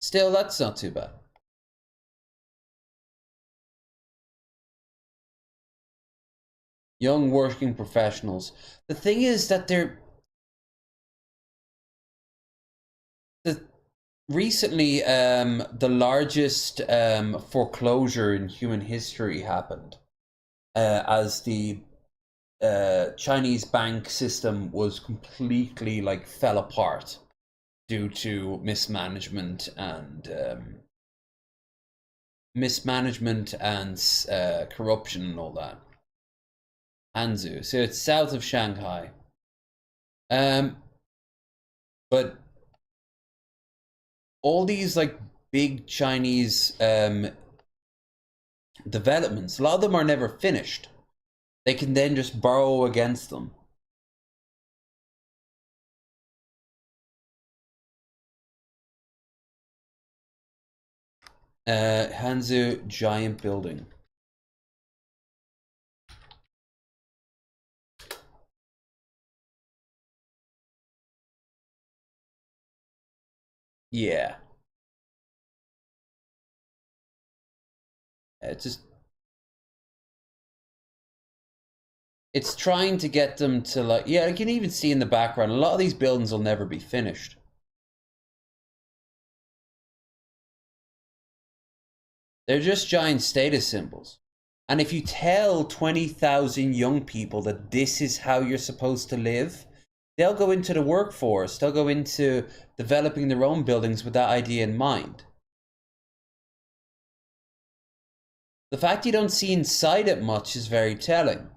Still, that's not too bad. Young working professionals. The thing is that recently, the largest foreclosure in human history happened as the Chinese bank system was completely like fell apart due to mismanagement and corruption and all that. Hangzhou, so it's south of Shanghai. But all these like big Chinese developments, a lot of them are never finished. They can then just borrow against them. Hangzhou giant building. Yeah. It's trying to get them to like, yeah, you can even see in the background, a lot of these buildings will never be finished. They're just giant status symbols. And if you tell 20,000 young people that this is how you're supposed to live, they'll go into the workforce. They'll go into developing their own buildings with that idea in mind. The fact you don't see inside it much is very telling.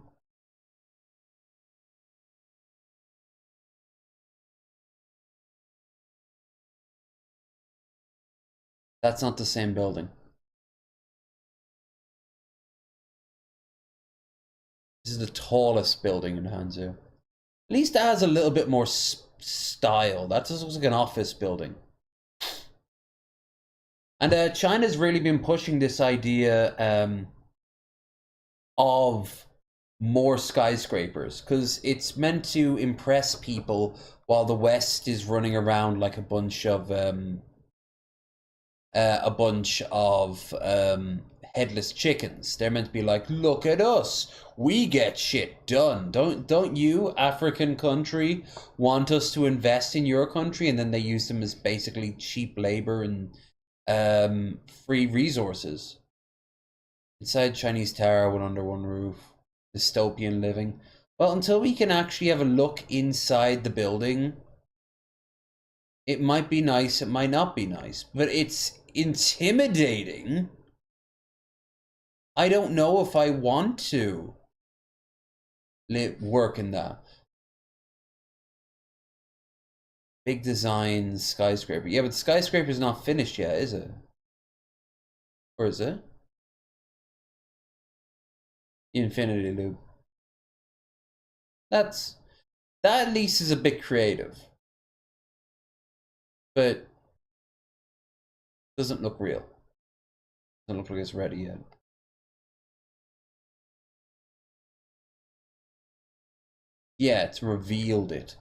That's not the same building. This is the tallest building in Hangzhou. At least it has a little bit more style. That just looks like an office building. And China's really been pushing this idea of more skyscrapers, because it's meant to impress people while the West is running around like a bunch of headless chickens. They're meant to be like, look at us, we get shit done. Don't you, African country, want us to invest in your country? And then they use them as basically cheap labor and free resources. Inside Chinese tower, one under one roof. Dystopian living. Well, until we can actually have a look inside the building, it might be nice, it might not be nice, but it's intimidating. I don't know if I want to work in that. Big design skyscraper. Yeah, but the skyscraper's not finished yet, is it? Or is it? Infinity loop. That at least is a bit creative. But doesn't look real. Doesn't look like it's ready yet. Yeah, it's revealed it.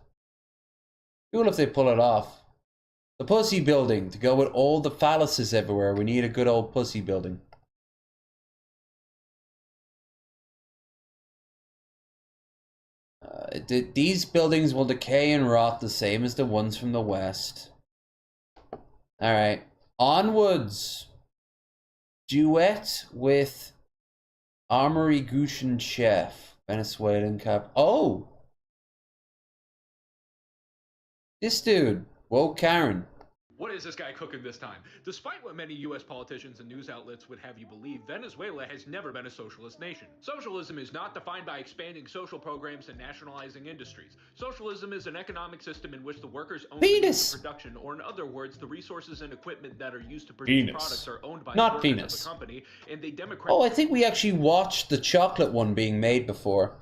Cool if they pull it off. The pussy building, to go with all the phalluses everywhere. We need a good old pussy building. These buildings will decay and rot the same as the ones from the West. Alright, onwards. Duet with Armory Gushin Chef, Venezuelan cap. Oh! This dude, woke Karen. What is this guy cooking this time? Despite what many U.S. politicians and news outlets would have you believe, Venezuela has never been a socialist nation. Socialism is not defined by expanding social programs and nationalizing industries. Socialism is an economic system in which the workers own the means of production, or in other words, the resources and equipment that are used to produce products are owned by the workers of the company, and they democratically... Oh, I think we actually watched the chocolate one being made before.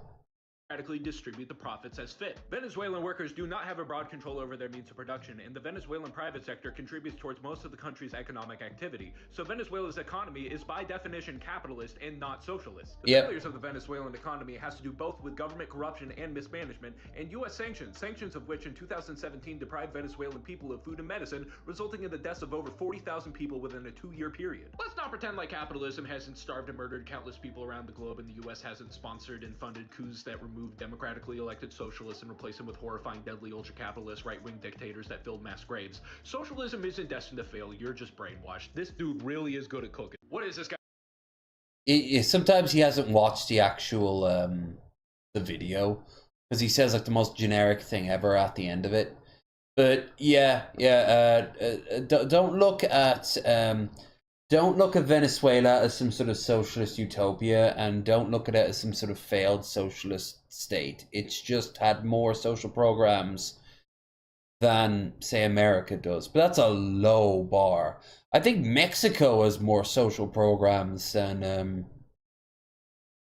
Distribute the profits as fit. Venezuelan workers do not have a broad control over their means of production, and the Venezuelan private sector contributes towards most of the country's economic activity. So Venezuela's economy is by definition capitalist and not socialist. The failures of the Venezuelan economy has to do both with government corruption and mismanagement, and U.S. sanctions of which in 2017 deprived Venezuelan people of food and medicine, resulting in the deaths of over 40,000 people within a 2-year period. Let's not pretend like capitalism hasn't starved and murdered countless people around the globe, and the U.S. hasn't sponsored and funded coups that remove democratically elected socialists and replace them with horrifying, deadly, ultra-capitalist, right-wing dictators that filled mass graves. Socialism isn't destined to fail. You're just brainwashed. This dude really is good at cooking. What is this guy? Sometimes he hasn't watched the actual the video, because he says like the most generic thing ever at the end of it. But yeah, don't look at Venezuela as some sort of socialist utopia, and don't look at it as some sort of failed socialist state. It's just had more social programs than, say, America does. But that's a low bar. I think Mexico has more social programs than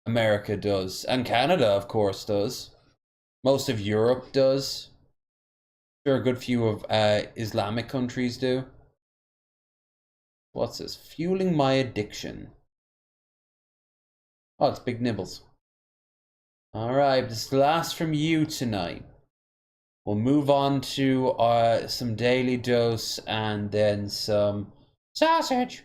America does. And Canada, of course, does. Most of Europe does. Sure, a good few of Islamic countries do. What's this? Fueling my addiction. Oh, it's Big Nibbles. Alright, this is the last from you tonight. We'll move on to some Daily Dose and then some sausage.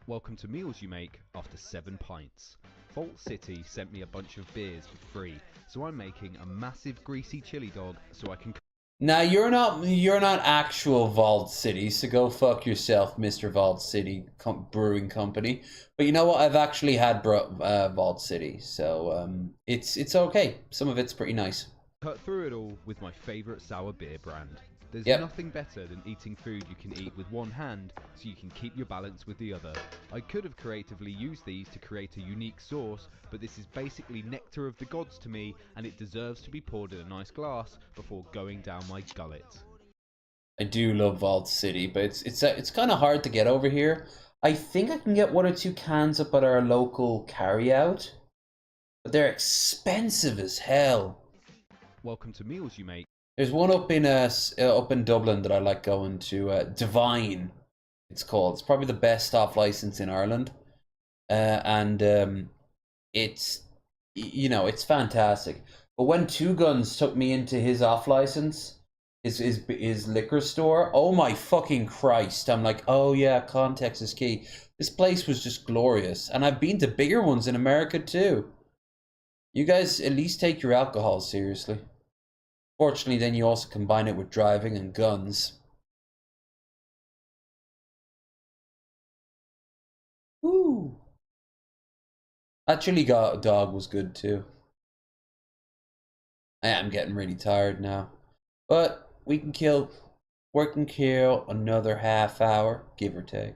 Welcome to Meals You Make After 7 Pints. Vault City sent me a bunch of beers for free, so I'm making a massive greasy chili dog so I can... Now, you're not actual Vault City, so go fuck yourself, Mr. Vault City Brewing Company. But you know what? I've actually had Vault City, so it's okay. Some of it's pretty nice. Cut through it all with my favourite sour beer brand. There's nothing better than eating food you can eat with one hand so you can keep your balance with the other. I could have creatively used these to create a unique sauce, but this is basically nectar of the gods to me, and it deserves to be poured in a nice glass before going down my gullet. I do love Vault City, but it's kind of hard to get over here. I think I can get 1 or 2 cans up at our local carryout, but they're expensive as hell. Welcome to Meals You Make. There's one up in Dublin that I like going to. Divine, it's called. It's probably the best off license in Ireland, and it's you know, it's fantastic. But when Two Guns took me into his off license, his liquor store, oh my fucking Christ! I'm like, oh yeah, context is key. This place was just glorious, and I've been to bigger ones in America too. You guys at least take your alcohol seriously. Fortunately, then you also combine it with driving and guns. Woo! That chili dog was good too. I am getting really tired now, but we can kill another half hour, give or take.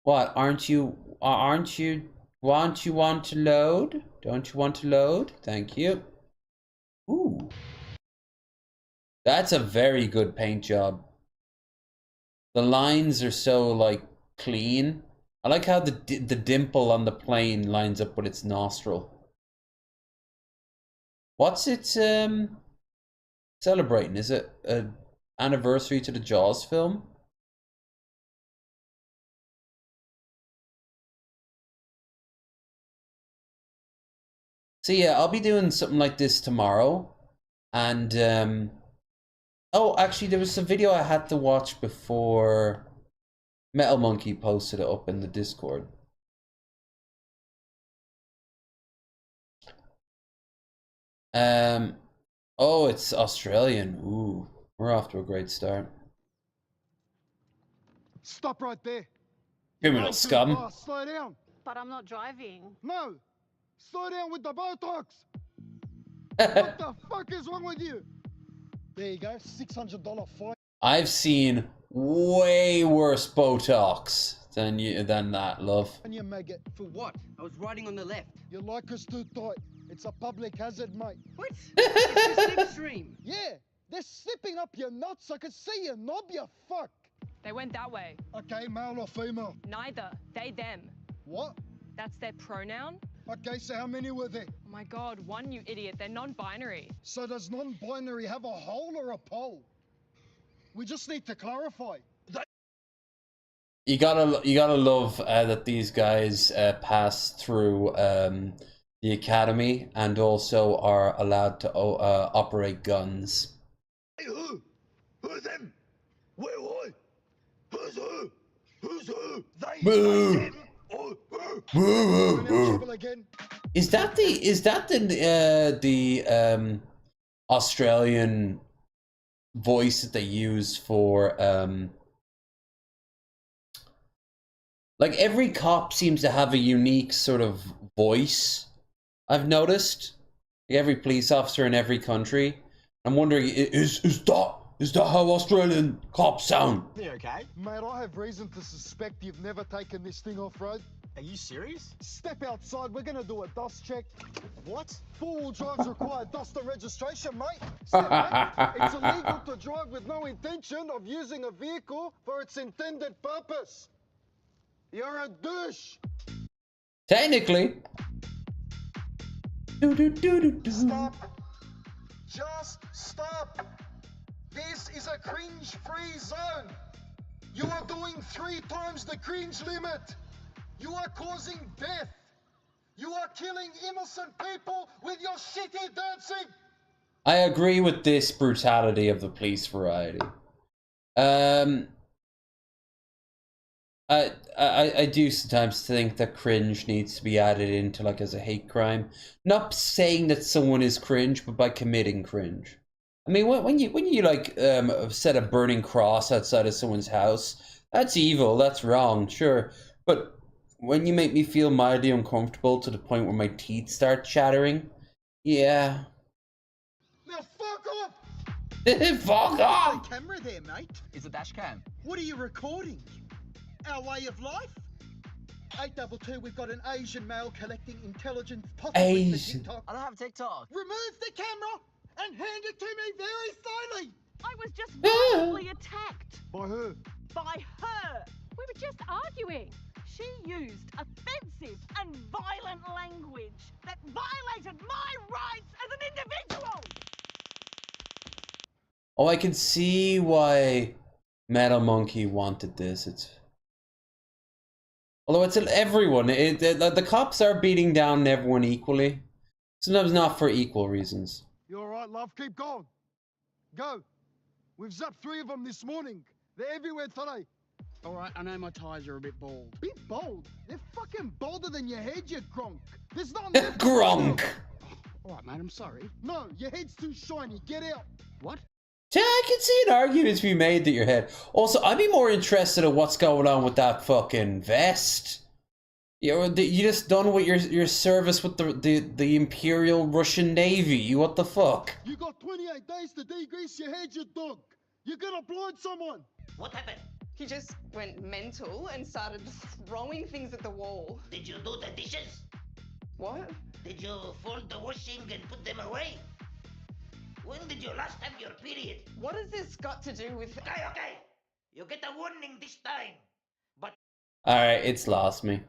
What? Aren't you want to load? Don't you want to load? Thank you. Ooh. That's a very good paint job. The lines are so like clean. I like how the dimple on the plane lines up with its nostril. What's it celebrating? Is it an anniversary to the Jaws film? So yeah, I'll be doing something like this tomorrow. And oh, actually there was a video I had to watch before Metal Monkey posted it up in the Discord. Oh, it's Australian. Ooh, we're off to a great start. Stop right there. Criminal scum. Slow down. But I'm not driving. No. Slow down with the Botox. What the fuck is wrong with you? There you go. $600 fine. I've seen way worse Botox than that, love. And you maggot. For what? I was riding on the left. Your Lycra's too tight. It's a public hazard, mate. What? It's a slipstream. Yeah. They're slipping up your nuts. I can see your knob, you fuck. They went that way. Okay, male or female? Neither. They, them. What? That's their pronoun? Okay, so how many were there? Oh my god, one, you idiot. They're non-binary. So does non-binary have a hole or a pole? We just need to clarify. You gotta love that these guys pass through the academy and also are allowed to operate guns. Hey, who? Who's them? Wait, what? Who's who? Who's who? They. Boo! Boo! Is that the Australian voice that they use for like every cop seems to have a unique sort of voice, I've noticed. Like every police officer in every country. I'm wondering, is that how Australian cops sound? You okay? Mate, I have reason to suspect you've never taken this thing off-road. Are you serious? Step outside, we're gonna do a dust check. What? Four-wheel drives require dust and registration, mate. Step back. It's illegal to drive with no intention of using a vehicle for its intended purpose. You're a douche. Technically. Stop. Just stop. This is a cringe-free zone. You are doing 3 times the cringe limit. You are causing death. You are killing innocent people with your shitty dancing. I agree with this brutality of the police variety. I do sometimes think that cringe needs to be added into like as a hate crime. Not saying that someone is cringe, but by committing cringe. I mean, when you like set a burning cross outside of someone's house, that's evil. That's wrong, sure. But when you make me feel mildly uncomfortable to the point where my teeth start chattering, yeah. Now fuck off! Fuck off! The camera there, mate. It's a dash cam. What are you recording? Our way of life? 822, we've got an Asian male collecting intelligence possibly for TikTok. I don't have TikTok. Remove the camera and hand it to me very slowly. I was just violently attacked. By who? By her. We were just arguing. She used offensive and violent language that violated my rights as an individual. Oh, I can see why Metal Monkey wanted this. Although it's everyone. The cops are beating down everyone equally. Sometimes not for equal reasons. You all right, love? Keep going. Go. We've zapped 3 of them this morning. They're everywhere today. All right, I know my tires are a bit bald. Bit bold? They're fucking bolder than your head, you gronk. There's not Gronk. All right, mate, I'm sorry. No, your head's too shiny. Get out. What? Yeah, I can see an argument to be made that your head. Also, I'd be more interested in what's going on with that fucking vest. You just done with your service with the Imperial Russian Navy. What the fuck? You got 28 days to degrease your head, you dog. You're gonna blind someone. What happened? He just went mental and started throwing things at the wall. Did you do the dishes? What? Did you fold the washing and put them away? When did you last have your period? What has this got to do with... Okay. You get a warning this time. But... Alright, it's lost me.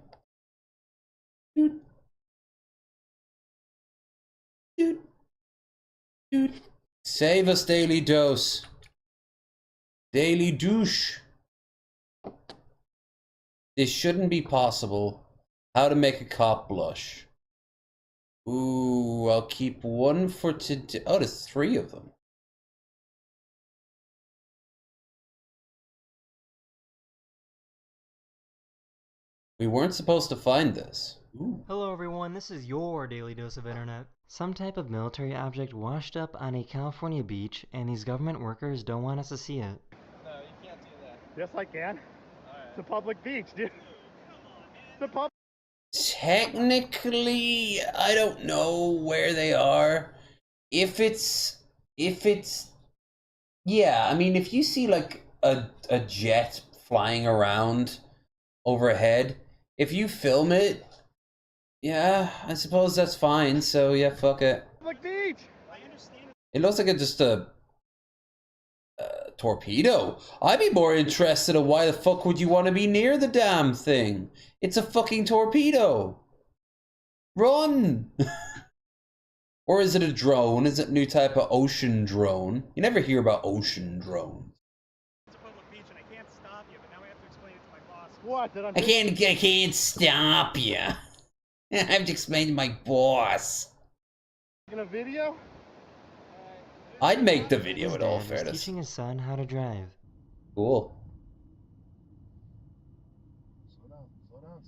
Save us, Daily Dose. Daily Douche. This shouldn't be possible. How to make a cop blush. Ooh, I'll keep one for today. Oh, there's 3 of them. We weren't supposed to find this. Ooh. Hello everyone, this is your Daily Dose of Internet. Some type of military object washed up on a California beach, and these government workers don't want us to see it. No, you can't do that. Yes, I can. Right. It's a public beach, dude. It's a public... Technically, I don't know where they are. If it's... Yeah, I mean, if you see like a jet flying around overhead, if you film it, yeah, I suppose that's fine. So yeah, fuck it. Public beach. It looks like it's just a torpedo. I'd be more interested in why the fuck would you want to be near the damn thing? It's a fucking torpedo. Run. Or is it a drone? Is it a new type of ocean drone? You never hear about ocean drones. It's a public beach and I can't stop you, but now I have to explain it to my boss. What? That I can't stop you. I have to explain to my boss. In a video? I'd make the video in all fairness. Teaching his son how to drive. Cool.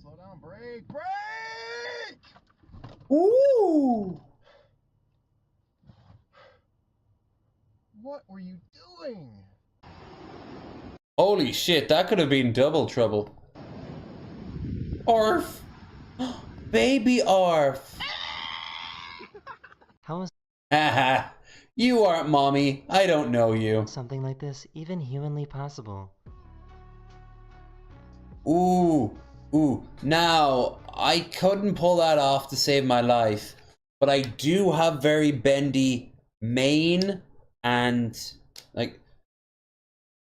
Slow down, brake! Ooh! What were you doing? Holy shit, that could have been double trouble. Arf! Baby Arf! How is... Haha, you aren't mommy. I don't know you. something like this even humanly possible? Ooh. Now, I couldn't pull that off to save my life, but I do have very bendy main and, like,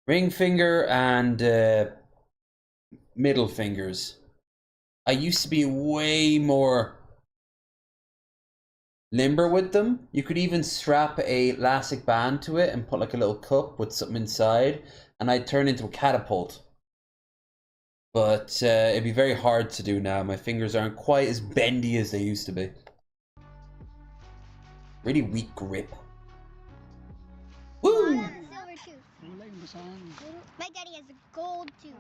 ring finger and middle fingers. I used to be way more limber with them. You could even strap a elastic band to it and put like a little cup with something inside, and I'd turn into a catapult. But it'd be very hard to do now. My fingers aren't quite as bendy as they used to be. Really weak grip. Woo! Silver tooth. My daddy has a gold tooth.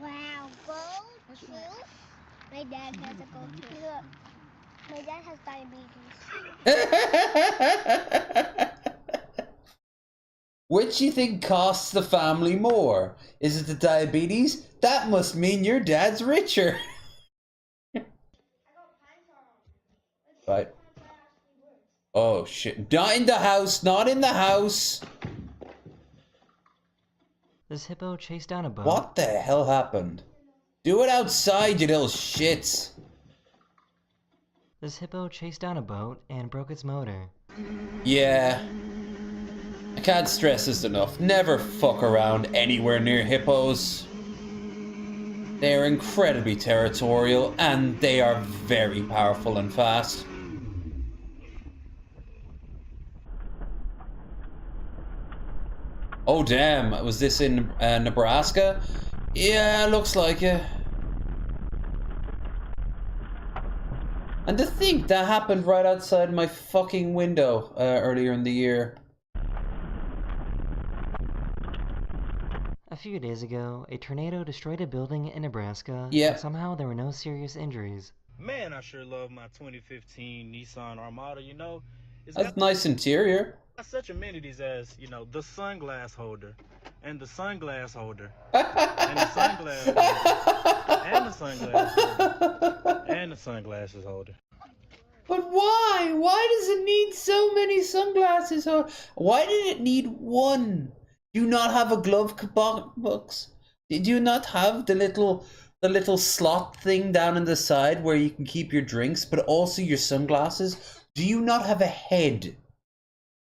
Wow, gold tooth? My dad has a gold tooth. Look, my dad has diabetes. Which you think costs the family more? Is it the diabetes? That must mean your dad's richer. Right. Oh shit. Not in the house, not in the house. This hippo chased down a boat. What the hell happened? Do it outside, you little shits. This hippo chased down a boat and broke its motor. Yeah. I can't stress this enough. Never fuck around anywhere near hippos. They're incredibly territorial and they are very powerful and fast. Oh damn, was this in Nebraska? Yeah, looks like it. And to think that happened right outside my fucking window earlier in the year. A few days ago, a tornado destroyed a building in Nebraska, Yeah. and somehow there were no serious injuries. Man, I sure love my 2015 Nissan Armada, you know. It's That's got nice interior. such amenities as, you know, the sunglass holder, and the sunglass holder, and the sunglass holder, and the sunglass holder, and the sunglasses holder. But why? Why does it need so many sunglasses? Or why did it need one? Do you not have a glove box? Did you not have the little slot thing down in the side where you can keep your drinks, but also your sunglasses? Do you not have a head?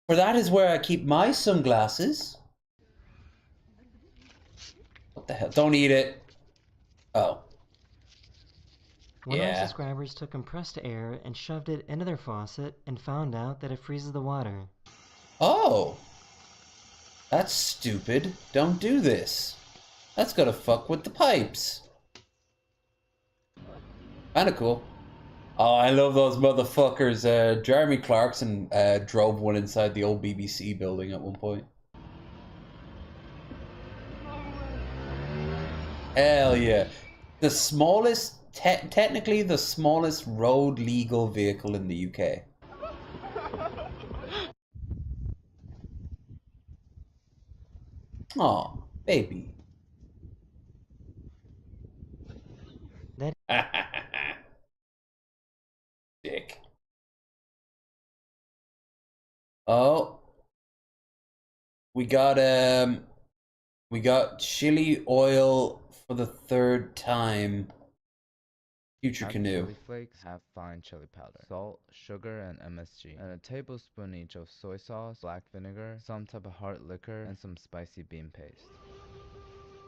For that is where I keep my sunglasses. What the hell? Don't eat it. Oh. One of our subscribers took compressed air and shoved it into their faucet and found out that it freezes the water. Oh. That's stupid. Don't do this. That's gonna fuck with the pipes. Kinda cool. Oh, I love those motherfuckers. Jeremy Clarkson drove one inside the old BBC building at one point. Hell yeah. The smallest, technically the smallest road legal vehicle in the UK. Aw, baby. Dick. Oh. We got chili oil for the third time. Future Half canoe. chili flakes, half fine chili powder, salt, sugar, and MSG, and a tablespoon each of soy sauce, black vinegar, some type of hard liquor, and some spicy bean paste.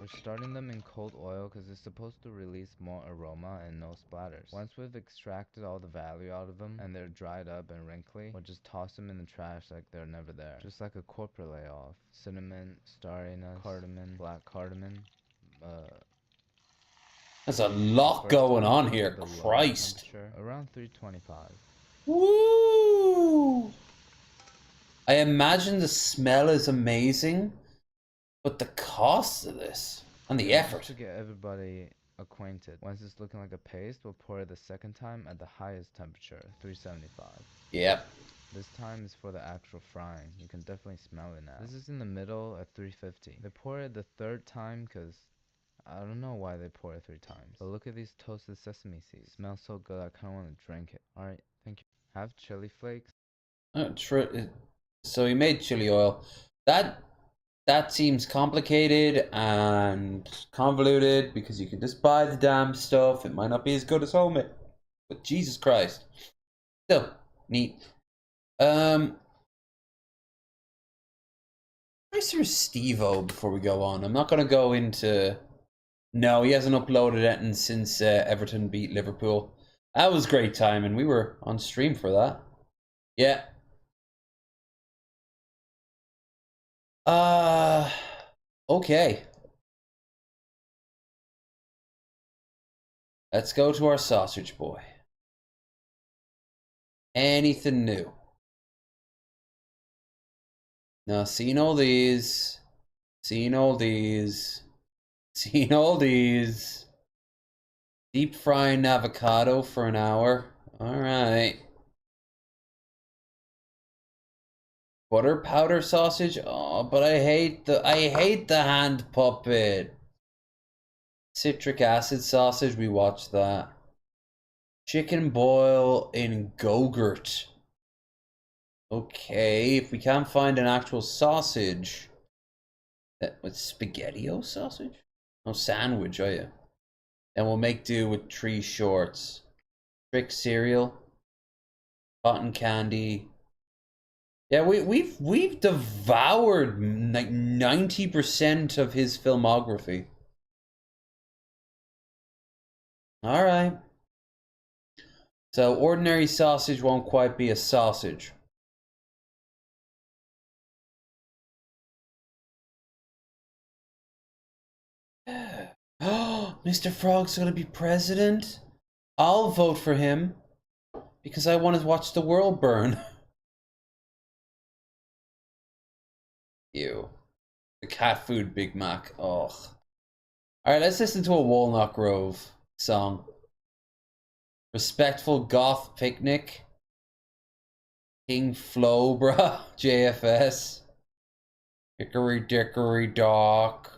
We're starting them in cold oil because it's supposed to release more aroma and no splatters. Once we've extracted all the value out of them and they're dried up and wrinkly, we'll just toss them in the trash like they're never there. Just like a corporate layoff. Cinnamon, star anise, cardamom, black cardamom, There's a lot going on here. Christ. Around 325. Woo! I imagine the smell is amazing, but the cost of this and the effort. To get everybody acquainted. Once it's looking like a paste, we'll pour it the second time at the highest temperature, 375. Yep. This time is for the actual frying. You can definitely smell it now. This is in the middle at 350. They pour it the third time because I don't know why they pour it 3 times. But look at these toasted sesame seeds. It smells so good I kind of want to drink it. Alright, thank you. Have chili flakes. So he made chili oil. That seems complicated and convoluted because you can just buy the damn stuff. It might not be as good as homemade. But Jesus Christ. Still, neat. Where's Steve-O before we go on? I'm not going to go into... No, he hasn't uploaded anything since Everton beat Liverpool. That was great timing. We were on stream for that. Yeah. Okay. Let's go to our sausage boy. Anything new? Now, seen all these. Seen all these. Seen all these. Deep frying avocado for an hour. Alright. Butter powder sausage? Oh, but I hate the hand puppet. Citric acid sausage, we watched that. Chicken boil in Go-Gurt. Okay, if we can't find an actual sausage. With SpaghettiO sausage? No sandwich, are you? Then we'll make do with 3 shorts. Trick cereal. Cotton candy. Yeah, we've devoured like 90% of his filmography. All right. So ordinary sausage won't quite be a sausage. Mr. Frog's gonna be president? I'll vote for him because I want to watch the world burn. Ew. The cat food Big Mac. Ugh. Alright, let's listen to a Walnut Grove song. Respectful Goth Picnic. King Flo, bruh. JFS. Hickory Dickory Dock.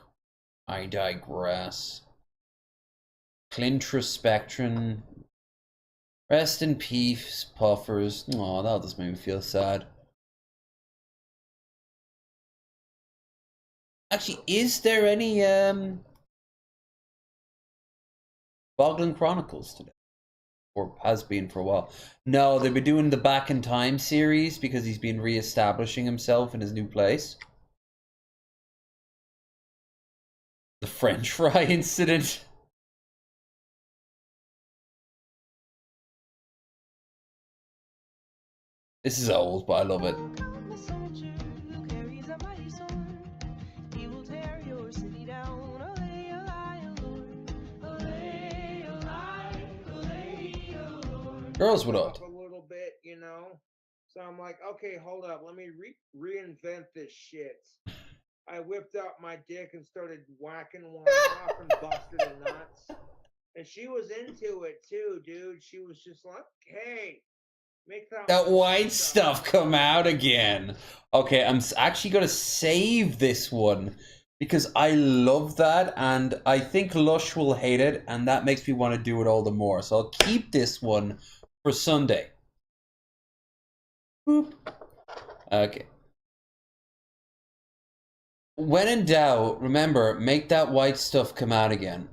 I digress. Clintrospectron. Rest in peace, Puffers. Aw, that just made me feel sad. Actually, is there any Boglin Chronicles today? Or has been for a while. No, they've been doing the Back in Time series because he's been re-establishing himself in his new place. The French fry incident. This is old, but I love it. Girls, what up? A little bit, you know. So I'm like, okay, hold up, let me reinvent this shit. I whipped out my dick and started whacking one off and busted the nuts. And she was into it too, dude. She was just like, hey, make that white stuff come out again. Okay, I'm actually gonna save this one because I love that, and I think Lush will hate it, and that makes me want to do it all the more. So I'll keep this one for Sunday. Boop. Okay. When in doubt, remember, make that white stuff come out again.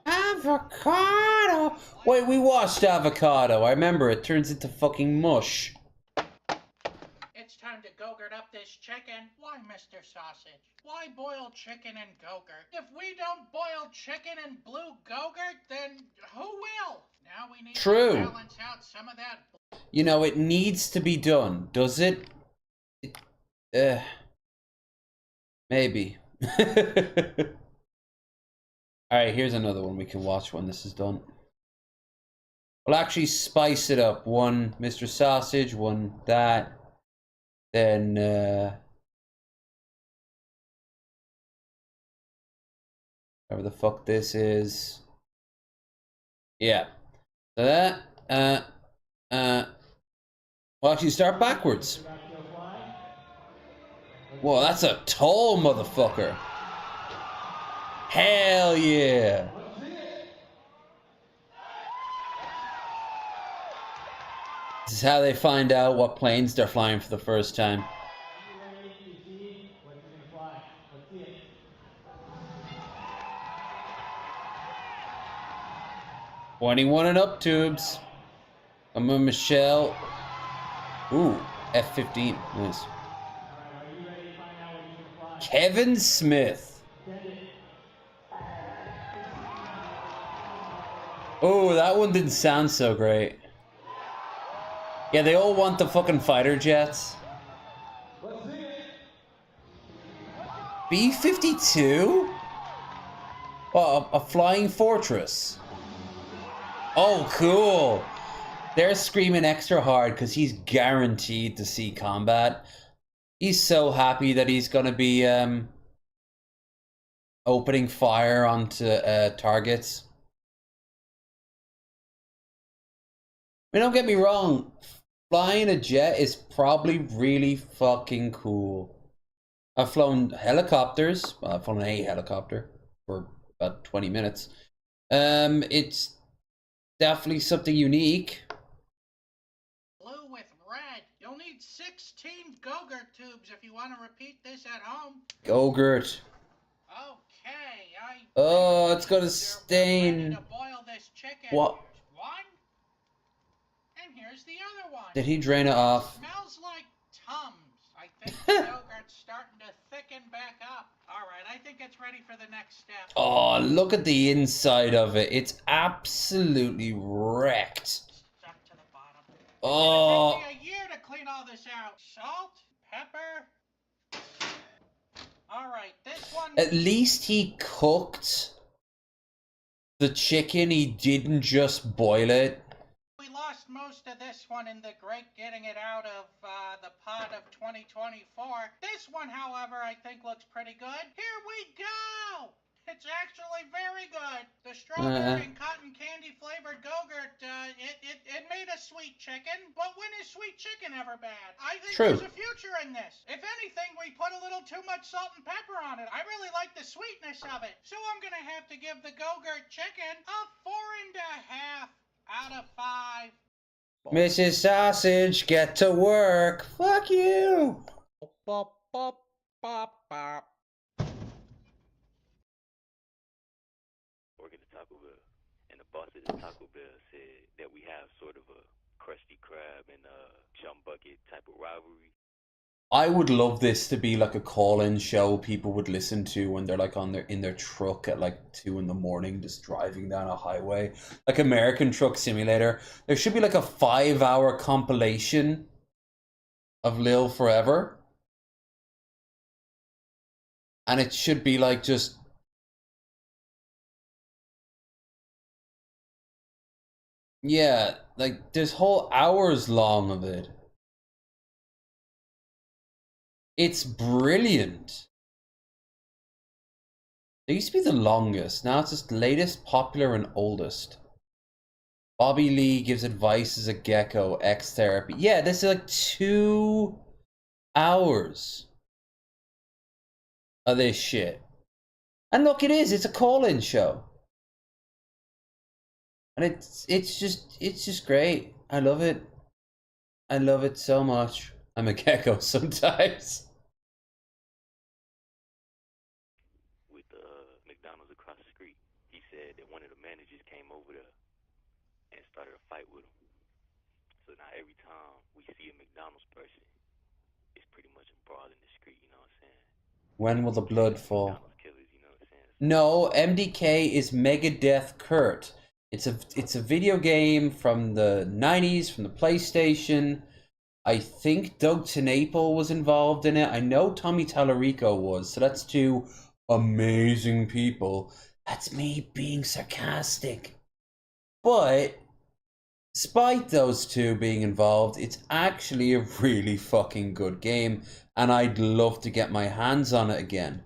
Avocado! Wait, we watched Avocado. I remember it turns into fucking mush. It's time to go-gurt up this chicken. Why, Mr. Sausage? Why boil chicken and go-gurt? If we don't boil chicken and blue go-gurt, then who will? Now we need True. to balance out some of that. You know, it needs to be done. Does it? Maybe. Alright, here's another one we can watch when this is done. We'll actually spice it up. One Mr. Sausage, one that. Then, whatever the fuck this is. Yeah. So that, we'll actually start backwards. Whoa, that's a tall motherfucker. Hell yeah. This is how they find out what planes they're flying for the first time. "21 and up, tubes." I'm a Michelle. Ooh, F-15. Nice. Kevin Smith. Oh, that one didn't sound so great. Yeah, they all want the fucking fighter jets. B-52? Oh, a flying fortress. Oh, cool. They're screaming extra hard because he's guaranteed to see combat. He's so happy that he's going to be opening fire onto targets. I mean, don't get me wrong. Flying a jet is probably really fucking cool. I've flown helicopters. Well, I've flown a helicopter for about 20 minutes. It's definitely something unique. Blue with red. You'll need 16 go-gurt tubes if you want to repeat this at home. Go-gurt. Okay, Oh, it's gonna stain. boil this chicken. What? One. And here's the other one. Did he drain it off? Smells like Tums. I Yogurt's starting to thicken back up. All right, I think it's ready for the next step. Oh, look at the inside of it. It's absolutely wrecked. Stuck to the bottom. Oh. It's gonna take me a year to clean all this out. Salt, pepper. All right, this one. At least he cooked the chicken. He didn't just boil it. We lost most of this one in the great getting it out of the pot of 2024. This one, however, I think looks pretty good. Here we go! It's actually very good. The strawberry and cotton candy flavored Go-Gurt, it made a sweet chicken. But when is sweet chicken ever bad? I think True. there's a future in this. If anything, we put a little too much salt and pepper on it. I really like the sweetness of it. So I'm gonna have to give the Go-Gurt chicken a 4.5 out of 5. Mrs. Sausage, get to work. Fuck you. Bop, bop, bop, bop. Work at the Taco Bell, and the boss at the Taco Bell said that we have sort of a Krusty Krab and Chum Bucket type of rivalry. I would love this to be like a call-in show people would listen to when they're like in their truck at like 2 in the morning, just driving down a highway, like American Truck Simulator. There should be like a 5-hour compilation of Lil Forever, and it should be like just yeah, like there's whole hours long of it. It's brilliant. It used to be the longest. Now it's just latest, popular, and oldest. Bobby Lee gives advice as a gecko. X therapy. Yeah, this is like 2 hours of this shit. And look, it is. It's a call-in show. And it's just great. I love it. I love it so much. I'm a gecko sometimes. With McDonald's across the street, he said that one of the managers came over there and started a fight with him. So now every time we see a McDonald's person, it's pretty much a brawl in the street, you know what I'm saying? When will the blood fall? Killers, you know what I'm saying? No, MDK is Megadeth Kurt. It's a video game from the 90s, from the PlayStation. I think Doug TenNapel was involved in it. I know Tommy Tallarico was. So that's 2 amazing people. That's me being sarcastic. But despite those 2 being involved, it's actually a really fucking good game. And I'd love to get my hands on it again.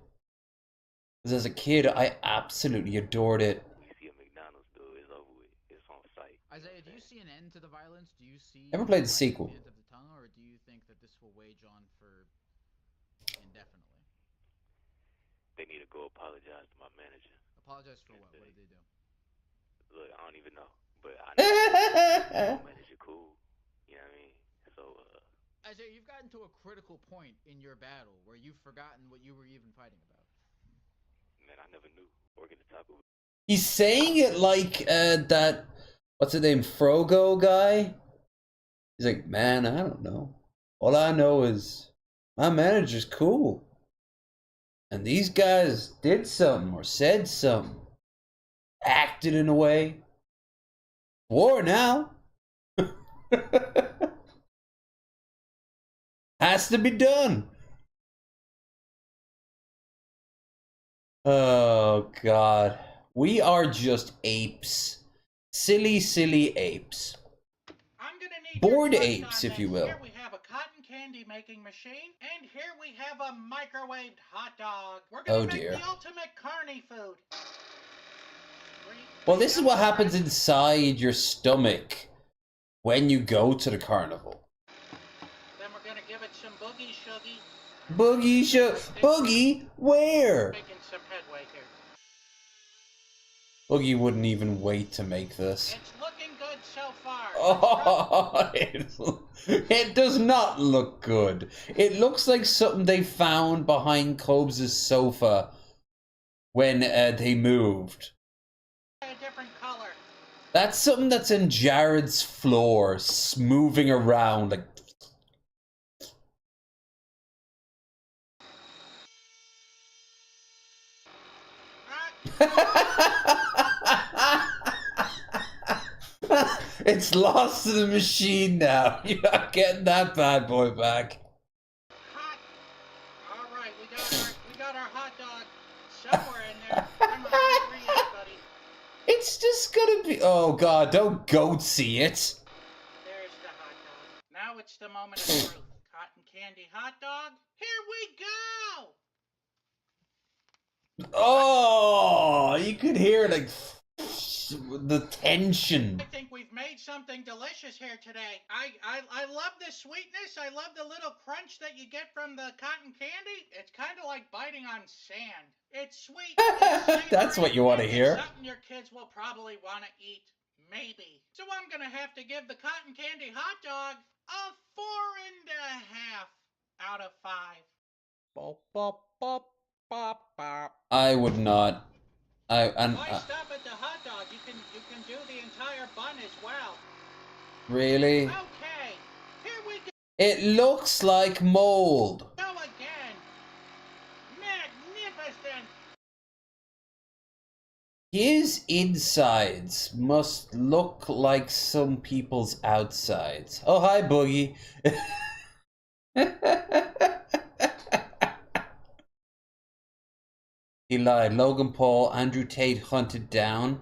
Because as a kid, I absolutely adored it. Isaiah, do you see an end to the violence? Do you see... Never played the sequel. ...of the tongue, or do you think that this will wage on for indefinitely? They need to go apologize to my manager. Apologize for what? What did they do? Look, I don't even know, but I know my manager cool. You know what I mean? So, Isaiah, you've gotten to a critical point in your battle where you've forgotten what you were even fighting about. Man, I never knew. Working the Taco Bell. He's saying it like that... What's his name? Frogo guy? He's like, man, I don't know. All I know is my manager's cool. And these guys did something or said something. Acted in a way. War now. Has to be done. Oh, God. We are just apes. Silly, silly apes. I'm gonna need Bored your trust apes, on if you this. will. Here we have a cotton candy making machine, and here we have a microwaved hot dog. We're gonna make dear. the ultimate carny food. Well, this is what happens inside your stomach when you go to the carnival. Then we're gonna give it some boogie shuggy. Boogie? Where? Making some headway here. Boogie wouldn't even wait to make this. It's looking good so far. Oh, it does not look good. It looks like something they found behind Cobes' sofa when they moved. A different color. That's something that's in Jared's floor, moving around like... It's lost to the machine now. You're not getting that bad boy back. All right, we got our hot dog somewhere in there. Come on, bring it, buddy. It's just gonna be. Oh god, don't goat see it. There's the hot dog. Now it's the moment of truth. Cotton candy hot dog. Here we go. Oh, you could hear like the tension. I think we've made something delicious here today. I love the sweetness. I love the little crunch that you get from the cotton candy. It's kind of like biting on sand. It's sweet. It's That's what you want to it's hear. something your kids will probably want to eat. Maybe. So I'm going to have to give the cotton candy hot dog a 4.5 out of 5. Bop, bop, bop, bop, bop. I would not. Why stop at the hot dog? You can do the entire bun as well. Really? Okay. Here we go. It looks like mold. Go again. Magnificent. His insides must look like some people's outsides. Oh, hi, Boogie. He lied. Logan Paul, Andrew Tate hunted down.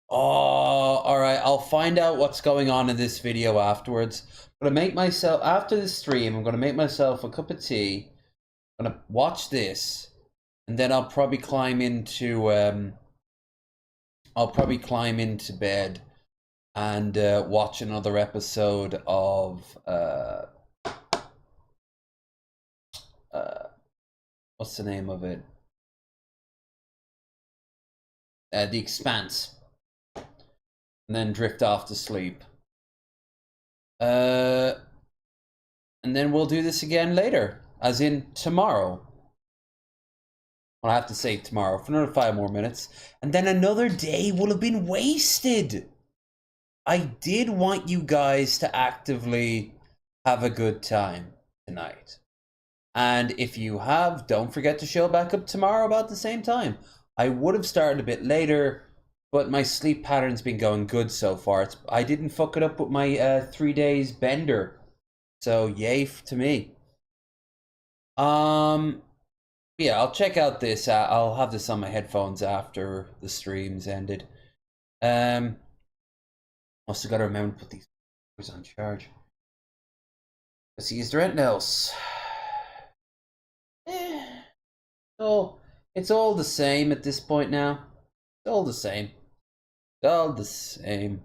Oh, alright. I'll find out what's going on in this video afterwards. I'm going to make myself, after the stream, I'm going to make myself a cup of tea. I'm going to watch this. And then I'll probably climb into, bed and watch another episode of, what's the name of it? The Expanse, and then drift off to sleep. And then we'll do this again later, as in tomorrow. Well, I have to say tomorrow for another 5 more minutes, and then another day will have been wasted. I did want you guys to actively have a good time tonight. And if you have, don't forget to show back up tomorrow about the same time. I would have started a bit later, but my sleep pattern's been going good so far. I didn't fuck it up with my 3 days bender. So yay to me. Yeah, I'll check out this. I'll have this on my headphones after the stream's ended. Also got to remember to put these on charge. Let's see, is there anything else? Oh, it's all the same at this point now. It's all the same. It's all the same.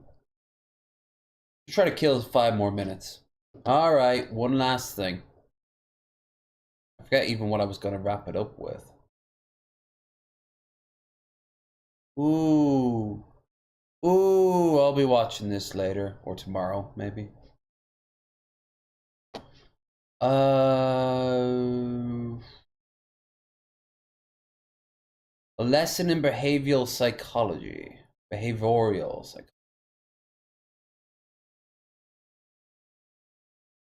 Try to kill 5 more minutes. Alright, one last thing. I forget even what I was going to wrap it up with. Ooh. Ooh, I'll be watching this later. Or tomorrow, maybe. A lesson in behavioral psychology. Behavioral psychology.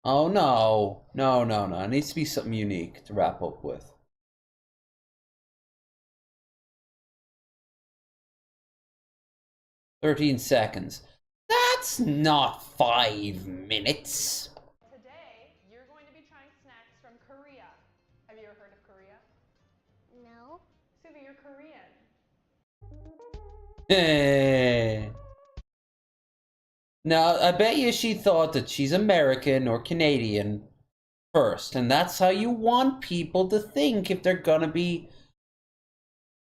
Oh no. No. It needs to be something unique to wrap up with. "13 seconds. That's not 5 minutes. Today, you're going to be trying snacks from Korea. Have you ever heard of Korea? No. Suvi, you're Korean. Now, I bet you she thought that she's American or Canadian first, and that's how you want people to think if they're gonna be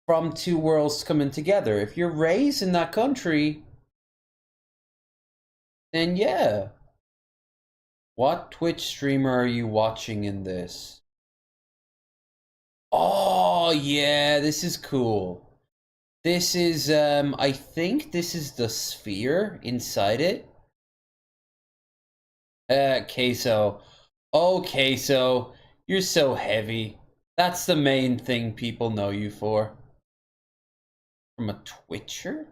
from 2 worlds coming together. If you're raised in that country, then yeah. What Twitch streamer are you watching in this? Oh, yeah, this is cool. This is, I think this is the sphere inside it. Queso. Oh, Queso, you're so heavy. That's the main thing people know you for. From a Twitcher?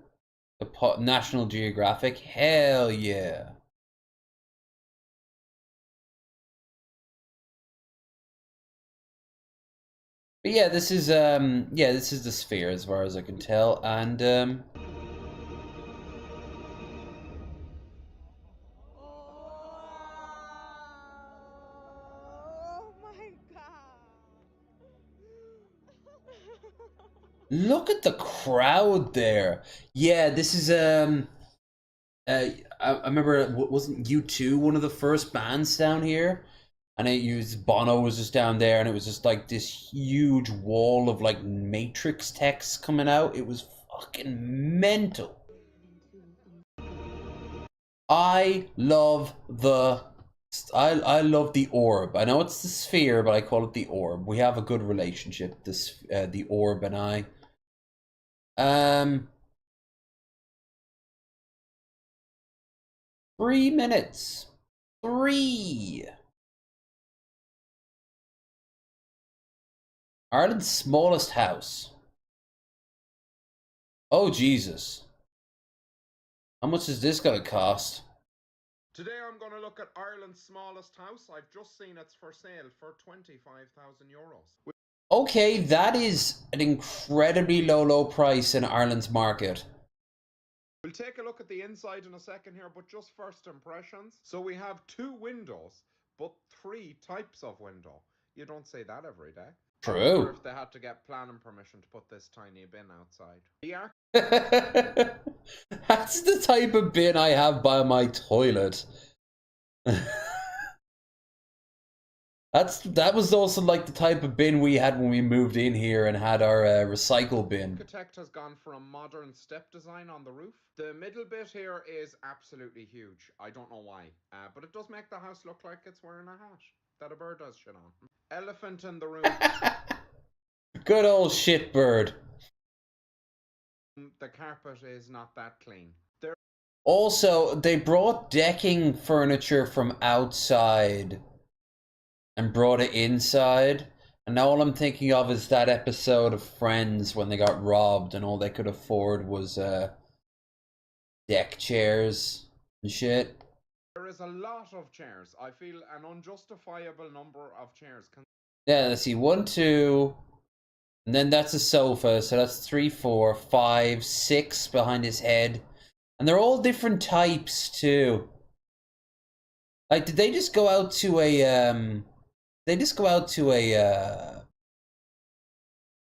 The National Geographic? Hell yeah. But yeah, this is the sphere as far as I can tell, and look at the crowd there. Yeah, this is I remember, wasn't U2 one of the first bands down here? And it used Bono was just down there, and it was just like this huge wall of like Matrix text coming out. It was fucking mental. I love the orb. I know it's the sphere, but I call it the orb. We have a good relationship, the orb and I. 3 minutes. 3. Ireland's smallest house. Oh, Jesus. How much is this gonna cost? Today I'm going to look at Ireland's smallest house. I've just seen it's for sale for €25,000. Okay, that is an incredibly low price in Ireland's market. We'll take a look at the inside in a second here, but just first impressions. So we have 2 windows, but 3 types of window. You don't say that every day. True. I wonder if they had to get planning permission to put this tiny bin outside. That's the type of bin I have by my toilet. That was also like the type of bin we had when we moved in here and had our recycle bin. The architect has gone for a modern step design on the roof. The middle bit here is absolutely huge. I don't know why, but it does make the house look like it's wearing a hat that a bird does shit on. Elephant in the room. Good old shitbird. The carpet is not that clean. Also, they brought decking furniture from outside and brought it inside. And now all I'm thinking of is that episode of Friends when they got robbed and all they could afford was deck chairs and shit. There is a lot of chairs. I feel an unjustifiable number of chairs. Yeah, let's see. 1, 2, and then that's a sofa. So that's 3, 4, 5, 6 behind his head. And they're all different types too. Like, did they just go out to a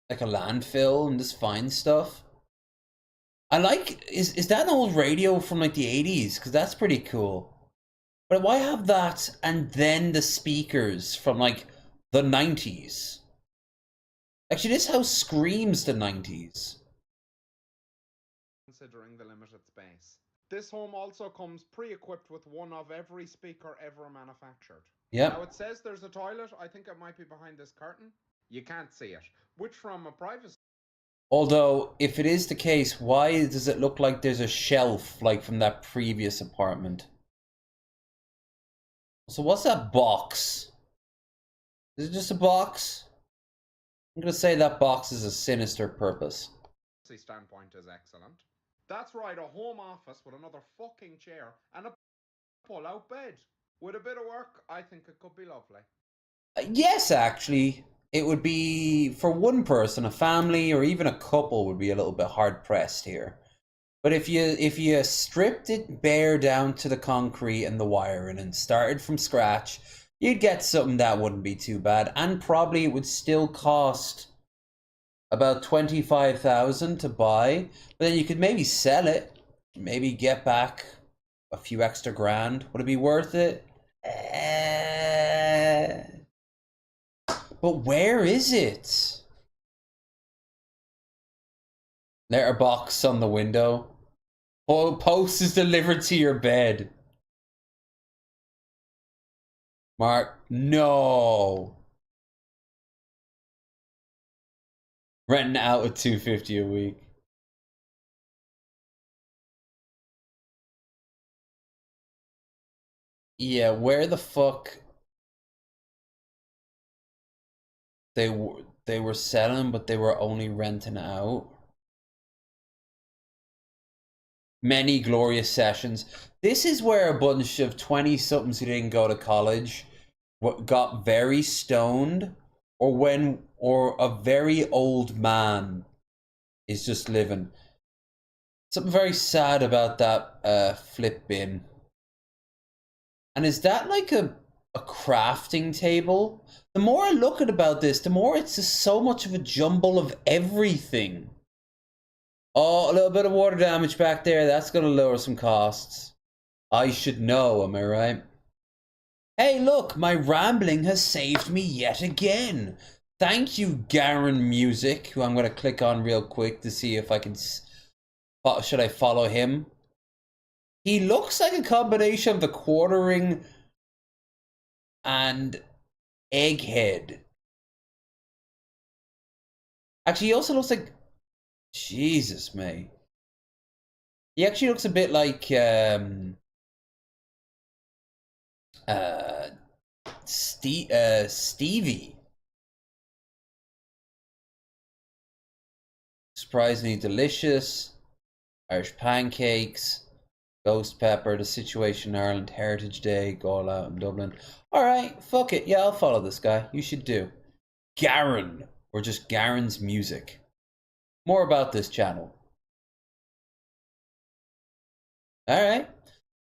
like a landfill and just find stuff? I like, is that an old radio from like the 80s? Because that's pretty cool. But why have that and then the speakers from like the 90s? Actually, this house screams the 90s. Considering the limited space. This home also comes pre-equipped with one of every speaker ever manufactured. Yep. Now it says there's a toilet. I think it might be behind this curtain. You can't see it. Which from a privacy. Although, if it is the case, why does it look like there's a shelf like from that previous apartment? So what's that box? Is it just a box? I'm gonna say that box is a sinister purpose. Standpoint is excellent. That's right, a home office with another fucking chair and a pull-out bed. With a bit of work, I think it could be lovely. Yes, actually, it would be, for one person, a family, or even a couple would be a little bit hard-pressed here. But if you stripped it bare down to the concrete and the wiring and started from scratch, you'd get something that wouldn't be too bad, and probably it would still cost about 25,000 to buy, but then you could maybe sell it, maybe get back a few extra grand. Would it be worth it? But where is it? Letterbox on the window. Post is delivered to your bed. Mark, no. Renting out at $250 a week. Yeah, where the fuck they were selling, but they were only renting out. Many glorious sessions. This is where a bunch of 20-somethings who didn't go to college got very stoned or a very old man is just living. Something very sad about that flip bin. And is that like a crafting table? The more I look at about this, the more it's just so much of a jumble of everything. Oh, a little bit of water damage back there. That's going to lower some costs. I should know, am I right? Hey, look, my rambling has saved me yet again. Thank you, Garen Music, who I'm going to click on real quick to see if I can... Should I follow him? He looks like a combination of the Quartering and Egghead. Actually, he also looks like... Jesus, mate. He actually looks a bit like... Stevie. Surprisingly delicious. Irish pancakes. Ghost Pepper, The Situation in Ireland, Heritage Day, go all out in Dublin. Alright, fuck it. Yeah, I'll follow this guy. You should do. Garen, or just Garen's Music. More about this channel. Alright.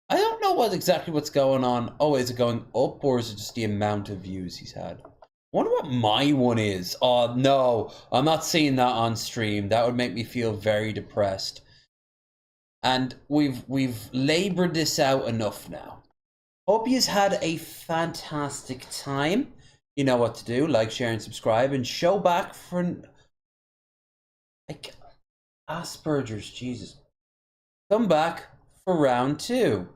I don't know exactly what's going on. Oh, is it going up, or is it just the amount of views he's had? I wonder what my one is. Oh, no. I'm not seeing that on stream. That would make me feel very depressed. And we've labored this out enough now. Hope you've had a fantastic time. You know what to do. Like, share, and subscribe. And show back for... Like, Asperger's, Jesus. Come back for round 2.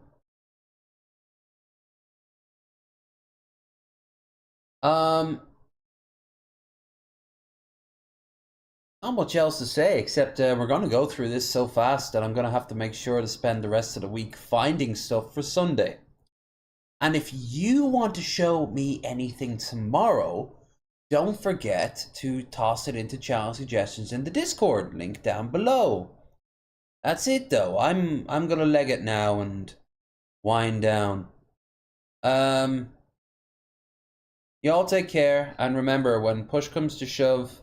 Not much else to say, except we're going to go through this so fast that I'm going to have to make sure to spend the rest of the week finding stuff for Sunday. And if you want to show me anything tomorrow, don't forget to toss it into channel suggestions in the Discord, link down below. That's it though. I'm going to leg it now and wind down. You all take care, and remember, when push comes to shove,